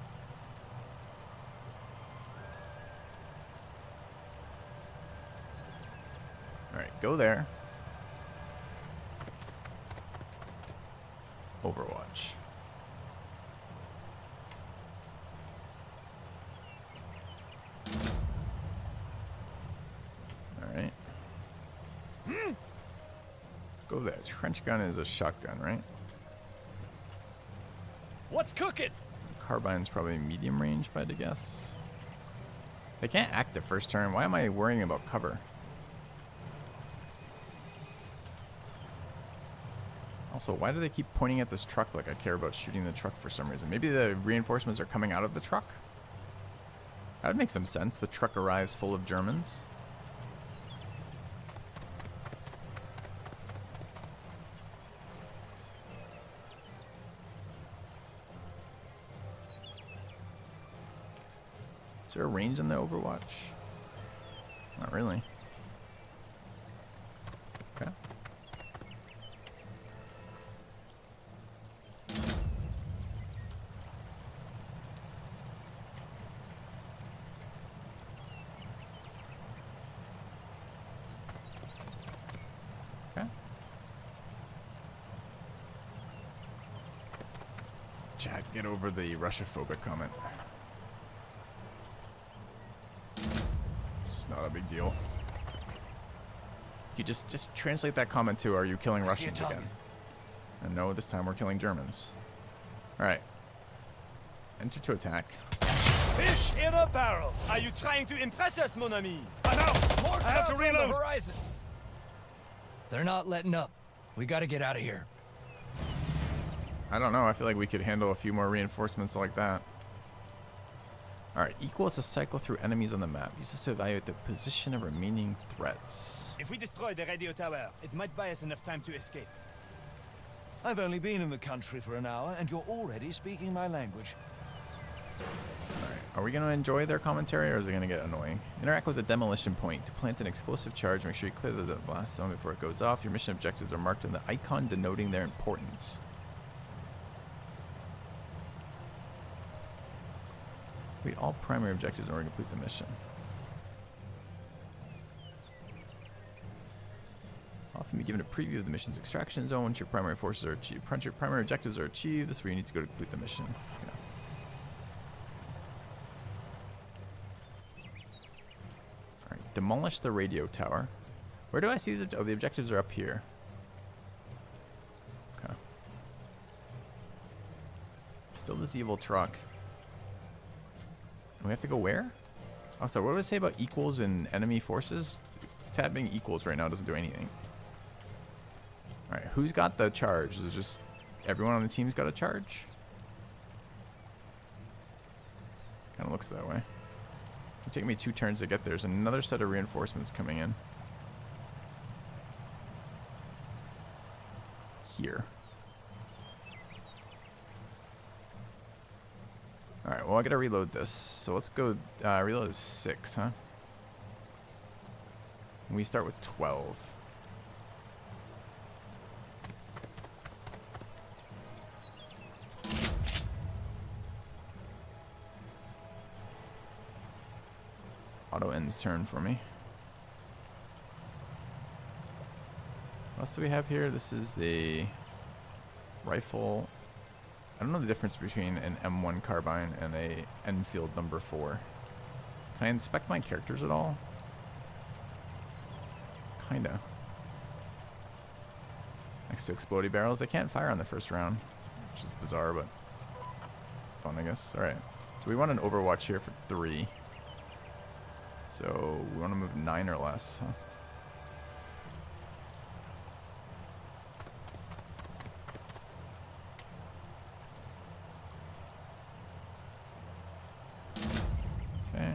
Alright, go there. Overwatch. Alright. Go there. Trench gun is a shotgun, right? What's cooking? Carbine's probably medium range, if I had to guess. They can't act the first turn. Why am I worrying about cover? Also, why do they keep pointing at this truck like I care about shooting the truck for some reason? Maybe the reinforcements are coming out of the truck? That would make some sense. The truck arrives full of Germans. Is there a range on the Overwatch? Not really. Okay. Okay. Chad, get over the Russia-phobic comment. Not a big deal. You just translate that comment to, are you killing Russians again? And no, this time we're killing Germans. Alright. Enter to attack. Fish in a barrel. Are you trying to impress us, mon ami? I'm out. More I have to crowds on the reload. horizon. They're not letting up. We gotta get out of here. I don't know, I feel like we could handle a few more reinforcements like that. Alright, equals to cycle through enemies on the map. Use this to evaluate the position of remaining threats. If we destroy the radio tower, it might buy us enough time to escape. I've only been in the country for an hour, and you're already speaking my language. Alright, are we going to enjoy their commentary, or is it going to get annoying? Interact with the demolition point. To plant an explosive charge, make sure you clear the blast zone before it goes off. Your mission objectives are marked on the icon denoting their importance. Complete all primary objectives in order to complete the mission. Often be given a preview of the mission's extraction zone once your primary forces are achieved. Once your primary objectives are achieved, this is where you need to go to complete the mission. Yeah. Alright, demolish the radio tower. Where do I see these? Oh, the objectives are up here. Okay. Still this evil truck. We have to go where? Oh, so what do I say about equals in enemy forces? Tab being equals right now doesn't do anything. Alright, who's got the charge? Is it just everyone on the team's got a charge? Kind of looks that way. It'll take me 2 turns to get there. There's another set of reinforcements coming in. Here. Alright, well I gotta reload this. So let's go, reload is 6, huh? And we start with 12. Auto ends turn for me. What else do we have here? This is the rifle. I don't know the difference between an M1 carbine and a Enfield number 4. Can I inspect my characters at all? Kinda. Next to explodey barrels, they can't fire on the first round, which is bizarre, but fun, I guess. Alright, so we want an overwatch here for 3. So we want to move 9 or less, huh? Okay.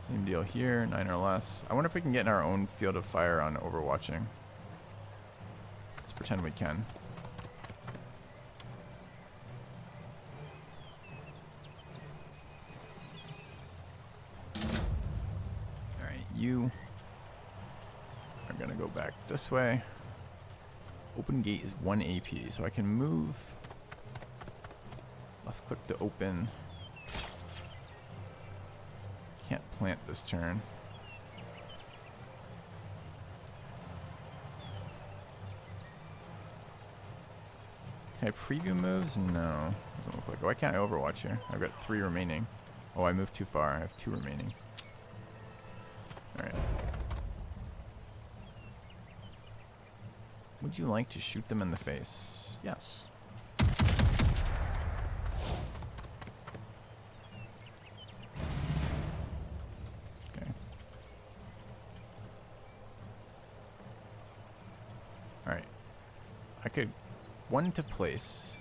Same deal here, 9 or less. I wonder if we can get in our own field of fire on overwatching. Let's pretend we can. Alright, you are gonna go back this way. Open gate is 1 AP, so I can move. Left click to open. Can't plant this turn. Can I preview moves? No. Doesn't look like. Why can't I overwatch here? I've got 3 remaining. Oh, I moved too far. I have 2 remaining. Alright. Would you like to shoot them in the face? Yes. Okay. Alright. I could... 1 to place.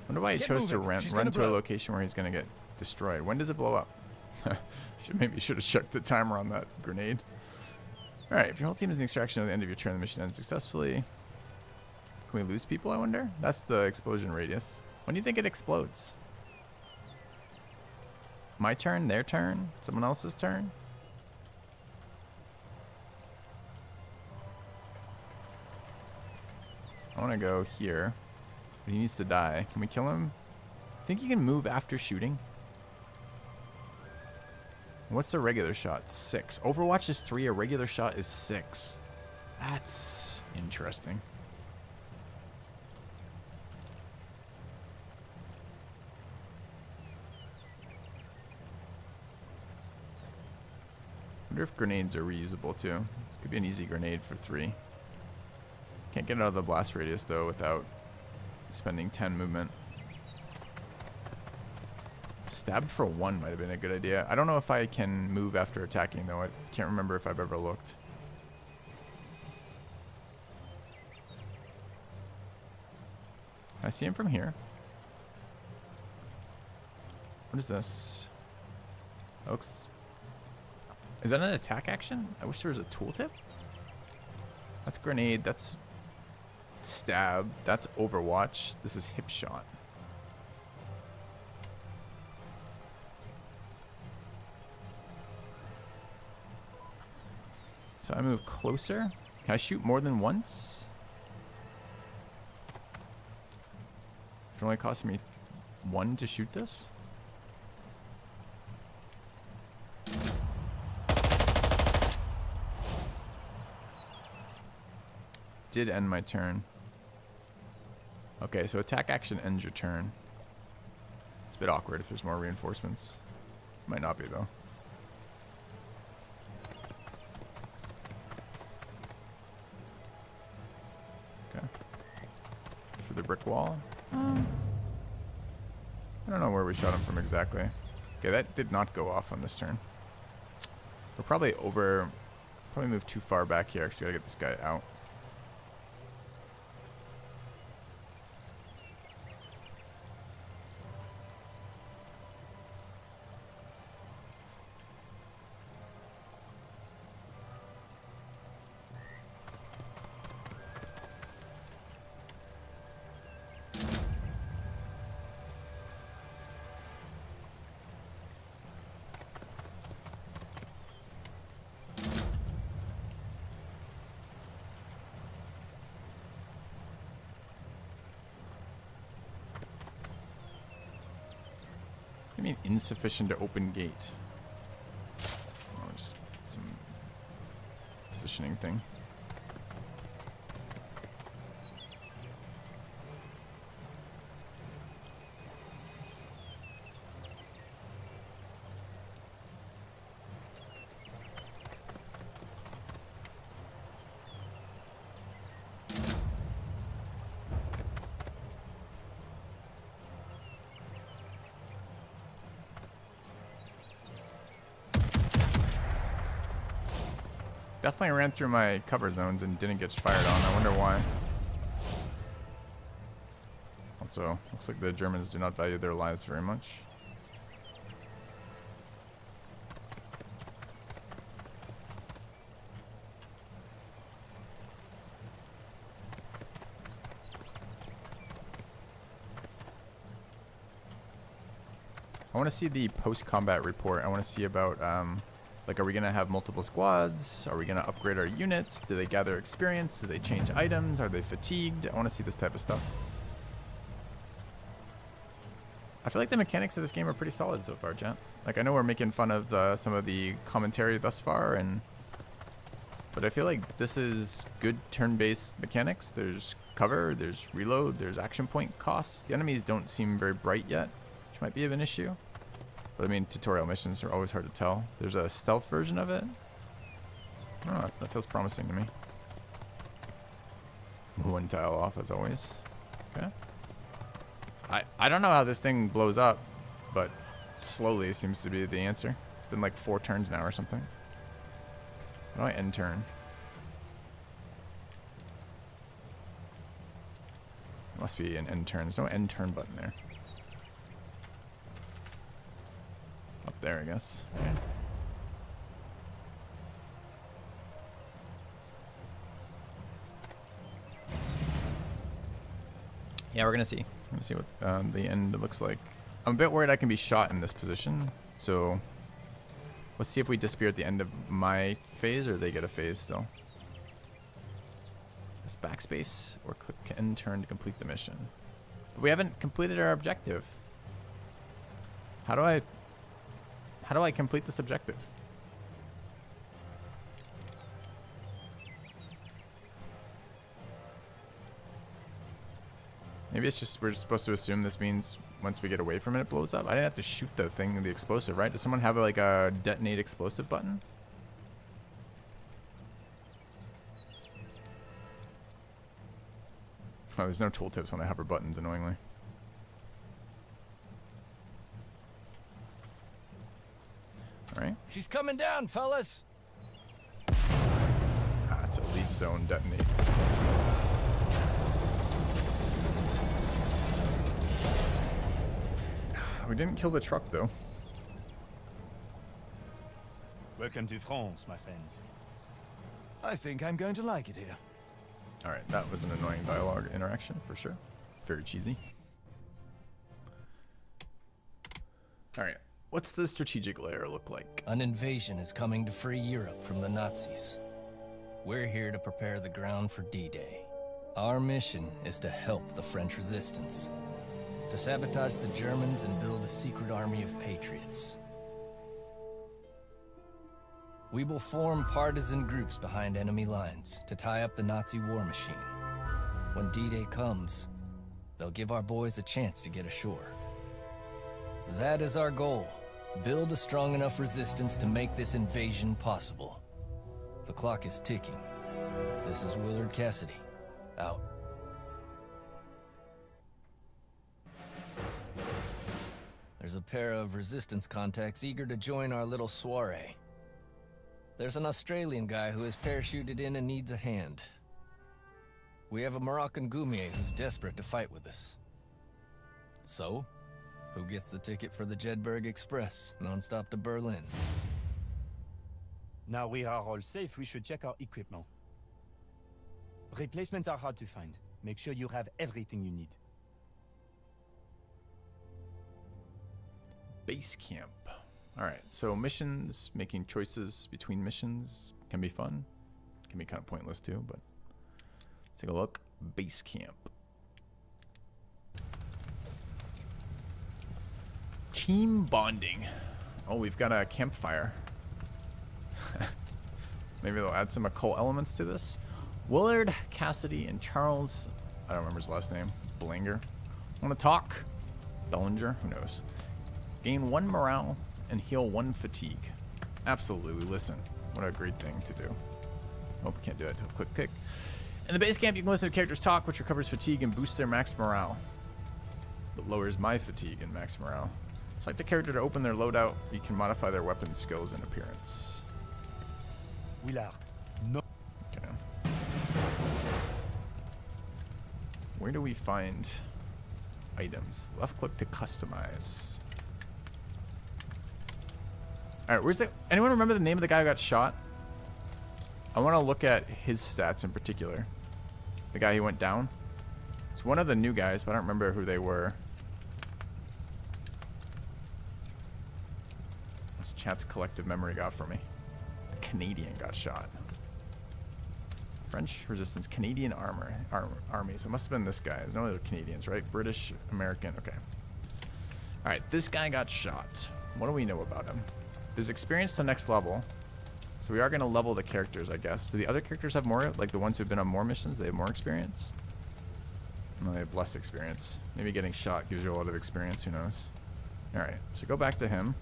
Wonder why he Get chose to moving. run She's to gonna a blow. location where he's gonna get destroyed. When does it blow up? Maybe should have checked the timer on that grenade. Alright, if your whole team is in extraction at the end of your turn, the mission ends successfully. Can we lose people, I wonder? That's the explosion radius. When do you think it explodes? My turn? Their turn? Someone else's turn? I want to go here. But he needs to die. Can we kill him? Think you can move after shooting? What's the regular shot? 6. Overwatch is 3. A regular shot is 6. That's interesting. Wonder if grenades are reusable too. This could be an easy grenade for 3. Can't get out of the blast radius though without spending 10 movement. Stab for 1 might have been a good idea. I don't know if I can move after attacking though. I can't remember if I've ever looked. Can I see him from here? What is this? That looks... Is that an attack action? I wish there was a tooltip. That's grenade. That's stab. That's overwatch. This is hip shot. So I move closer. Can I shoot more than once? It only cost me 1 to shoot this. Did end my turn. Okay, so attack action ends your turn. It's a bit awkward if there's more reinforcements. Might not be though. Okay. For the brick wall. I don't know where we shot him from exactly. Okay, that did not go off on this turn. We're probably move too far back here because we gotta get this guy out. I mean insufficient to open gate. Oh, just some positioning thing. Definitely ran through my cover zones and didn't get fired on. I wonder why. Also, looks like the Germans do not value their lives very much. I want to see the post-combat report. I want to see about, like, are we going to have multiple squads? Are we going to upgrade our units? Do they gather experience? Do they change items? Are they fatigued? I want to see this type of stuff. I feel like the mechanics of this game are pretty solid so far, chat. Like, I know we're making fun of some of the commentary thus far, but I feel like this is good turn-based mechanics. There's cover, there's reload, there's action point costs. The enemies don't seem very bright yet, which might be of an issue. But I mean, tutorial missions are always hard to tell. There's a stealth version of it. I don't know, that feels promising to me. One tile off as always. Okay. I don't know how this thing blows up, but slowly seems to be the answer. It's been like 4 turns now or something. How do I end turn? Must be an end turn. There's no end turn button there. Up there, I guess. Okay. Yeah, we're gonna see. We're gonna see what the end looks like. I'm a bit worried I can be shot in this position, so let's see if we disappear at the end of my phase or they get a phase still. Press backspace or click end turn to complete the mission. But we haven't completed our objective. How do I complete this objective? Maybe it's just we're supposed to assume this means once we get away from it, it blows up. I didn't have to shoot the thing, the explosive, right? Does someone have like a detonate explosive button? Oh, there's no tooltips when I hover buttons, annoyingly. Alright. She's coming down, fellas. Ah, it's a leaf zone detonate. We didn't kill the truck, though. Welcome to France, my friends. I think I'm going to like it here. Alright, that was an annoying dialogue interaction, for sure. Very cheesy. Alright, what's the strategic layer look like? An invasion is coming to free Europe from the Nazis. We're here to prepare the ground for D-Day. Our mission is to help the French resistance, to sabotage the Germans and build a secret army of patriots. We will form partisan groups behind enemy lines to tie up the Nazi war machine. When D-Day comes, they'll give our boys a chance to get ashore. That is our goal. Build a strong enough resistance to make this invasion possible. The clock is ticking. This is Willard Cassidy, out. There's a pair of resistance contacts eager to join our little soiree. There's an Australian guy who has parachuted in and needs a hand. We have a Moroccan Goumier who's desperate to fight with us. So, who gets the ticket for the Jedburgh Express, non-stop to Berlin? Now we are all safe, we should check our equipment. Replacements are hard to find. Make sure you have everything you need. Base camp. Alright, so missions, making choices between missions can be fun. Can be kind of pointless too, but let's take a look. Base camp. Team bonding. Oh, we've got a campfire. Maybe they'll add some occult elements to this. Willard, Cassidy, and Charles, I don't remember his last name, Blanger, want to talk? Bellinger, who knows? Gain 1 morale and heal 1 fatigue. Absolutely, listen. What a great thing to do. Nope, can't do it. Quick pick. In the base camp, you can listen to characters talk, which recovers fatigue and boosts their max morale. But lowers my fatigue and max morale. Select a character to open their loadout. You can modify their weapon skills and appearance. Willard, Where do we find items? Left click to customize. Alright, where's the... Anyone remember the name of the guy who got shot? I want to look at his stats in particular. The guy who went down. It's one of the new guys, but I don't remember who they were. What's chat's collective memory got for me? A Canadian got shot. French resistance, Canadian army. So it must have been this guy. There's no other Canadians, right? British, American. Okay. Alright, this guy got shot. What do we know about him? There's experience to next level. So we are going to level the characters, I guess. Do the other characters have more? Like the ones who've been on more missions, they have more experience? No, they have less experience. Maybe getting shot gives you a lot of experience. Who knows? Alright, so go back to him.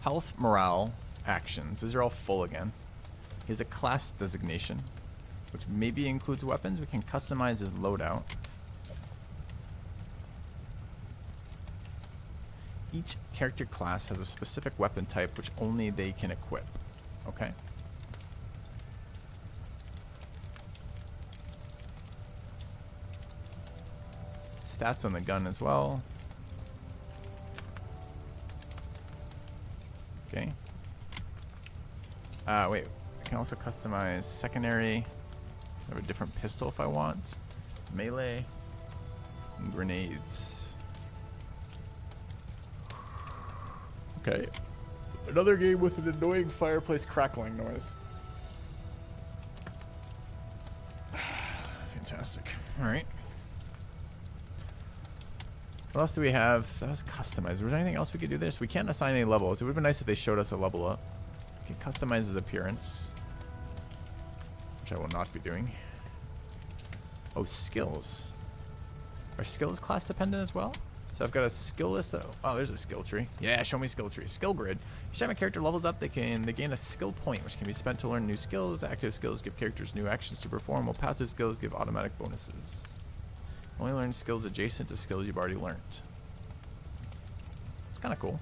Health, morale, actions. These are all full again. He has a class designation, which maybe includes weapons. We can customize his loadout. Each character class has a specific weapon type which only they can equip. Okay. Stats on the gun as well. Okay. Wait. I can also customize secondary. I have a different pistol if I want. Melee. And grenades. Okay. Another game with an annoying fireplace crackling noise. Fantastic. Alright. What else do we have? That was customized. Was there anything else we could do there? So we can't assign any levels. It would have been nice if they showed us a level up. We can customize his appearance, which I will not be doing. Oh, skills. Are skills class dependent as well? So I've got a skill list. Oh, there's a skill tree. Yeah, show me skill tree. Skill grid. Each time a character levels up, they gain a skill point, which can be spent to learn new skills. Active skills give characters new actions to perform, while passive skills give automatic bonuses. Only learn skills adjacent to skills you've already learned. It's kind of cool.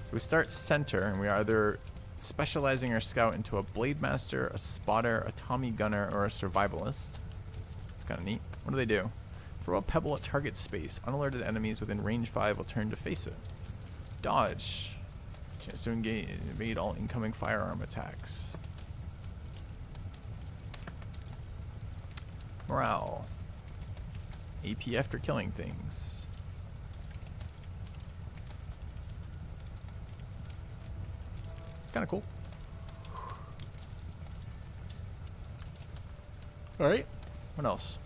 So we start center, and we are either specializing our scout into a blade master, a spotter, a Tommy gunner, or a survivalist. It's kind of neat. What do they do? Throw a pebble at target space. Unalerted enemies within range 5 will turn to face it. Dodge. Chance to evade all incoming firearm attacks. Morale. AP after killing things. It's kind of cool. Alright. What else?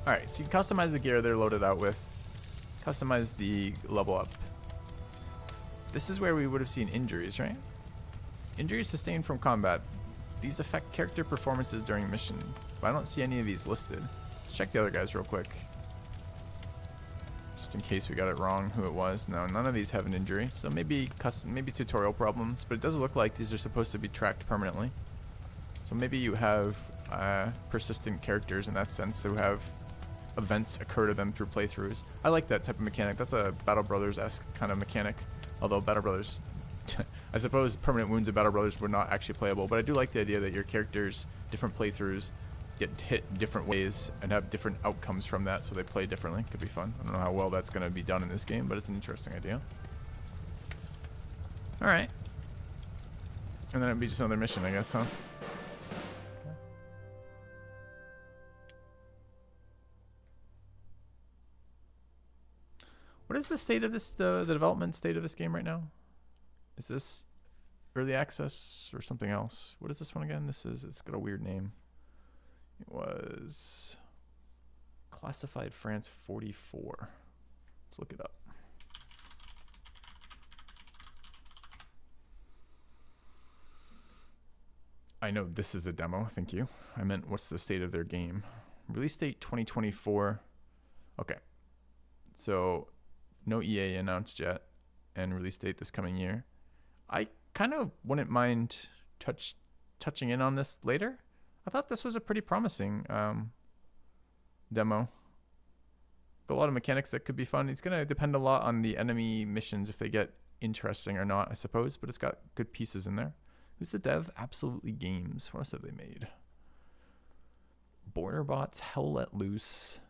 Alright, so you can customize the gear they're loaded out with. Customize the level up. This is where we would have seen injuries, right? Injuries sustained from combat. These affect character performances during mission, but I don't see any of these listed. Let's check the other guys real quick. Just in case we got it wrong who it was. No, none of these have an injury, so maybe tutorial problems, but it does look like these are supposed to be tracked permanently. So maybe you have persistent characters in that sense who have events occur to them through playthroughs. I like that type of mechanic. That's a Battle Brothers-esque kind of mechanic. Although Battle Brothers, I suppose permanent wounds in Battle Brothers were not actually playable, but I do like the idea that your characters, different playthroughs, get hit different ways and have different outcomes from that, so they play differently. Could be fun. I don't know how well that's going to be done in this game, but it's an interesting idea. Alright. And then it'd be just another mission, I guess, huh? What is the state of this, the development state of this game right now? Is this early access or something else? What is this one again? It's got a weird name. It was Classified France 44. Let's look it up. I know this is a demo, thank you. I meant what's the state of their game. Release date 2024. Okay. So no EA announced yet, and release date this coming year. I kind of wouldn't mind touching in on this later. I thought this was a pretty promising demo. a lot of mechanics that could be fun. It's going to depend a lot on the enemy missions if they get interesting or not, I suppose. But it's got good pieces in there. Who's the dev? Absolutely Games. What else have they made? Border Bots, Hell Let Loose.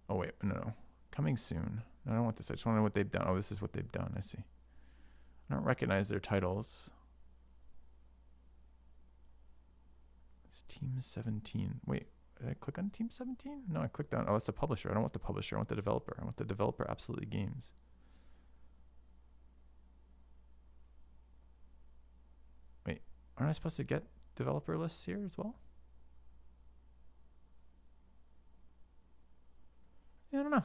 Oh, wait. No. Coming soon. I don't want this. I just want to know what they've done. Oh, this is what they've done. I see. I don't recognize their titles. It's Team 17. Wait, did I click on Team 17? No, I clicked on... Oh, that's the publisher. I don't want the publisher. I want the developer. I want the developer, Absolutely Games. Wait, aren't I supposed to get developer lists here as well? Yeah, I don't know.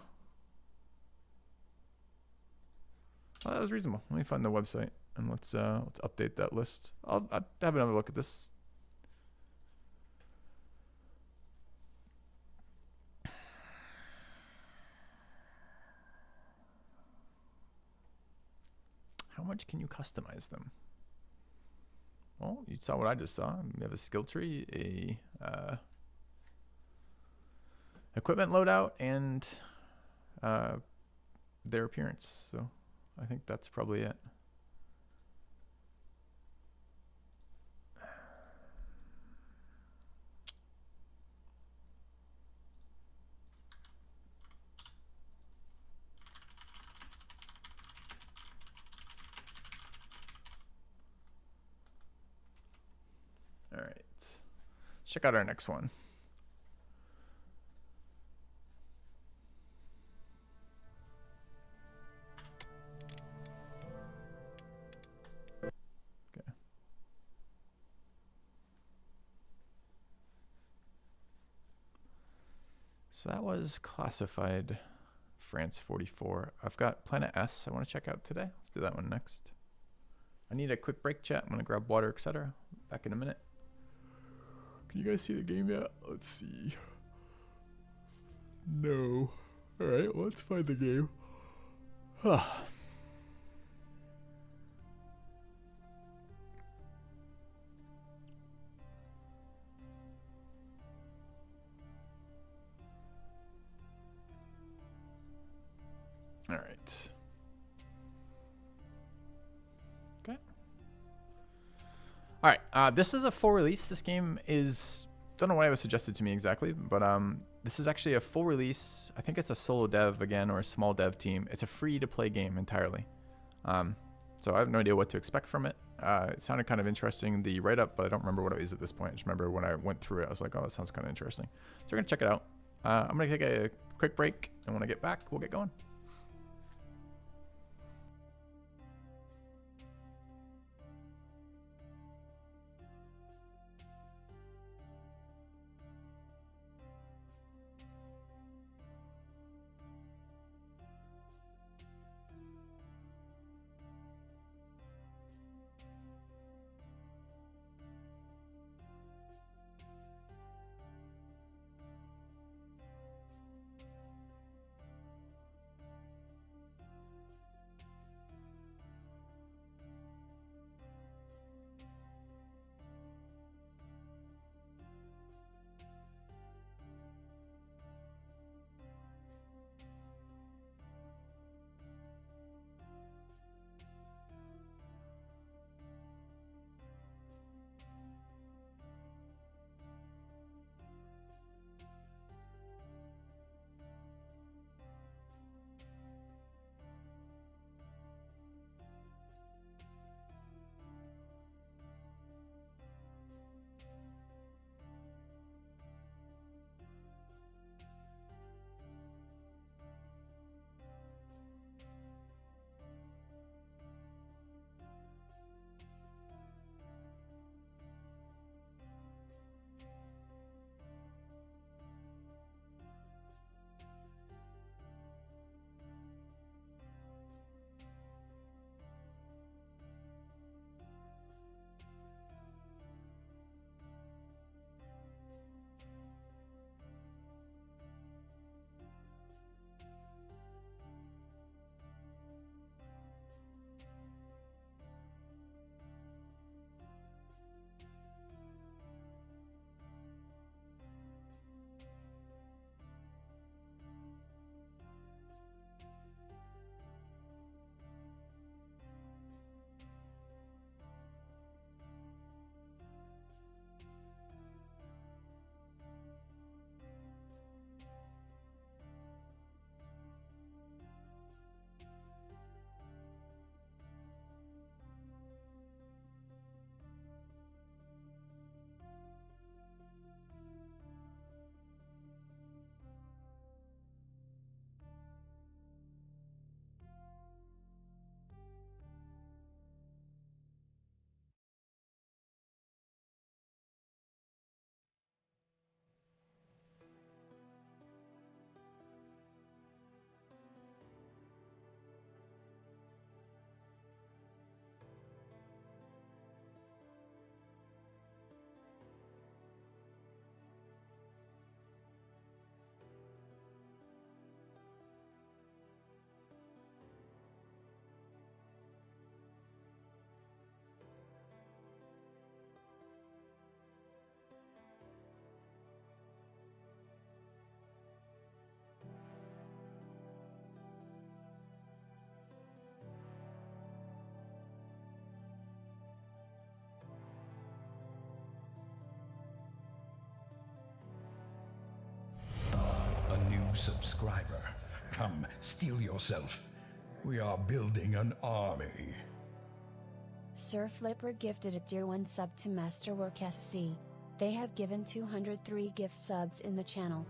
Well, that was reasonable. Let me find the website and let's update that list. I'll have another look at this. How much can you customize them? Well, you saw what I just saw. We have a skill tree, a equipment loadout, and their appearance. So I think that's probably it. All right, let's check out our next one. Okay. So that was classified France 44. I've got Planet S I want to check out today. Let's do that one next. I need a quick break, chat. I'm going to grab water, etc. Back in a minute. Can you guys see the game yet? Let's see. No. All right, well, let's find the game. All right. Okay. All right. This is a full release. This game is, don't know why it was suggested to me exactly, but this is actually a full release. I think it's a solo dev again, or a small dev team. It's a free to play game entirely. So I have no idea what to expect from it. It sounded kind of interesting, the write-up, but I don't remember what it is at this point. I just remember when I went through it, I was like, oh, that sounds kind of interesting. So we're gonna check it out. I'm gonna take a quick break, and when I get back, we'll get going. subscriber. Come, steel yourself. We are building an army. Sir Flipper gifted a tier 1 sub to Masterwork SC. They have given 203 gift subs in the channel.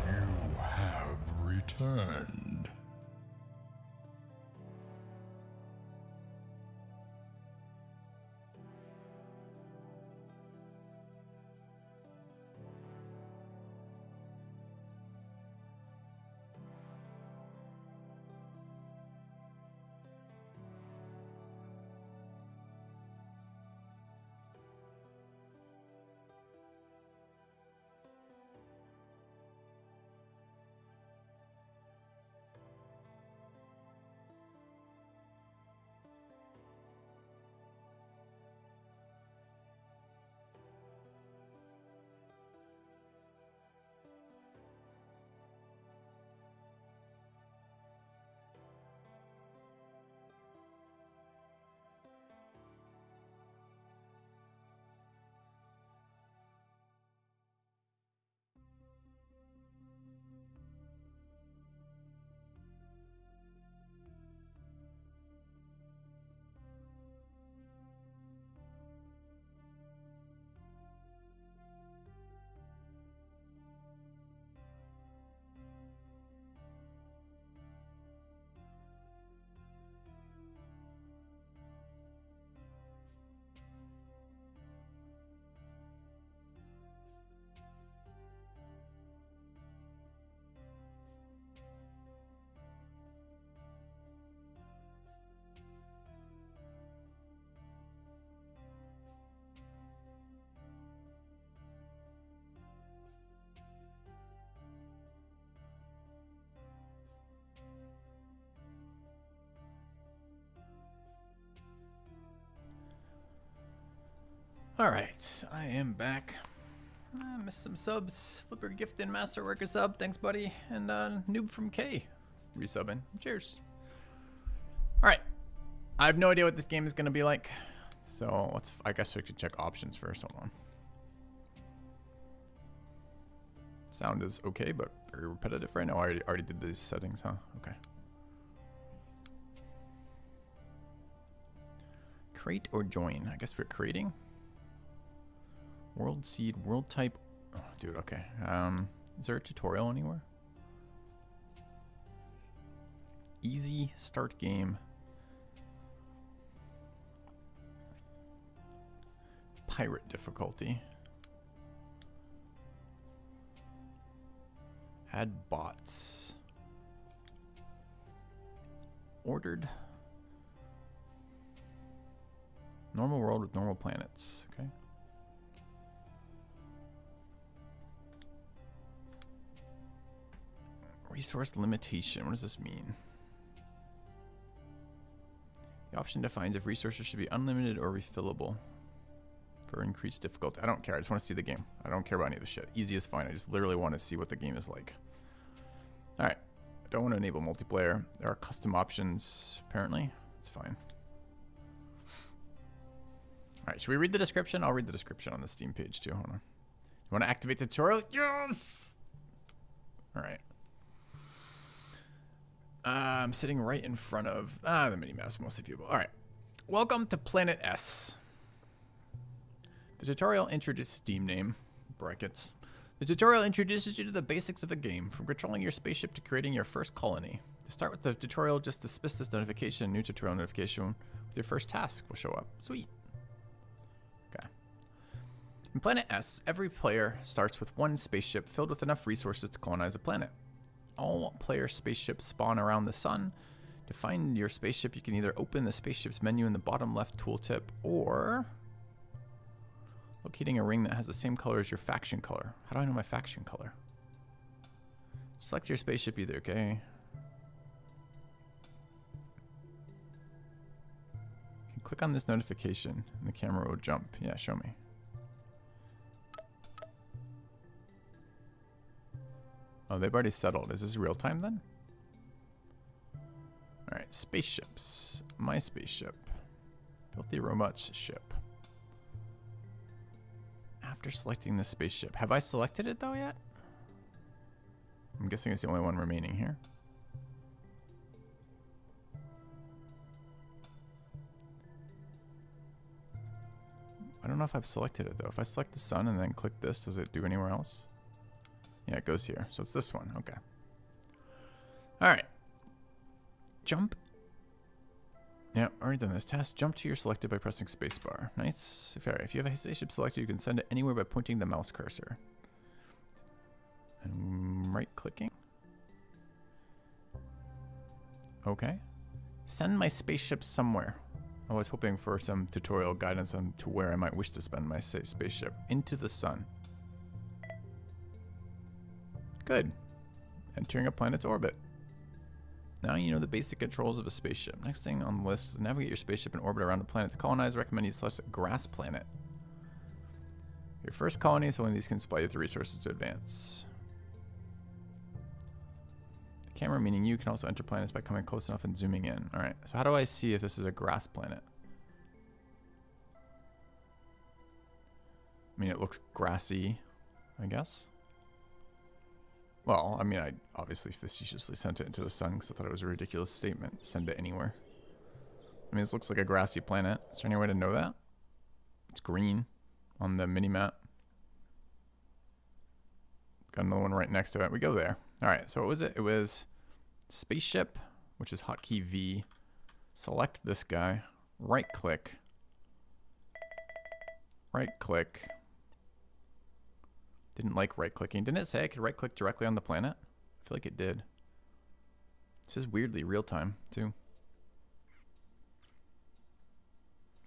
You have returned. Alright, I am back. I missed some subs. Flipper gifted Masterwork a sub. Thanks, buddy. And Noob from K resubbing. Cheers. Alright. I have no idea what this game is going to be like. So let's. I guess we could check options first. Hold on. Sound is okay, but very repetitive right now. I already did these settings, huh? Okay. Create or join? I guess we're creating. World seed, world type. Oh, dude, okay. Is there a tutorial anywhere? Easy start game. Pirate difficulty. Add bots. Ordered. Normal world with normal planets. Okay. Resource limitation. What does this mean? The option defines if resources should be unlimited or refillable for increased difficulty. I don't care. I just want to see the game. I don't care about any of this shit. Easy is fine. I just literally want to see what the game is like. Alright. I don't want to enable multiplayer. There are custom options, apparently. It's fine. Alright, should we read the description? I'll read the description on the Steam page too. Hold on. You want to activate tutorial? Yes! Alright. I'm sitting right in front of the mini-maps, mostly people. Alright. Welcome to Planet S. The tutorial introduces Steam name, brackets. The tutorial introduces you to the basics of the game, from controlling your spaceship to creating your first colony. To start with the tutorial, just dismiss this notification. New tutorial notification with your first task will show up. Sweet. Okay. In Planet S, every player starts with one spaceship filled with enough resources to colonize a planet. all player spaceships spawn around the sun. To find your spaceship, you can either open the spaceship's menu in the bottom left tooltip or locating a ring that has the same color as your faction color. How do I know my faction color? Select your spaceship either, okay? Click on this notification and the camera will jump. Yeah, show me. Oh, they've already settled. Is this real time then? Alright, spaceships. My spaceship. Filthy Robot's ship. After selecting the spaceship. Have I selected it though yet? I'm guessing it's the only one remaining here. I don't know if I've selected it though. If I select the sun and then click this, does it do anywhere else? Yeah, it goes here. So it's this one. Okay. All right. Jump. Yeah, already done this task. Jump to your selected by pressing spacebar. Nice. If you have a spaceship selected, you can send it anywhere by pointing the mouse cursor. And right-clicking. Okay. Send my spaceship somewhere. I was hoping for some tutorial guidance on to where I might wish to spend my spaceship. Into the sun. Good. Entering a planet's orbit. Now you know the basic controls of a spaceship. Next thing on the list is navigate your spaceship in orbit around a planet. To colonize, I recommend you select a grass planet. Your first colony, so only these can supply you with the resources to advance. The camera, meaning you, can also enter planets by coming close enough and zooming in. Alright, so how do I see if this is a grass planet? I mean, it looks grassy, I guess. Well, I mean, I obviously facetiously sent it into the sun because I thought it was a ridiculous statement. Send it anywhere. I mean, this looks like a grassy planet. Is there any way to know that? It's green on the mini-map. Got another one right next to it. We go there. All right, so what was it? It was spaceship, which is hotkey V. Select this guy. Right-click. Right-click. Didn't like right-clicking. Didn't it say I could right-click directly on the planet? I feel like it did. It says weirdly real-time, too.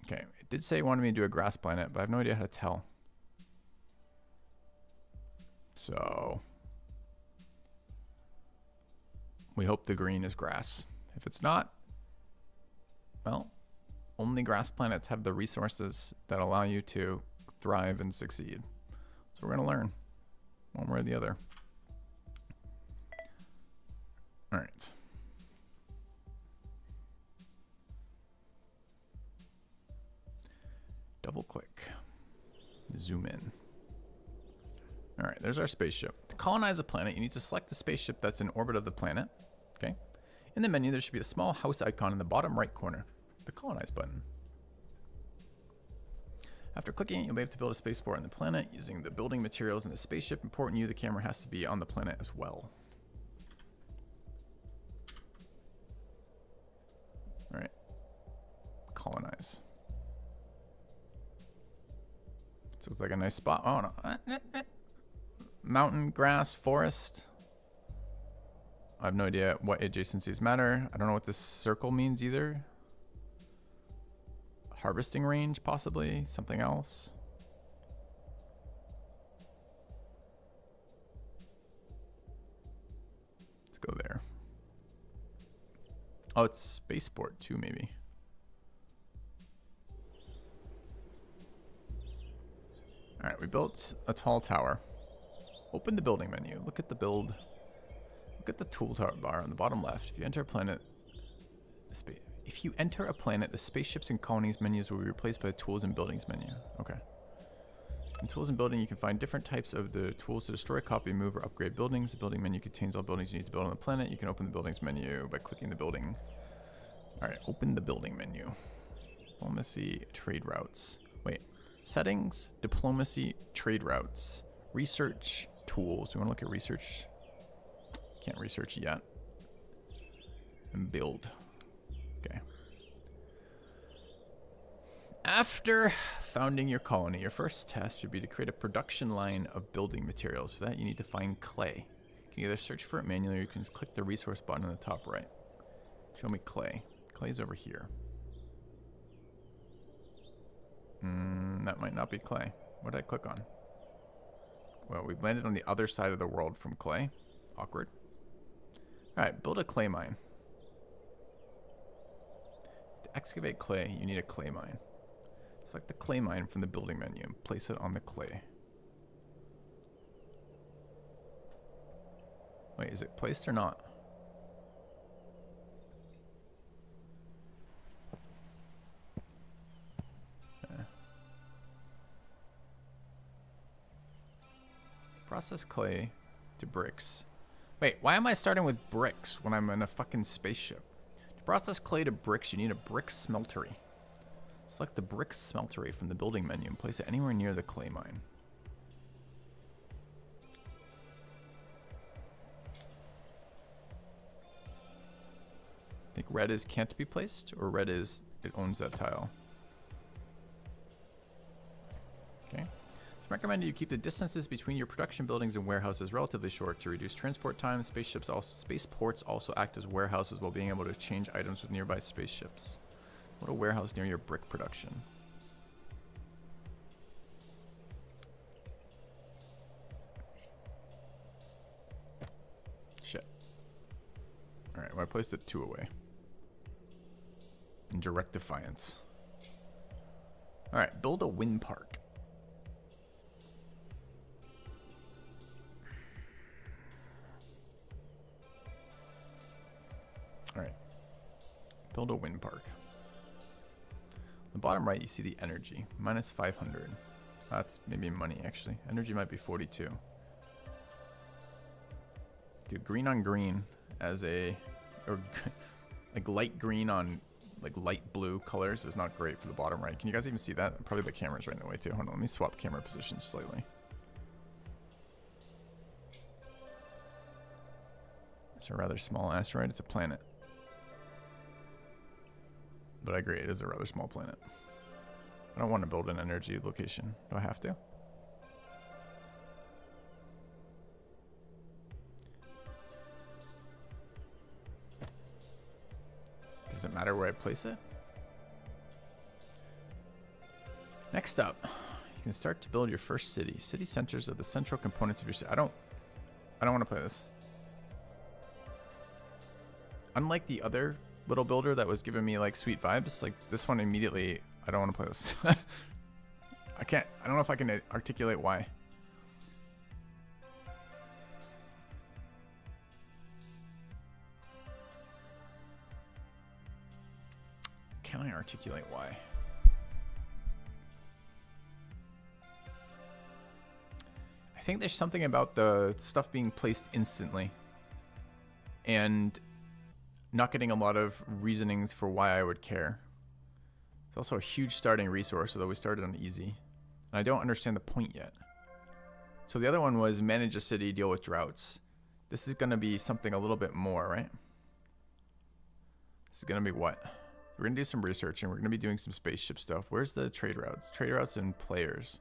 Okay, it did say it wanted me to do a grass planet, but I have no idea how to tell. So we hope the green is grass. If it's not, well, only grass planets have the resources that allow you to thrive and succeed. So we're going to learn one way or the other. All right. Double click. Zoom in. All right, there's our spaceship. To colonize a planet, you need to select the spaceship that's in orbit of the planet. Okay. In the menu, there should be a small house icon in the bottom right corner. The colonize button. After clicking it, you'll be able to build a spaceport on the planet using the building materials in the spaceship. Important you, the camera has to be on the planet as well. All right. Colonize. This looks like a nice spot. Oh, no. Mountain, grass, forest. I have no idea what adjacencies matter. I don't know what this circle means either. Harvesting range, possibly. Something else. Let's go there. Oh, it's spaceport too, maybe. All right, we built a tall tower. Open the building menu. Look at the build. Look at the tool bar on the bottom left. If you enter a planet, the spaceships and colonies menus will be replaced by the tools and buildings menu. Okay. In tools and building, you can find different types of the tools to destroy, copy, move, or upgrade buildings. The building menu contains all buildings you need to build on the planet. You can open the buildings menu by clicking the building. All right, open the building menu. Diplomacy, trade routes. Wait, settings, diplomacy, trade routes, research, tools. Do you want to look at research? Can't research yet. And build. Okay. After founding your colony, your first task should be to create a production line of building materials. For that, you need to find clay. You can can either search for it manually or you can just click the resource button on the top right. Show me clay. Clay's over here. That might not be clay. What did I click on? Well, we've landed on the other side of the world from clay. Awkward. Alright, build a clay mine. To excavate clay, you need a clay mine. Select the clay mine from the building menu and place it on the clay. Wait, is it placed or not? Okay. Process clay to bricks. Wait, why am I starting with bricks when I'm in a fucking spaceship? To process clay to bricks, you need a brick smeltery. Select the brick smeltery from the building menu and place it anywhere near the clay mine. I think red is can't be placed, or red is it owns that tile. Okay. It's recommended you keep the distances between your production buildings and warehouses relatively short to reduce transport time. Spaceports also act as warehouses while being able to exchange items with nearby spaceships. What a warehouse near your brick production. Shit. Alright, well I placed it 2 away. In direct defiance. Alright, build a wind park. Alright. Build a wind park. On the bottom right, you see the energy. Minus 500. That's maybe money, actually. Energy might be 42. Dude, green on green as a... Or like light green on like light blue colors is not great for the bottom right. Can you guys even see that? Probably the camera's right in the way too. Hold on, let me swap camera positions slightly. It's a rather small asteroid. It's a planet. But I agree, it is a rather small planet. I don't want to build an energy location. Do I have to? Does it matter where I place it? Next up, you can start to build your first city. City centers are the central components of your city. I don't want to play this. Unlike the other little builder that was giving me like sweet vibes, like this one immediately, I don't want to play this. I don't know if I can articulate why. Can I articulate why? I think there's something about the stuff being placed instantly and not getting a lot of reasonings for why I would care. It's also a huge starting resource, although we started on easy. And I don't understand the point yet. So the other one was manage a city, deal with droughts. This is going to be something a little bit more, right? This is going to be what? We're going to do some research and we're going to be doing some spaceship stuff. Where's the trade routes? Trade routes and players.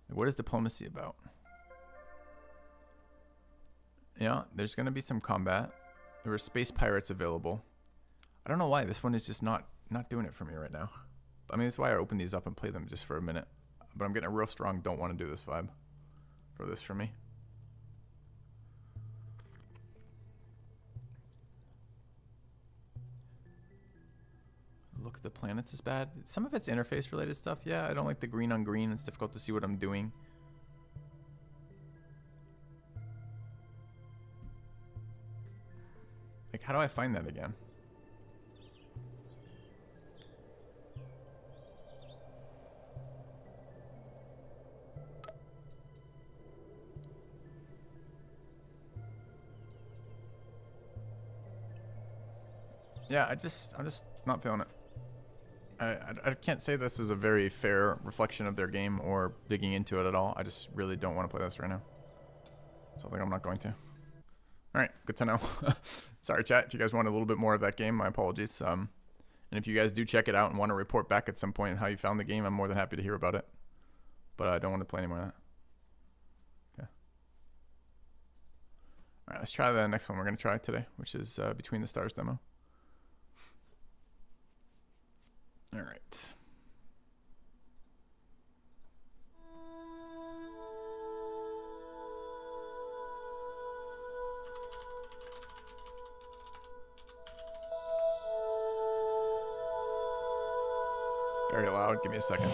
Like, what is diplomacy about? Yeah, there's going to be some combat. There were space pirates available. I don't know why. This one is just not doing it for me right now. I mean, that's why I open these up and play them just for a minute. But I'm getting a real strong don't want to do this vibe for this for me. Look at the planets is bad. Some of it's interface related stuff. Yeah, I don't like the green on green. It's difficult to see what I'm doing. Like, how do I find that again? Yeah, I'm just not feeling it. I can't say this is a very fair reflection of their game or digging into it at all. I just really don't want to play this right now. So I think I'm not going to. All right, good to know. Sorry, chat. If you guys want a little bit more of that game, my apologies. And if you guys do check it out and want to report back at some point how you found the game, I'm more than happy to hear about it. But I don't want to play any more of that. Okay. All right, let's try the next one we're going to try today, which is Between the Stars demo. All right. Very loud. Give me a second.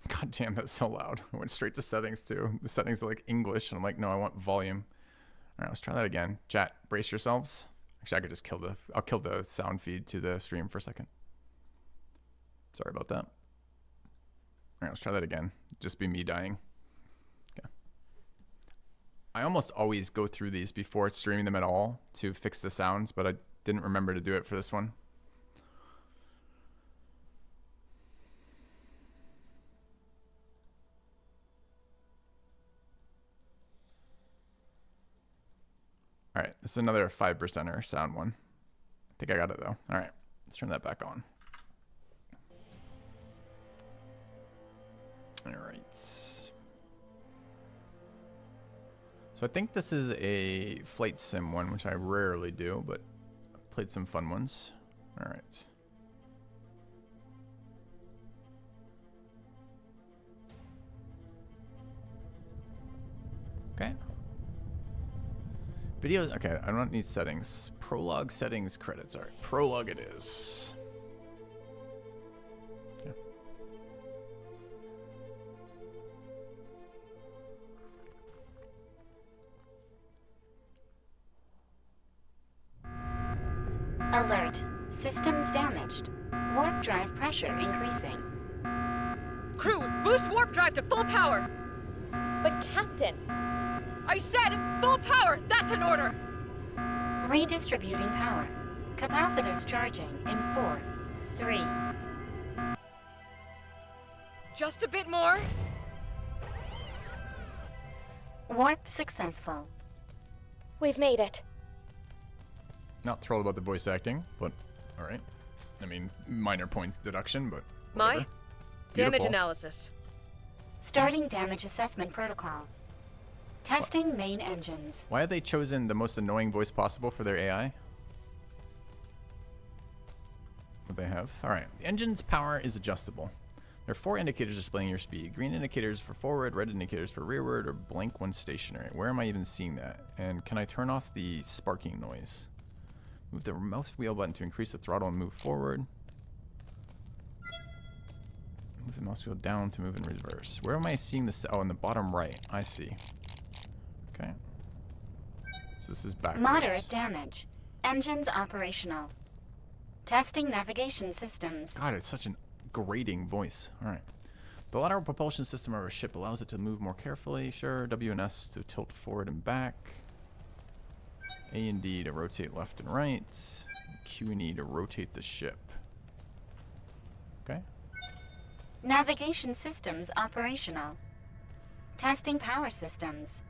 God damn, that's so loud. I went straight to settings too. The settings are like English, and I'm like, no, I want volume. All right, let's try that again. Chat, brace yourselves. Actually, I could just I'll kill the sound feed to the stream for a second. Sorry about that. All right, let's try that again. Just be me dying. Okay. I almost always go through these before streaming them at all to fix the sounds, but I didn't remember to do it for this one. All right, this is another 5%er sound one. I think I got it though. All right, let's turn that back on. All right. So I think this is a flight sim one, which I rarely do, but I've played some fun ones. All right. Okay. Videos, okay, I don't need settings. Prologue settings credits. All right, prologue it is. Yeah. Alert. Systems damaged. Warp drive pressure increasing. Crew, boost warp drive to full power! But Captain, I said full power! That's an order! Redistributing power. Capacitors charging in 4, 3. Just a bit more. Warp successful. We've made it. Not thrilled about the voice acting, but all right. I mean, minor points deduction, but My whatever. damage Beautiful. analysis. Starting damage assessment protocol. Testing main engines. Why have they chosen the most annoying voice possible for their AI? What they have? All right. The engine's power is adjustable. There are 4 indicators displaying your speed. Green indicators for forward, red indicators for rearward, or blank one stationary. Where am I even seeing that? And can I turn off the sparking noise? Move the mouse wheel button to increase the throttle and move forward. Move the mouse wheel down to move in reverse. Where am I seeing this? Oh, in the bottom right. I see. Okay. So this is backwards. Moderate damage. Engines operational. Testing navigation systems. God, it's such a grating voice. All right. The lateral propulsion system of a ship allows it to move more carefully. Sure. W and S to tilt forward and back. A and D to rotate left and right. Q and E to rotate the ship. Okay. Navigation systems operational. Testing power systems.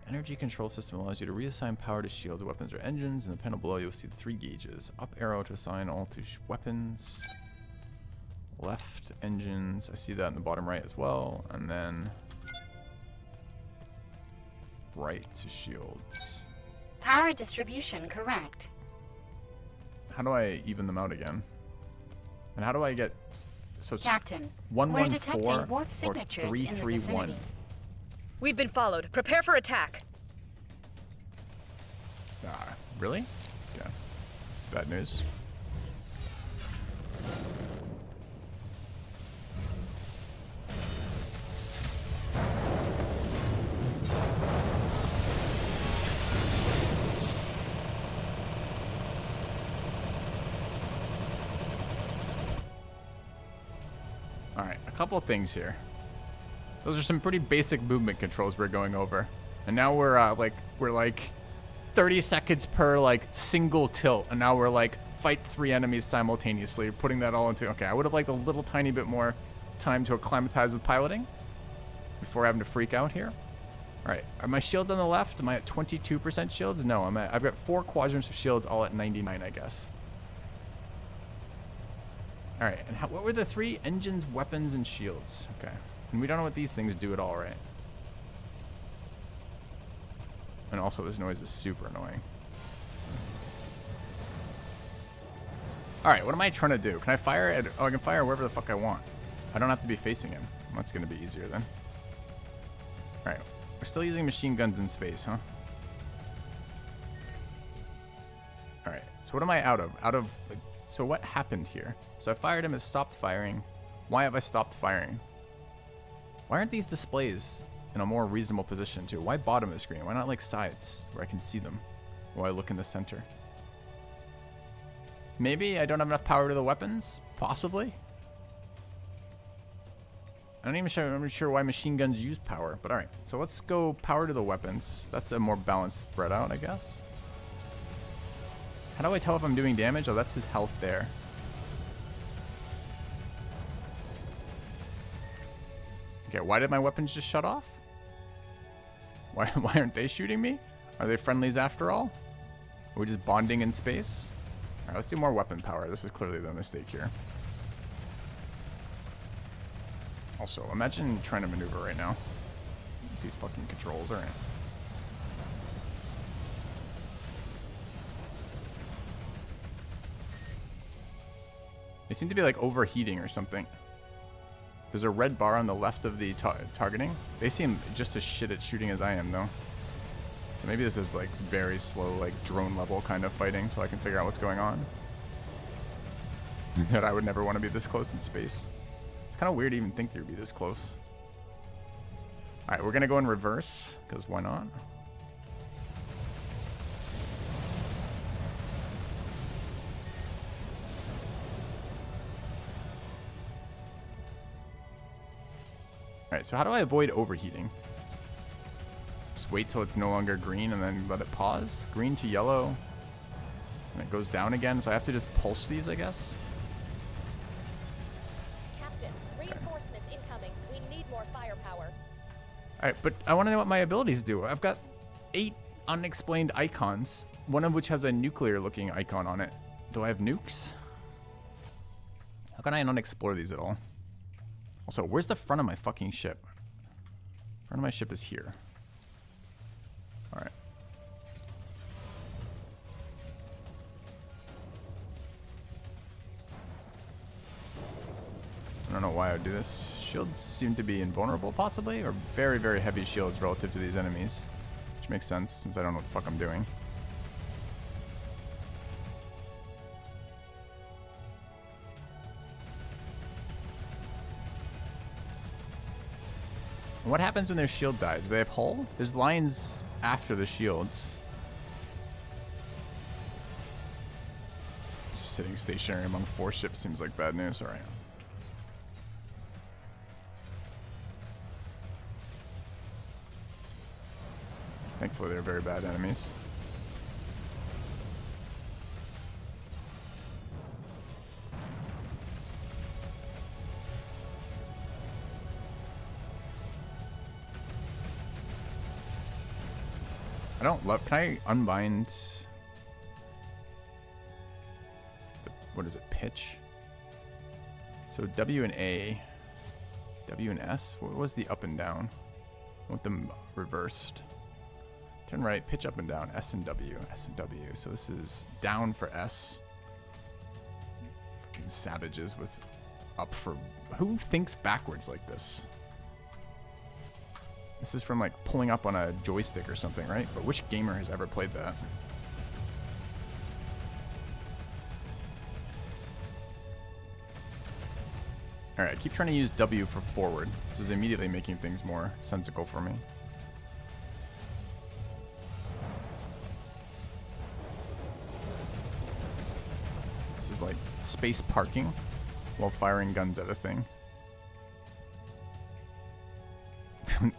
Energy control system allows you to reassign power to shields, weapons, or engines. In the panel below, you'll see the 3 gauges. Up arrow to assign all to weapons. Left engines. I see that in the bottom right as well. And then right to shields. Power distribution correct. How do I even them out again? And how do I get... So it's Captain, we're detecting 114 warp or signatures in the 331? vicinity. We've been followed. Prepare for attack. Really? Yeah. Bad news. Alright, a couple of things here. Those are some pretty basic movement controls we're going over. And now we're like 30 seconds per like single tilt, and now we're like fight 3 enemies simultaneously, putting that all into... Okay, I would have liked a little tiny bit more time to acclimatize with piloting before having to freak out here. Alright, are my shields on the left? Am I at 22% shields? No, I've got 4 quadrants of shields all at 99, I guess. Alright, and what were the 3? Engines, weapons, and shields. Okay. And we don't know what these things do at all, right? And also this noise is super annoying. Alright, what am I trying to do? Can I fire at... Oh, I can fire wherever the fuck I want. I don't have to be facing him. That's going to be easier then. Alright. We're still using machine guns in space, huh? Alright. So what am I out of? Like, so what happened here? So I fired him, it stopped firing. Why have I stopped firing? Why aren't these displays in a more reasonable position too? Why bottom of the screen? Why not like sides where I can see them while I look in the center? Maybe I don't have enough power to the weapons? Possibly. I'm not even sure why machine guns use power, but alright. So let's go power to the weapons. That's a more balanced spread out, I guess. How do I tell if I'm doing damage? Oh, that's his health there. Okay, why did my weapons just shut off? Why aren't they shooting me? Are they friendlies after all? Are we just bonding in space? Alright, let's do more weapon power. This is clearly the mistake here. Also, imagine trying to maneuver right now. These fucking controls, alright. They seem to be like overheating or something. There's a red bar on the left of the targeting. They seem just as shit at shooting as I am though. So maybe this is like very slow, like drone level kind of fighting so I can figure out what's going on. That I would never want to be this close in space. It's kind of weird to even think they'd be this close. Alright, we're going to go in reverse, because why not? Alright, so how do I avoid overheating? Just wait till it's no longer green and then let it pause. Green to yellow. And it goes down again, so I have to just pulse these, I guess. Reinforcements incoming. We need more firepower. Alright, but I want to know what my abilities do. I've got 8 unexplained icons, one of which has a nuclear looking icon on it. Do I have nukes? How can I not explore these at all? Also, where's the front of my fucking ship? Front of my ship is here. Alright. I don't know why I would do this. Shields seem to be invulnerable, possibly, or very, very heavy shields relative to these enemies. Which makes sense, since I don't know what the fuck I'm doing. What happens when their shield dies? Do they have hull? There's lines after the shields. Just sitting stationary among 4 ships seems like bad news. Alright. Thankfully, they're very bad enemies. I don't love... Can I unbind... What is it? Pitch? So W and A. W and S? What was the up and down? I want them reversed. Turn right, pitch up and down, S and W, S and W. So this is down for S. Fucking savages with up for... Who thinks backwards like this? This is from like pulling up on a joystick or something, right? But which gamer has ever played that? Alright, I keep trying to use W for forward. This is immediately making things more sensical for me. This is like space parking while firing guns at a thing.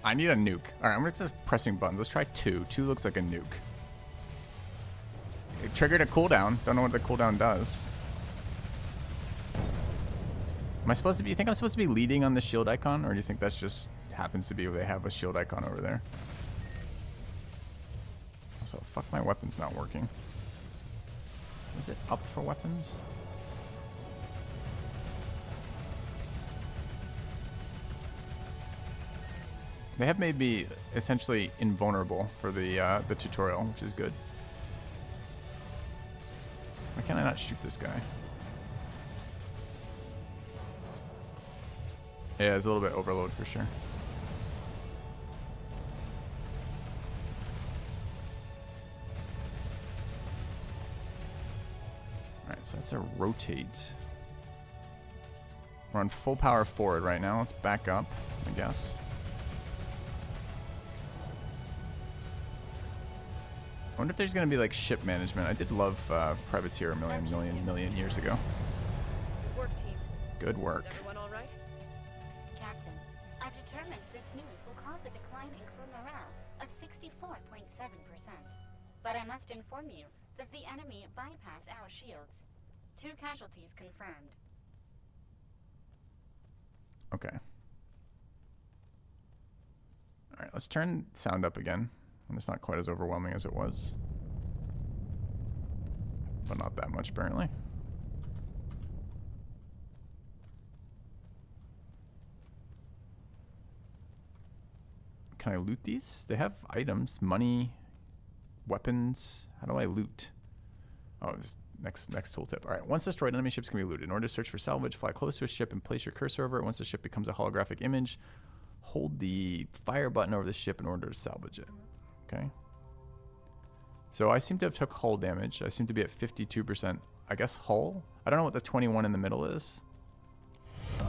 I need a nuke. Alright, I'm just pressing buttons. Let's try 2. 2 looks like a nuke. It triggered a cooldown. Don't know what the cooldown does. Am I supposed to be... You think I'm supposed to be leading on the shield icon? Or do you think that's just happens to be where they have a shield icon over there? So fuck, my weapon's not working. Is it up for weapons? They have made me essentially invulnerable for the tutorial, which is good. Why can't I not shoot this guy? Yeah, it's a little bit overload for sure. Alright, so that's a rotate. We're on full power forward right now. Let's back up, I guess. I wonder if there's going to be like ship management. I did love Privateer a million years ago. Good work, team. Good work. Is everyone all right? Captain, I've determined this news will cause a decline in crew morale of 64.7%. But I must inform you that the enemy bypassed our shields. 2 casualties confirmed. Okay. Alright, let's turn sound up again. And it's not quite as overwhelming as it was. But not that much, apparently. Can I loot these? They have items, money, weapons. How do I loot? Oh, this next tooltip. All right. Once destroyed, enemy ships can be looted. In order to search for salvage, fly close to a ship and place your cursor over it. Once the ship becomes a holographic image, hold the fire button over the ship in order to salvage it. Okay. So I seem to have took hull damage. I seem to be at 52%. I guess hull? I don't know what the 21 in the middle is. You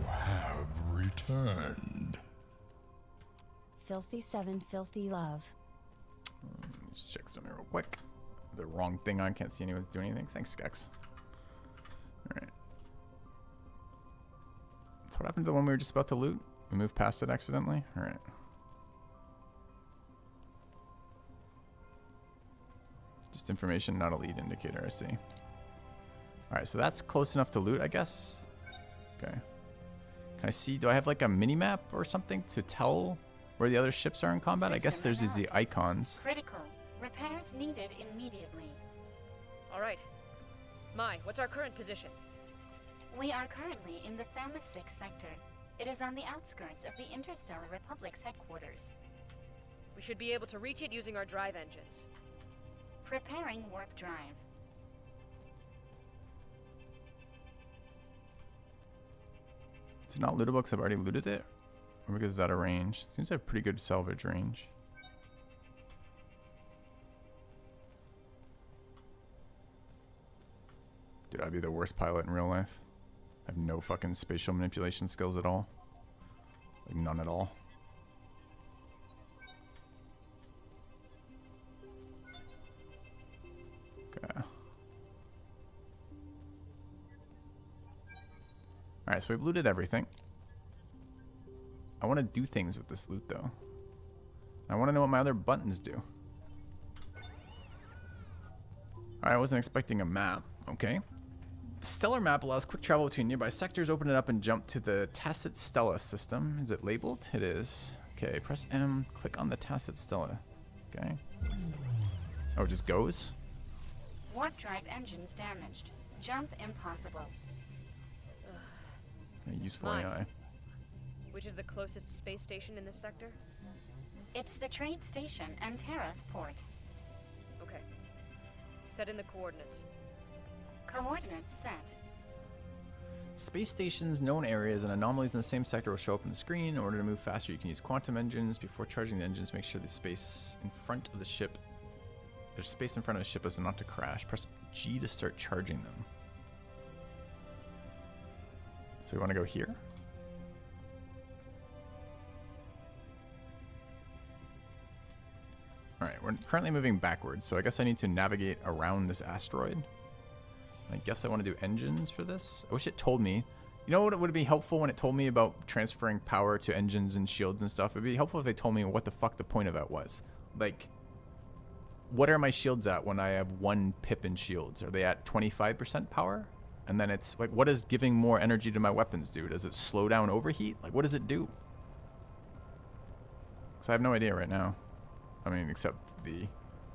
have returned. Filthy 7 filthy love. Let's check something real quick. The wrong thing on. Can't see anyone's doing anything. Thanks, Gex. Alright. So what happened to the one we were just about to loot? We moved past it accidentally? Alright. Just information, not a lead indicator, I see. Alright, so that's close enough to loot, I guess. Okay. Can I see, do I have like a mini-map or something to tell where the other ships are in combat? I guess there's these icons. Critical. Repairs needed immediately. All right. Mai, what's our current position? We are currently in the Thema 6 sector. It is on the outskirts of the Interstellar Republic's headquarters. We should be able to reach it using our drive engines. Preparing warp drive. Is it not lootable because I've already looted it? Or because it's out of range? Seems to have pretty good salvage range. Dude, I'd be the worst pilot in real life. I have no fucking spatial manipulation skills at all. Like, none at all. Okay. Alright, so we've looted everything. I want to do things with this loot, though. I want to know what my other buttons do. Alright, I wasn't expecting a map. Okay. The stellar map allows quick travel between nearby sectors. Open it up and jump to the Tacit Stella system. Is it labeled? It is. Okay, press M, click on the Tacit Stella. Okay. Oh, it just goes? Warp drive engines damaged. Jump impossible. A useful Mine. AI. Which is the closest space station in this sector? It's the trade station and Terra's port. Okay. Set in the coordinates. Coordinates set. Space stations, known areas, and anomalies in the same sector will show up on the screen. In order to move faster, you can use quantum engines. Before charging the engines, make sure the space in front of the ship... There's space in front of the ship as not to crash. Press G to start charging them. So we want to go here? Alright, we're currently moving backwards, so I guess I need to navigate around this asteroid. I guess I want to do engines for this. I wish it told me. You know what would be helpful when it told me about transferring power to engines and shields and stuff? It would be helpful if they told me what the fuck the point of that was. Like, what are my shields at when I have 1 pip in shields? Are they at 25% power? And then it's like, what does giving more energy to my weapons do? Does it slow down overheat? Like, what does it do? Because I have no idea right now. I mean, except the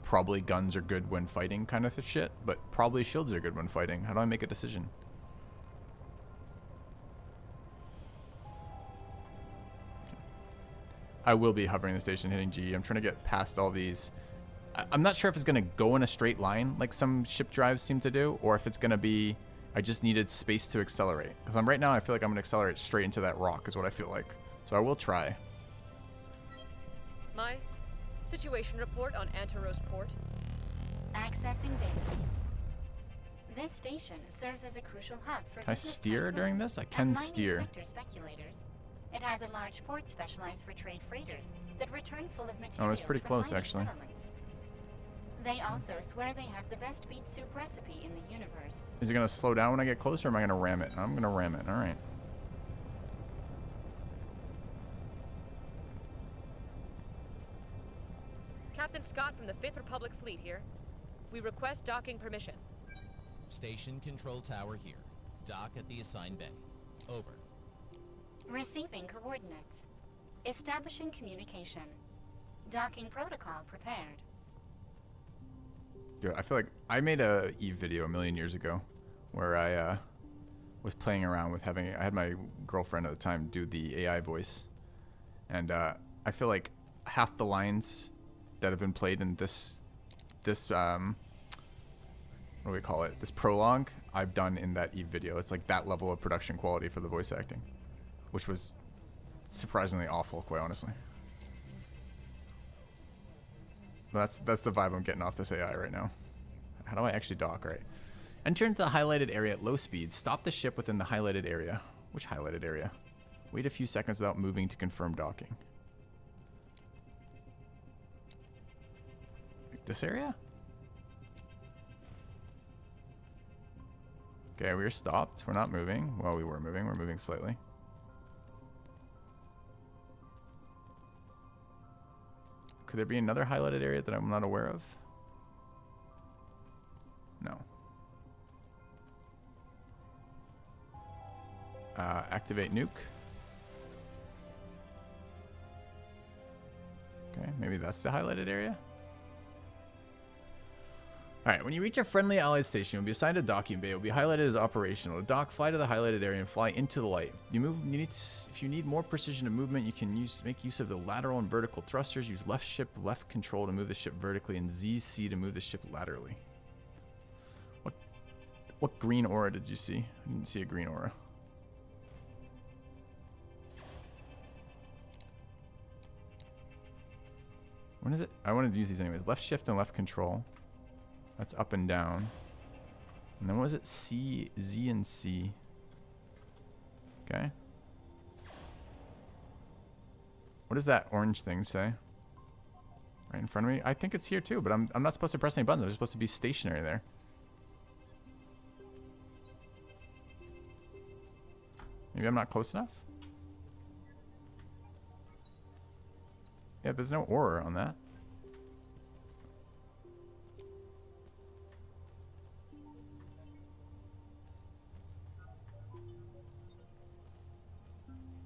probably guns are good when fighting kind of shit, but probably shields are good when fighting. How do I make a decision? I will be hovering the station, hitting G. I'm trying to get past all these. I'm not sure if it's going to go in a straight line like some ship drives seem to do, or if it's going to be I just needed space to accelerate. Because right now I feel like I'm going to accelerate straight into that rock is what I feel like. So I will try. My situation report on Antaros Port. Accessing database. This station serves as a crucial hub for Can I steer during this? I can steer. sector speculators. It has a large port specialized for trade freighters that return full of materials. Oh, it's pretty from close, mining actually. settlements. They also swear they have the best beet soup recipe in the universe. Is it going to slow down when I get closer, or am I going to ram it? I'm going to ram it. All right. Captain Scott from the 5th Republic Fleet here. We request docking permission. Station control tower here. Dock at the assigned bay. Over. Receiving coordinates. Establishing communication. Docking protocol prepared. Dude, I feel like I made a Eve video a million years ago where I was playing around with having, I had my girlfriend at the time do the AI voice. And I feel like half the lines that have been played in this what do we call it? This prologue I've done in that Eve video. It's like that level of production quality for the voice acting, which was surprisingly awful, quite honestly. That's the vibe I'm getting off this AI right now. How do I actually dock? Right. Enter into the highlighted area at low speed. Stop the ship within the highlighted area. Which highlighted area? Wait a few seconds without moving to confirm docking. Like this area? Okay, we're stopped. We're not moving. Well, we were moving. We're moving slightly. Could there be another highlighted area that I'm not aware of? No. Activate nuke. Okay, maybe that's the highlighted area. Alright, when you reach a friendly allied station, you'll be assigned a docking bay. It will be highlighted as operational. To dock, fly to the highlighted area and fly into the light. If you need more precision of movement, you can make use of the lateral and vertical thrusters. Use left ship, left control to move the ship vertically, and ZC to move the ship laterally. What green aura did you see? I didn't see a green aura. When is it? I wanted to use these anyways. Left shift and left control. That's up and down. And then what was it? C, Z, and C. Okay. What does that orange thing say? Right in front of me? I think it's here too, but I'm not supposed to press any buttons. I'm supposed to be stationary there. Maybe I'm not close enough? Yeah, there's no aura on that.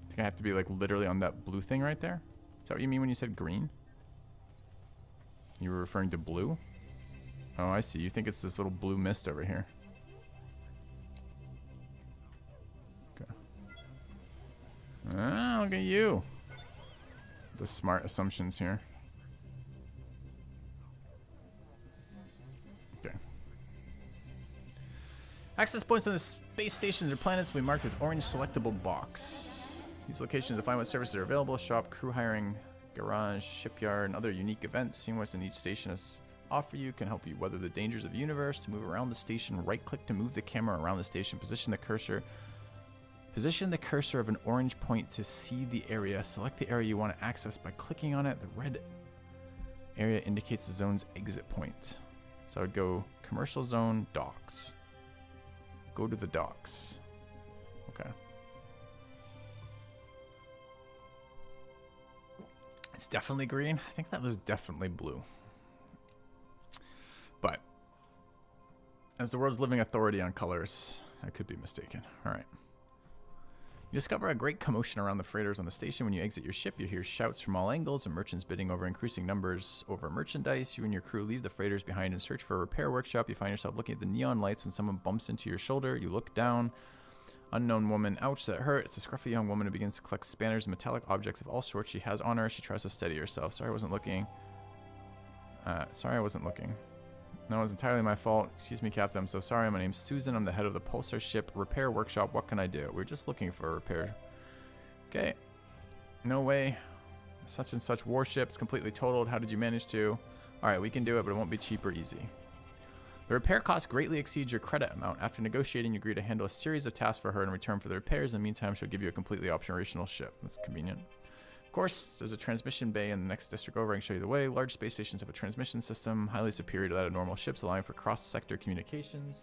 I think I have to be like literally on that blue thing right there. Is that what you mean when you said green? You were referring to blue? Oh, I see. You think it's this little blue mist over here. Okay. Ah, look at you. The smart assumptions here. Okay. Access points on the space stations or planets will be marked with orange selectable box. These locations define what services are available: shop, crew hiring, garage, shipyard, and other unique events. Seeing what's in each station has offer you can help you weather the dangers of the universe. To move around the station, right-click to move the camera around the station. Position the cursor of an orange point to see the area. Select the area you want to access by clicking on it. The red area indicates the zone's exit point. So I would go commercial zone, docks. Go to the docks. Okay. It's definitely green. I think that was definitely blue. But as the world's living authority on colors, I could be mistaken. All right. You discover a great commotion around the freighters on the station. When you exit your ship, you hear shouts from all angles and merchants bidding over increasing numbers over merchandise. You and your crew leave the freighters behind and search for a repair workshop. You find yourself looking at the neon lights when someone bumps into your shoulder. You look down. Unknown woman. Ouch, that hurt. It's a scruffy young woman who begins to collect spanners and metallic objects of all sorts she has on her. She tries to steady herself. Sorry, I wasn't looking. No, it was entirely my fault. Excuse me, Captain. I'm so sorry. My name's Susan. I'm the head of the Pulsar Ship Repair Workshop. What can I do? We're just looking for a repair. Okay. No way. Such and such warship. It's completely totaled. How did you manage to? Alright, we can do it, but it won't be cheap or easy. The repair cost greatly exceeds your credit amount. After negotiating, you agree to handle a series of tasks for her in return for the repairs. In the meantime, she'll give you a completely operational ship. That's convenient. Of course, there's a transmission bay in the next district over. I can show you the way. Large space stations have a transmission system highly superior to that of normal ships, allowing for cross-sector communications.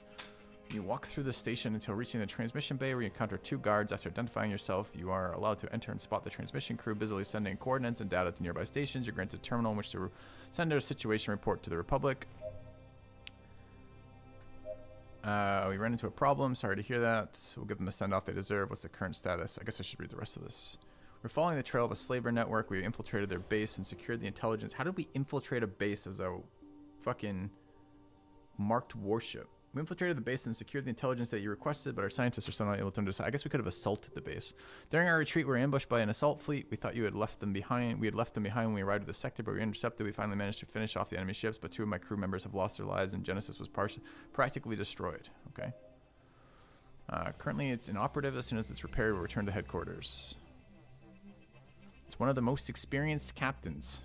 You walk through the station until reaching the transmission bay, where you encounter 2 guards. After identifying yourself, you are allowed to enter and spot the transmission crew busily sending coordinates and data to nearby stations. You're granted a terminal in which to send a situation report to the Republic. We ran into a problem. Sorry to hear that. We'll give them the send-off they deserve. What's the current status? I guess I should read the rest of this. We're following the trail of a slaver network. We infiltrated their base and secured the intelligence. How did we infiltrate a base as a fucking marked warship? We infiltrated the base and secured the intelligence that you requested, but our scientists are still not able to decide. I guess we could have assaulted the base. During our retreat, we were ambushed by an assault fleet. We thought you had left them behind. We had left them behind when we arrived at the sector, but we intercepted. We finally managed to finish off the enemy ships, but 2 of my crew members have lost their lives, and Genesis was practically destroyed. Okay. Currently, it's inoperative. As soon as it's repaired, we'll return to headquarters. It's one of the most experienced captains.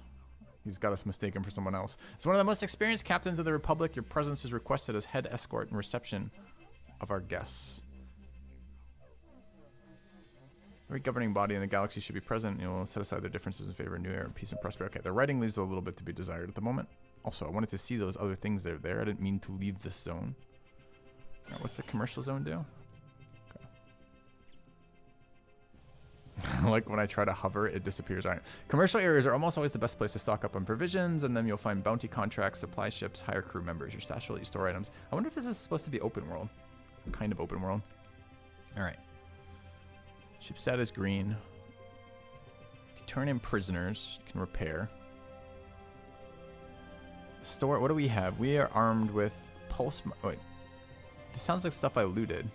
He's got us mistaken for someone else. It's one of the most experienced captains of the Republic. Your presence is requested as head escort and reception of our guests. Every governing body in the galaxy should be present. You know, set aside their differences in favor of new era, peace, and prosperity. Okay, the writing leaves a little bit to be desired at the moment. Also, I wanted to see those other things that are there. I didn't mean to leave this zone. Now, what's the commercial zone do? Like when I try to hover, it disappears. All right. Commercial areas are almost always the best place to stock up on provisions, and then you'll find bounty contracts, supply ships, hire crew members. Your stash will let you store items. I wonder if this is supposed to be open world. Kind of open world. All right. Ship status green. You can turn in prisoners. You can repair. Store. What do we have? We are armed with pulse. Wait. This sounds like stuff I looted.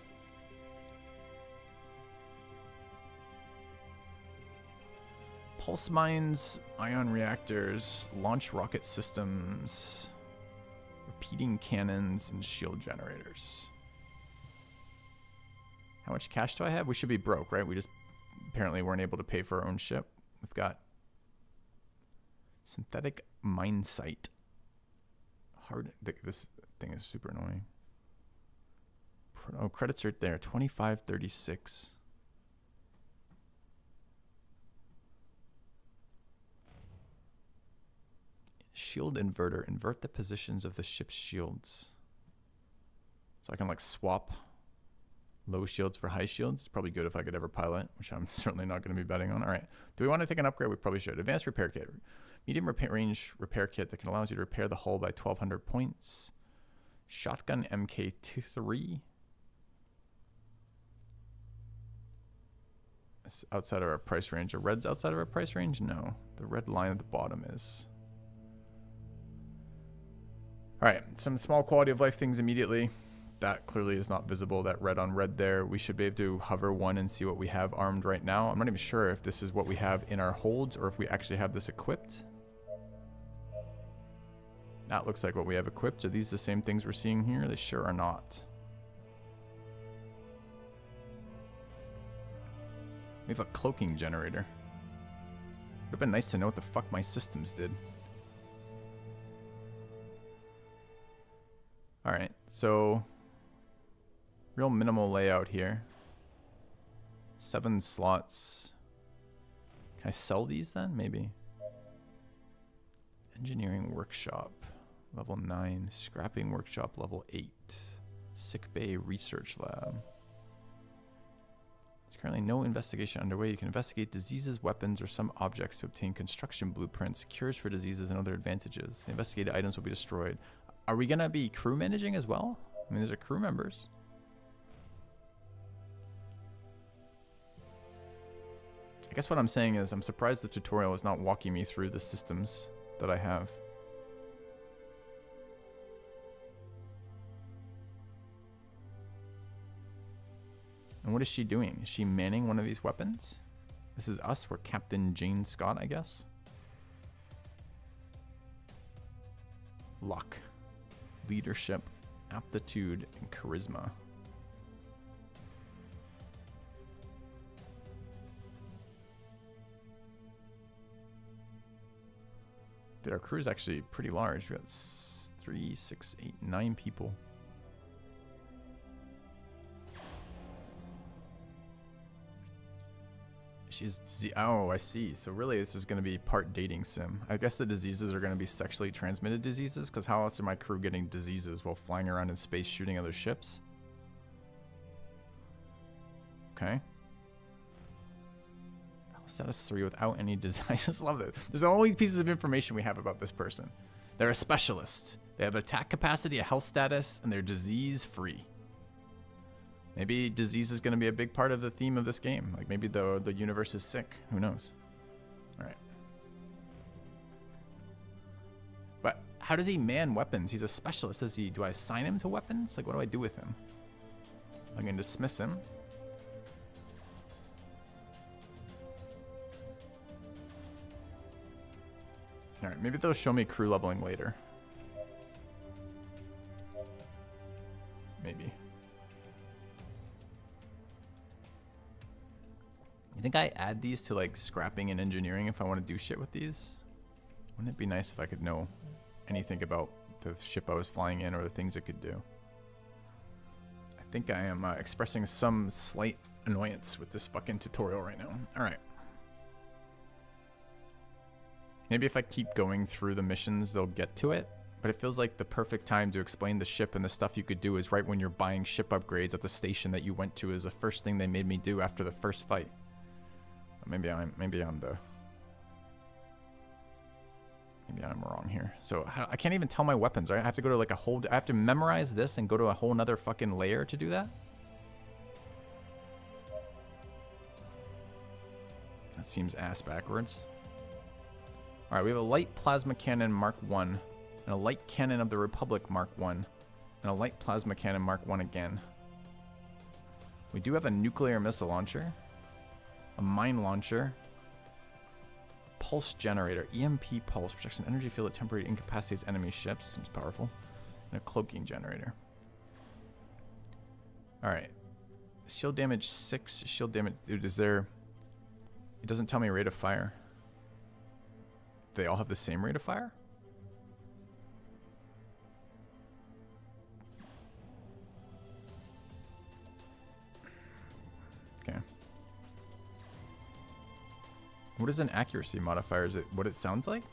Pulse mines, ion reactors, launch rocket systems, repeating cannons, and shield generators. How much cash do I have? We should be broke, right? We just apparently weren't able to pay for our own ship. We've got synthetic mine site. This thing is super annoying. Oh, credits are there. 2536. Shield inverter. Invert the positions of the ship's shields. So I can like swap low shields for high shields. It's probably good if I could ever pilot, which I'm certainly not going to be betting on. All right. Do we want to take an upgrade? We probably should. Advanced repair kit. Medium range repair kit that can allow you to repair the hull by 1200 points. Shotgun MK23. It's outside of our price range. Are reds outside of our price range? No. The red line at the bottom is. All right, some small quality of life things immediately. That clearly is not visible, that red on red there. We should be able to hover one and see what we have armed right now. I'm not even sure if this is what we have in our holds or if we actually have this equipped. That looks like what we have equipped. Are these the same things we're seeing here? They sure are not. We have a cloaking generator. Would have been nice to know what the fuck my systems did. Alright, so real minimal layout here. 7 slots. Can I sell these then? Maybe. Engineering workshop, level 9. Scrapping workshop, level 8. Sick bay research lab. There's currently no investigation underway. You can investigate diseases, weapons, or some objects to obtain construction blueprints, cures for diseases, and other advantages. The investigated items will be destroyed. Are we going to be crew managing as well? I mean, these are crew members. I guess what I'm saying is I'm surprised the tutorial is not walking me through the systems that I have. And what is she doing? Is she manning one of these weapons? This is us. We're Captain Jane Scott, I guess. Luck, leadership, aptitude, and charisma. Dude, our crew is actually pretty large. We got 3, 6, 8, 9 people. Oh, I see. So really this is going to be part dating sim. I guess the diseases are going to be sexually transmitted diseases, because how else are my crew getting diseases while flying around in space shooting other ships? Okay. Status 3 without any disease. I just love it. There's all these pieces of information we have about this person. They're a specialist. They have attack capacity, a health status, and they're disease free. Maybe disease is going to be a big part of the theme of this game. Like maybe the universe is sick. Who knows? All right. But how does he man weapons? He's a specialist. Do I assign him to weapons? Like what do I do with him? I'm going to dismiss him. All right, maybe they'll show me crew leveling later. Maybe. You think I add these to like scrapping and engineering if I want to do shit with these? Wouldn't it be nice if I could know anything about the ship I was flying in or the things it could do? I think I am expressing some slight annoyance with this fucking tutorial right now. All right. Maybe if I keep going through the missions, they'll get to it. But it feels like the perfect time to explain the ship and the stuff you could do is right when you're buying ship upgrades at the station that you went to. Is the first thing they made me do after the first fight. Maybe I'm wrong here. So I can't even tell my weapons, right? I have to go to like I have to memorize this and go to a whole nother fucking layer to do that. That seems ass backwards. All right, we have a light plasma cannon Mark 1 and a light cannon of the Republic Mark 1 and a light plasma cannon Mark 1 again. We do have a nuclear missile launcher, a mine launcher, pulse generator, EMP pulse, projects an energy field that temporarily incapacitates enemy ships, seems powerful, and a cloaking generator. All right, shield damage 6, shield damage, dude, is there, it doesn't tell me rate of fire. They all have the same rate of fire? Okay. What is an accuracy modifier? Is it what it sounds like?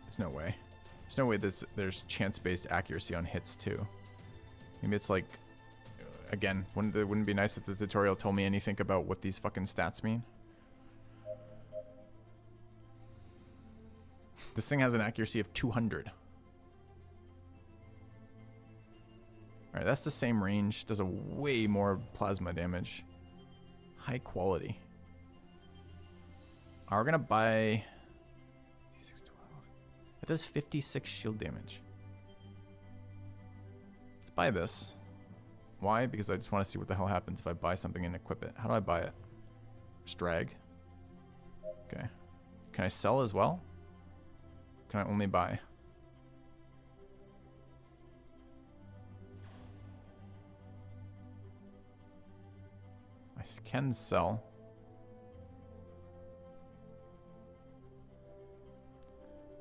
There's no way. There's no way there's chance-based accuracy on hits too. Maybe it's like, again, wouldn't it be nice if the tutorial told me anything about what these fucking stats mean? This thing has an accuracy of 200. Alright, that's the same range. Does a way more plasma damage. High quality. We're gonna buy... It does 56 shield damage. Let's buy this. Why? Because I just want to see what the hell happens if I buy something and equip it. How do I buy it? Just drag. Okay. Can I sell as well? Can I only buy? I can sell.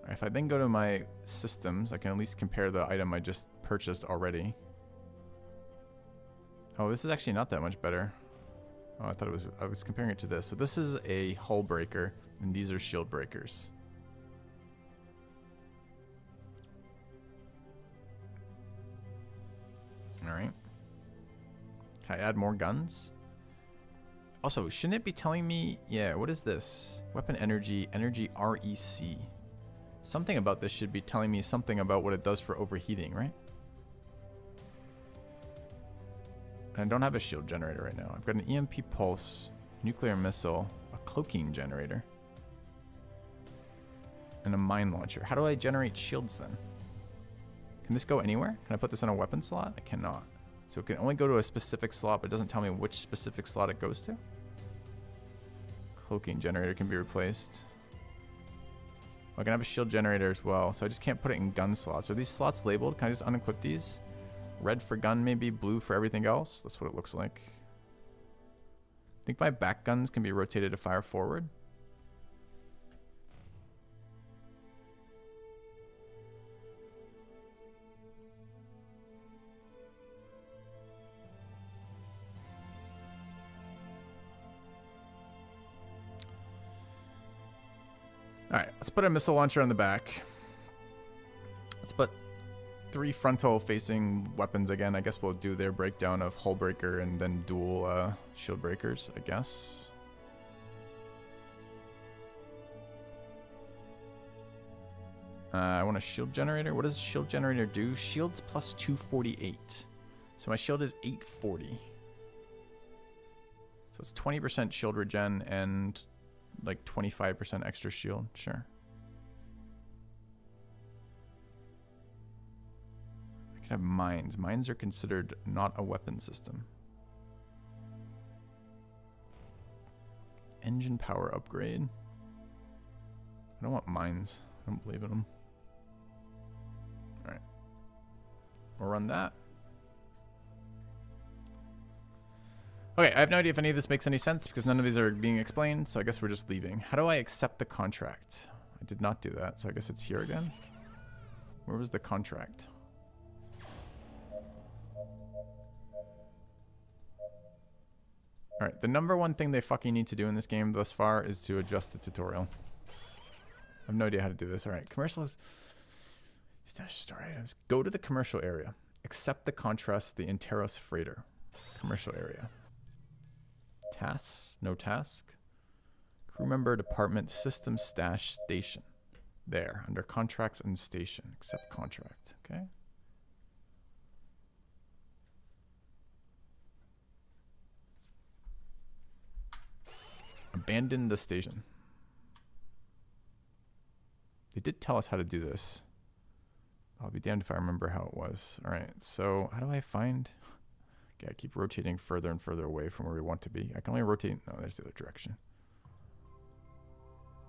Alright, if I then go to my systems, I can at least compare the item I just purchased already. Oh, this is actually not that much better. Oh, I was comparing it to this. So this is a hull breaker, and these are shield breakers. Alright. Can I add more guns? Also, shouldn't it be telling me... Yeah, what is this? Weapon energy, energy REC. Something about this should be telling me something about what it does for overheating, right? And I don't have a shield generator right now. I've got an EMP pulse, nuclear missile, a cloaking generator. And a mine launcher. How do I generate shields then? Can this go anywhere? Can I put this in a weapon slot? I cannot. So it can only go to a specific slot, but it doesn't tell me which specific slot it goes to. Cloaking generator can be replaced. I can have a shield generator as well, so I just can't put it in gun slots. Are these slots labeled? Can I just unequip these? Red for gun maybe, blue for everything else? That's what it looks like. I think my back guns can be rotated to fire forward. Alright, let's put a missile launcher on the back. Let's put 3 frontal facing weapons again. I guess we'll do their breakdown of hull breaker and then dual shield breakers, I guess. I want a shield generator. What does shield generator do? Shields plus 248. So my shield is 840. So it's 20% shield regen and like 25% extra shield. Sure. I can have mines. Mines are considered not a weapon system. Engine power upgrade. I don't want mines. I don't believe in them. Alright. We'll run that. Okay, I have no idea if any of this makes any sense because none of these are being explained, so I guess we're just leaving. How do I accept the contract? I did not do that, so I guess it's here again. Where was the contract? Alright, the number one thing they fucking need to do in this game thus far is to adjust the tutorial. I have no idea how to do this. Alright, commercials. Stash store items. Go to the commercial area. Accept the contrast, the Interos freighter. Commercial area. Tasks, no task. Crew member, department, system, stash, station. There, under contracts and station. Accept contract, okay? Abandon the station. They did tell us how to do this. I'll be damned if I remember how it was. Alright, so how do I find... Okay, I keep rotating further and further away from where we want to be. I can only rotate... No, there's the other direction.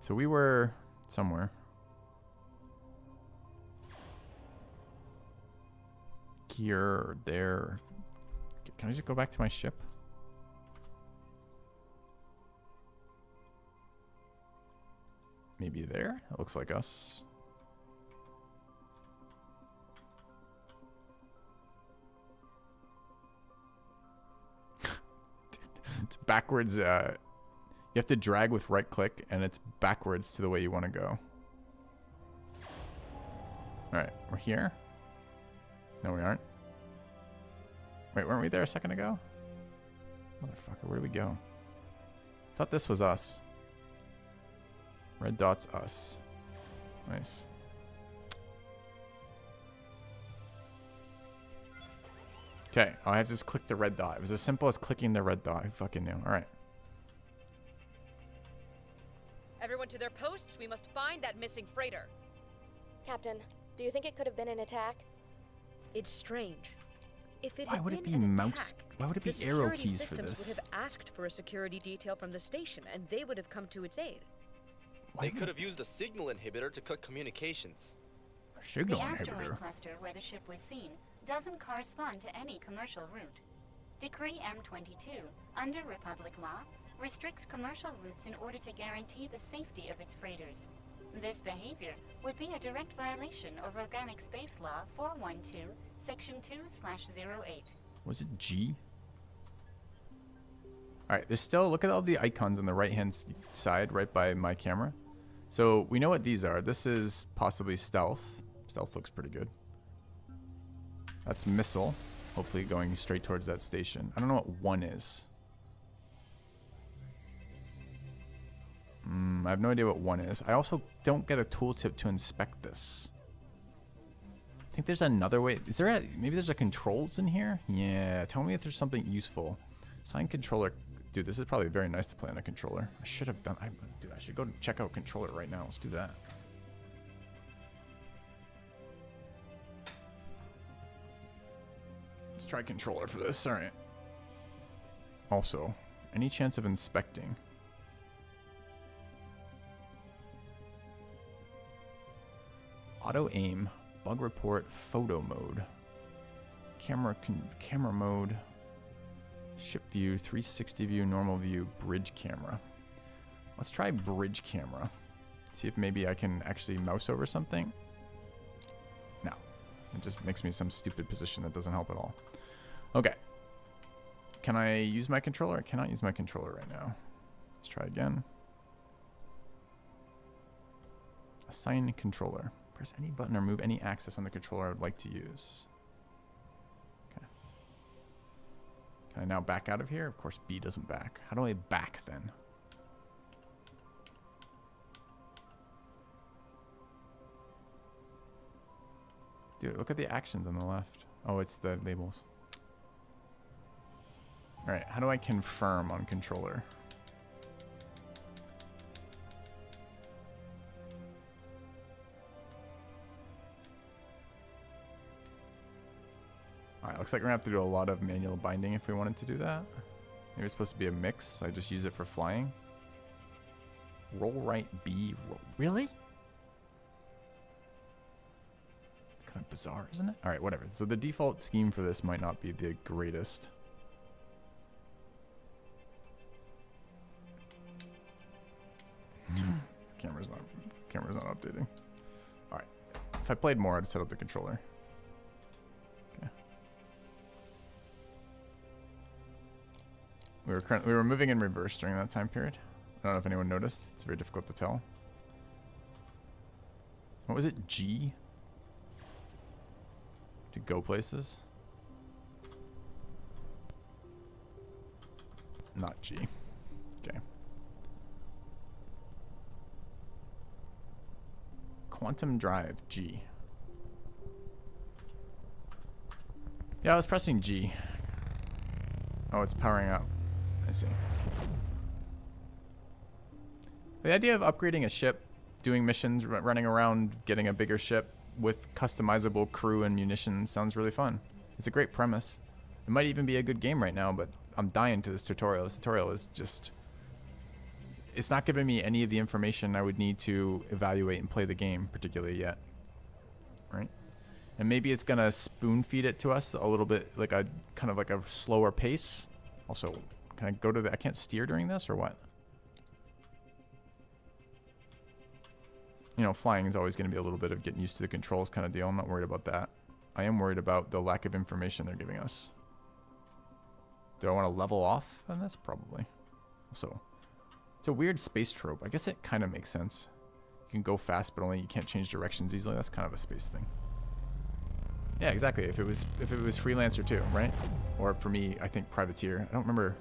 So we were somewhere. Here or there. Can I just go back to my ship? Maybe there? It looks like us. It's backwards. You have to drag with right click, and it's backwards to the way you want to go. Alright, we're here. No, we aren't. Wait, weren't we there a second ago? Motherfucker, where did we go? I thought this was us. Red dot's us. Nice. Okay, oh, I have to just click the red dot. It was as simple as clicking the red dot. I fucking knew. Alright. Everyone to their posts. We must find that missing freighter. Captain, do you think it could have been an attack? It's strange. If it Why had would it been be an mouse? attack, Why would it be the arrow security keys for systems this? would have asked for a security detail from the station, and they would have come to its aid. They could have used a signal inhibitor to cut communications. Signal The asteroid inhibitor. cluster where the ship was seen doesn't correspond to any commercial route. Decree M22, under Republic law, restricts commercial routes in order to guarantee the safety of its freighters. This behavior would be a direct violation of Organic Space Law 412, Section 2/08. Was it G? Alright, there's still, look at all the icons on the right hand side, right by my camera. So we know what these are. This is possibly stealth. Stealth looks pretty good. That's missile. Hopefully going straight towards that station. I don't know what 1 is. I have no idea what 1 is. I also don't get a tooltip to inspect this. I think there's another way. Is there maybe there's a controls in here? Yeah, tell me if there's something useful. Assign controller Dude, this is probably very nice to play on a controller. I should have done... dude, I should go check out controller right now. Let's do that. Let's try controller for this. All right. Also, any chance of inspecting? Auto aim, bug report, photo mode, camera mode, ship view, 360 view, normal view, bridge camera. Let's try bridge camera. See if maybe I can actually mouse over something. No, it just makes me some stupid position that doesn't help at all. Okay. Can I use my controller? I cannot use my controller right now. Let's try again. Assign controller. Press any button or move any axis on the controller I would like to use. Okay. Can I now back out of here? Of course, B doesn't back. How do I back then? Dude, look at the actions on the left. Oh, it's the labels. Alright, how do I confirm on controller? Alright, looks like we're gonna have to do a lot of manual binding if we wanted to do that. Maybe it's supposed to be a mix. I just use it for flying. Roll right B. Roll. Really? It's kind of bizarre, isn't it? Alright, whatever. So the default scheme for this might not be the greatest. Camera's not updating. Alright. If I played more, I'd set up the controller. Okay. We were moving in reverse during that time period. I don't know if anyone noticed. It's very difficult to tell. What was it? G? To go places? Not G. Okay. Quantum drive, G. Yeah, I was pressing G. Oh, it's powering up. I see. The idea of upgrading a ship, doing missions, running around, getting a bigger ship with customizable crew and munitions sounds really fun. It's a great premise. It might even be a good game right now, but I'm dying to this tutorial. This tutorial is just... It's not giving me any of the information I would need to evaluate and play the game particularly yet. Right? And maybe it's going to spoon feed it to us a little bit, like a kind of like a slower pace. Also, can I go to the... I can't steer during this or what? You know, flying is always going to be a little bit of getting used to the controls kind of deal. I'm not worried about that. I am worried about the lack of information they're giving us. Do I want to level off on this? Probably. So, it's a weird space trope. I guess it kind of makes sense. You can go fast, but only you can't change directions easily. That's kind of a space thing. Yeah, exactly. If it was Freelancer too, right? Or for me, I think Privateer. I don't remember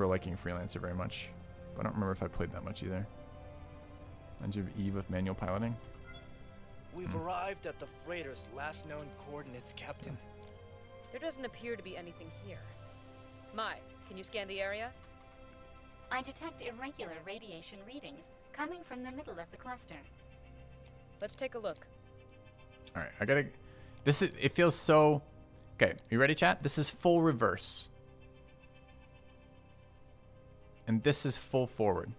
liking Freelancer very much. But I don't remember if I played that much either. And you have Eve with manual piloting. We've arrived at the freighter's last known coordinates, Captain. There doesn't appear to be anything here. Mai, can you scan the area? I detect irregular radiation readings coming from the middle of the cluster. Let's take a look. All right, I gotta... It feels so... Okay, you ready, chat? This is full reverse. And this is full forward.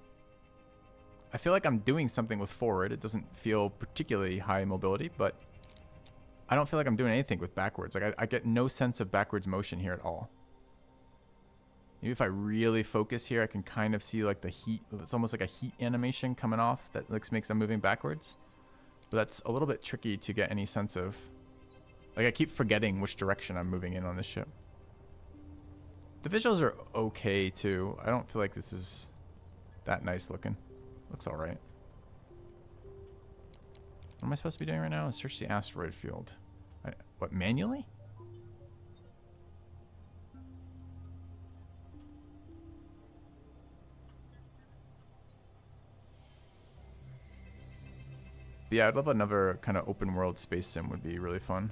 I feel like I'm doing something with forward. It doesn't feel particularly high mobility, but I don't feel like I'm doing anything with backwards. Like I get no sense of backwards motion here at all. Maybe if I really focus here, I can kind of see like the heat. It's almost like a heat animation coming off that makes I'm moving backwards. But that's a little bit tricky to get any sense of. Like I keep forgetting which direction I'm moving in on this ship. The visuals are okay too. I don't feel like this is that nice looking. Looks all right. What am I supposed to be doing right now? Search the asteroid field. What, manually? But yeah, I'd love another kind of open world space sim would be really fun.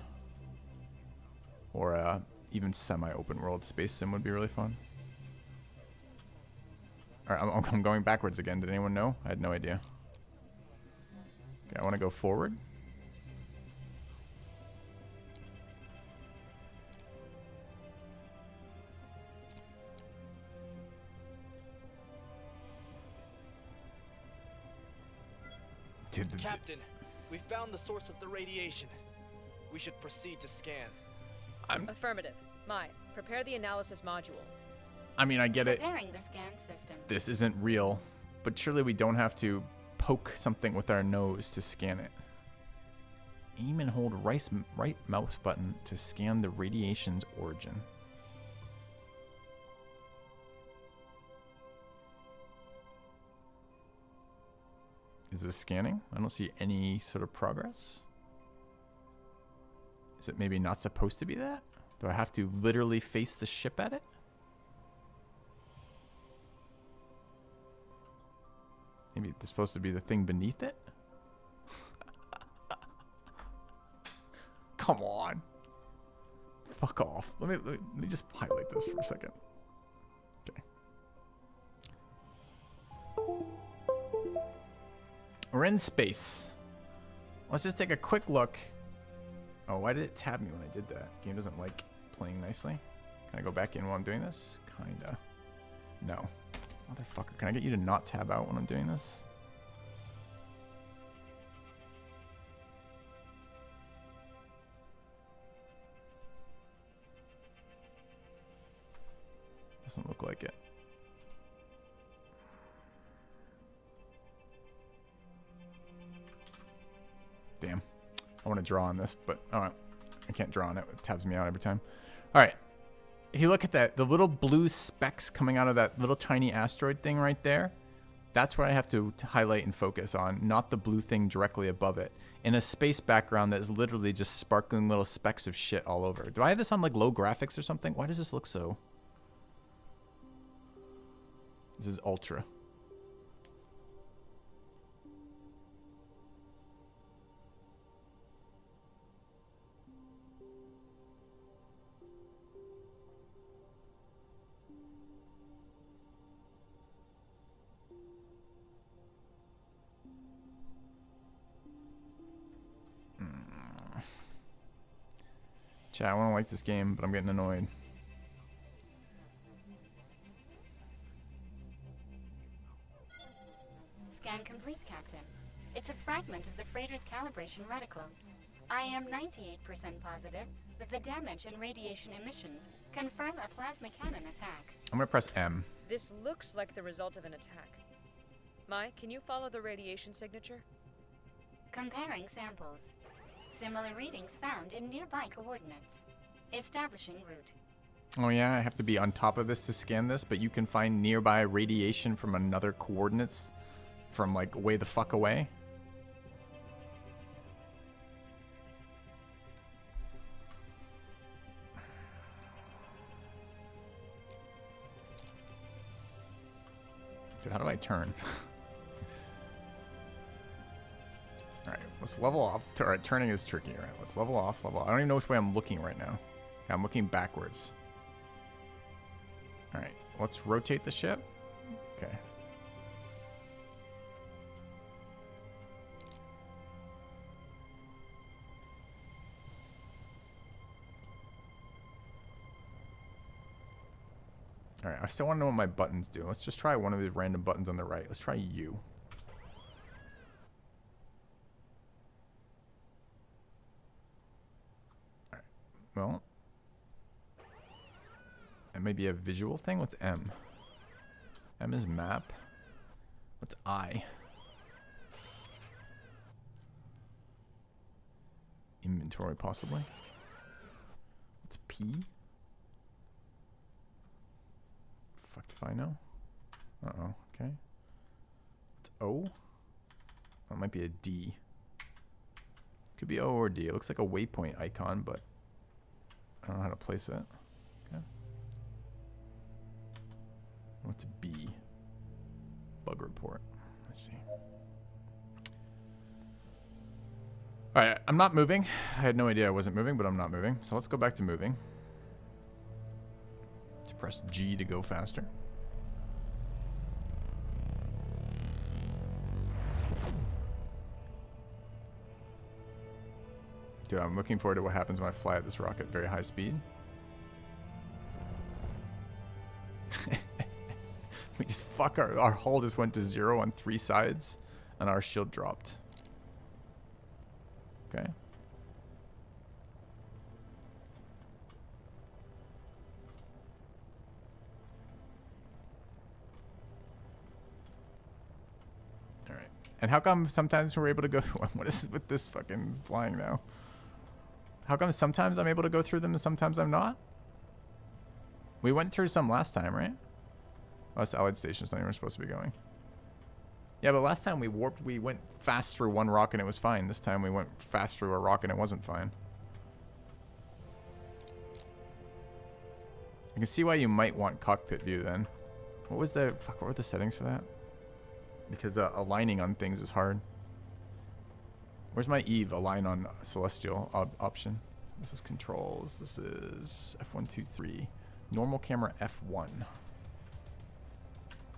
Or even semi-open world space sim would be really fun. Alright, I'm going backwards again. Did anyone know? I had no idea. Okay, I want to go forward. Captain, we found the source of the radiation. We should proceed to scan. Affirmative. Mai, prepare the analysis module. I mean, I get it. Preparing the scan system. This isn't real, but surely we don't have to poke something with our nose to scan it. Aim and hold right mouse button to scan the radiation's origin. Is this scanning? I don't see any sort of progress. Is it maybe not supposed to be that? Do I have to literally face the ship at it? Maybe it's supposed to be the thing beneath it? Come on. Fuck off. Let me just highlight this for a second. Okay. We're in space. Let's just take a quick look. Oh, why did it tab me when I did that? Game doesn't like playing nicely. Can I go back in while I'm doing this? Kinda. No. Motherfucker, can I get you to not tab out when I'm doing this? Doesn't look like it. Damn. I want to draw on this, but I can't draw on it. It tabs me out every time. All right. If you look at that, the little blue specks coming out of that little tiny asteroid thing right there, that's where I have to highlight and focus on, not the blue thing directly above it. In a space background that is literally just sparkling little specks of shit all over. Do I have this on like low graphics or something? Why does this look so? This is ultra. Chat, I want to like this game, but I'm getting annoyed. Scan complete, Captain. It's a fragment of the freighter's calibration reticle. I am 98% positive that the damage and radiation emissions confirm a plasma cannon attack. I'm going to press M. This looks like the result of an attack. Mai, can you follow the radiation signature? Comparing samples. Similar readings found in nearby coordinates. Establishing route. Oh yeah, I have to be on top of this to scan this, but you can find nearby radiation from another coordinates from like way the fuck away. Dude, how do I turn? Alright, let's level off. Alright, turning is tricky. Alright, let's level off, level off. I don't even know which way I'm looking right now. Okay, I'm looking backwards. Alright, let's rotate the ship. Okay. Alright, I still want to know what my buttons do. Let's just try one of these random buttons on the right. Let's try U. Alright, well. That may be a visual thing. What's M? M is map. What's I? Inventory, possibly. What's P? Fuck if I know. Uh-oh, okay. What's O? That might be a D. Could be O or D. It looks like a waypoint icon, but I don't know how to place it. Okay. What's B? Bug report. Let's see. Alright, I'm not moving. I had no idea I wasn't moving, but I'm not moving. So let's go back to moving. To press G to go faster. Dude, I'm looking forward to what happens when I fly at this rocket at very high speed. We just fuck our hull just went to 0 on 3 sides and our shield dropped. Okay. All right. And how come sometimes we're able to go what is with this fucking flying now? How come sometimes I'm able to go through them and sometimes I'm not? We went through some last time, right? Oh, this Allied station's not even supposed to be going. Yeah, but last time we warped, we went fast through one rock and it was fine. This time we went fast through a rock and it wasn't fine. I can see why you might want cockpit view then. What was the, fuck, what were the settings for that? Because aligning on things is hard. Where's my Eve align on celestial option? This is controls. This is F1, 2, 3. Normal camera F1.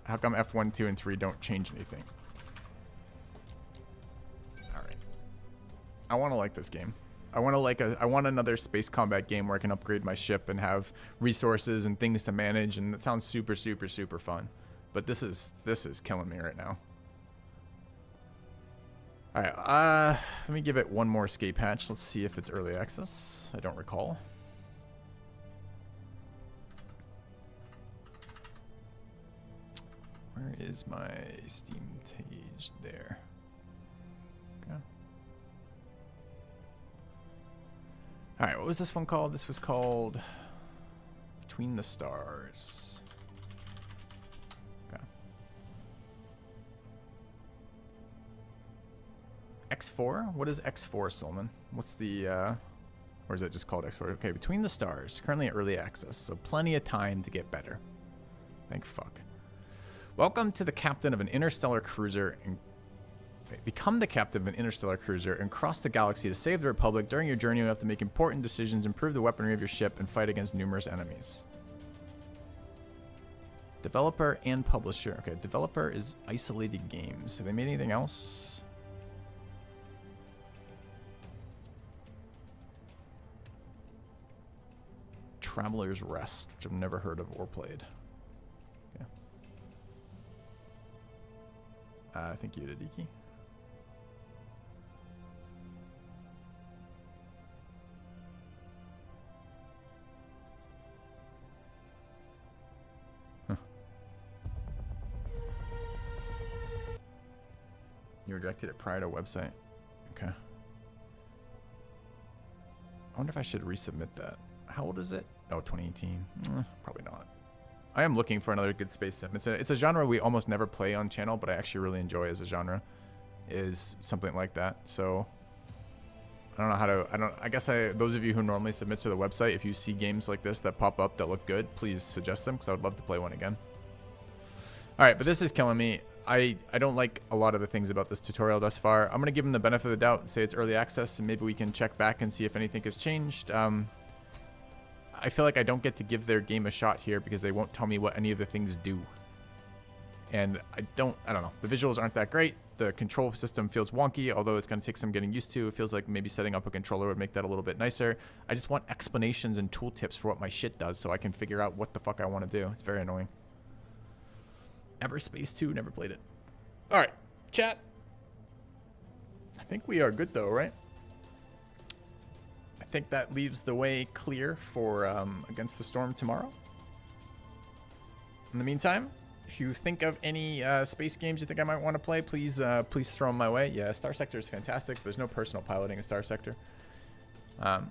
How come F1, 2, and 3 don't change anything? Alright. I want to like this game. I want another space combat game where I can upgrade my ship and have resources and things to manage, and it sounds super, super, super fun. But this is killing me right now. Alright, let me give it one more escape hatch. Let's see if it's early access. I don't recall. Where is my Steam page? There. Okay. Alright, what was this one called? This was called Between the Stars. Okay. X4? What is X4, Solman? What's the, or is it just called X4? Okay, Between the Stars. Currently early access, so plenty of time to get better. Thank fuck. Welcome to the captain of an interstellar cruiser and become the captain of an interstellar cruiser and cross the galaxy to save the Republic. During your journey, you have to make important decisions, improve the weaponry of your ship, and fight against numerous enemies. Developer and publisher. Okay, developer is Isolated Games. Have they made anything else? Traveler's Rest, which I've never heard of or played. Thank you, Tadiki. Huh. You rejected it prior to website. Okay. I wonder if I should resubmit that. How old is it? Oh, 2018. Probably not. I am looking for another good space sim. It's a genre we almost never play on channel, but I actually really enjoy as a genre. Is something like that. So I don't know how to. I guess those of you who normally submit to the website, if you see games like this that pop up that look good, please suggest them because I would love to play one again. All right, but this is killing me. I don't like a lot of the things about this tutorial thus far. I'm gonna give them the benefit of the doubt and say it's early access, and maybe we can check back and see if anything has changed. I feel like I don't get to give their game a shot here because they won't tell me what any of the things do. And I don't know. The visuals aren't that great. The control system feels wonky, although it's going to take some getting used to. It feels like maybe setting up a controller would make that a little bit nicer. I just want explanations and tooltips for what my shit does so I can figure out what the fuck I want to do. It's very annoying. Everspace 2, never played it. All right, chat. I think we are good though, right? I think that leaves the way clear for Against the Storm tomorrow. In the meantime, if you think of any space games you think I might want to play, please throw them my way. Yeah, Star Sector is fantastic. There's no personal piloting in Star Sector. Or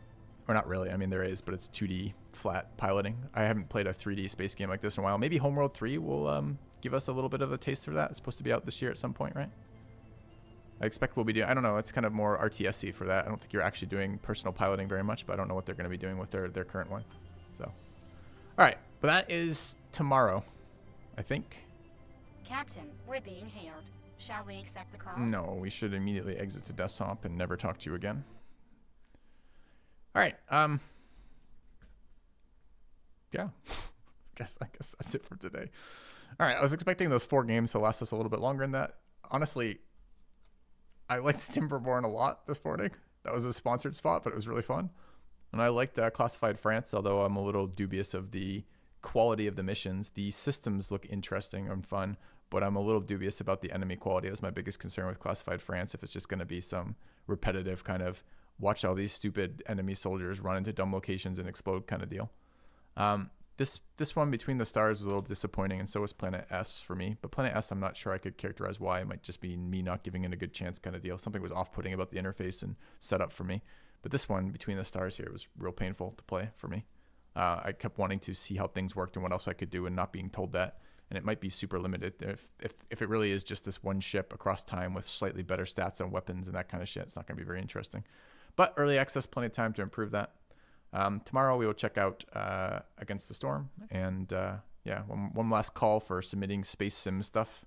not really. I mean, there is, but it's 2D flat piloting. I haven't played a 3D space game like this in a while. Maybe Homeworld 3 will give us a little bit of a taste of that. It's supposed to be out this year at some point, right? I expect we'll be doing, I don't know, it's kind of more RTS-y for that. I don't think you're actually doing personal piloting very much, but I don't know what they're going to be doing with their current one. So, all right, but that is tomorrow, I think. Captain, we're being hailed. Shall we accept the call? No, we should immediately exit to desktop and never talk to you again. All right, yeah, I guess that's it for today. All right, I was expecting those 4 games to last us a little bit longer than that. Honestly, I liked Timberborn a lot this morning. that was a sponsored spot, but it was really fun. And I liked Classified France, although I'm a little dubious of the quality of the missions. The systems look interesting and fun, but I'm a little dubious about the enemy quality. That was my biggest concern with Classified France, if it's just going to be some repetitive kind of watch all these stupid enemy soldiers run into dumb locations and explode kind of deal. This one, Between the Stars, was a little disappointing, and so was Planet S for me. But Planet S, I'm not sure I could characterize why. It might just be me not giving it a good chance kind of deal. Something was off-putting about the interface and setup for me. But this one, Between the Stars here, was real painful to play for me. I kept wanting to see how things worked and what else I could do, and not being told that. And it might be super limited. If it really is just this one ship across time with slightly better stats on weapons and that kind of shit, it's not going to be very interesting. But early access, plenty of time to improve that. Tomorrow we will check out Against the Storm, and yeah, one last call for submitting Space Sim stuff.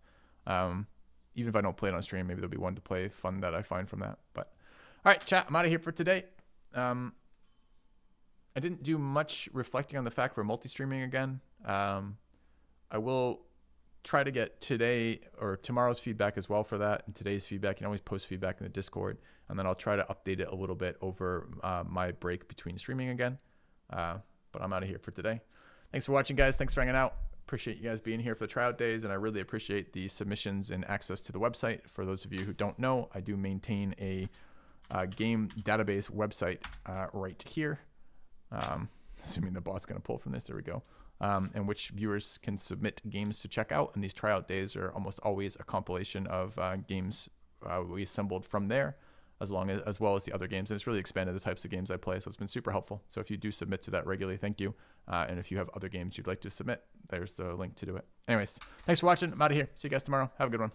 Even if I don't play it on stream, maybe there'll be one to play fun that I find from that. But all right, chat, I'm out of here for today. I didn't do much reflecting on the fact we're multi-streaming again. I will try to get today or tomorrow's feedback as well for that, and today's feedback. You can always post feedback in the Discord, and then I'll try to update it a little bit over my break between streaming again. But I'm out of here for today. Thanks for watching, guys. Thanks for hanging out. Appreciate you guys being here for the tryout days, and I really appreciate the submissions and access to the website. For those of you who don't know, I do maintain a game database website right here. Assuming the bot's going to pull from this. There we go. In which viewers can submit games to check out, and these tryout days are almost always a compilation of games we assembled from there, as well as the other games, and it's really expanded the types of games I play, so it's been super helpful. So if you do submit to that regularly, thank you. And if you have other games you'd like to submit, there's the link to do it. Anyways, thanks for watching. I'm out of here. See you guys tomorrow. Have a good one.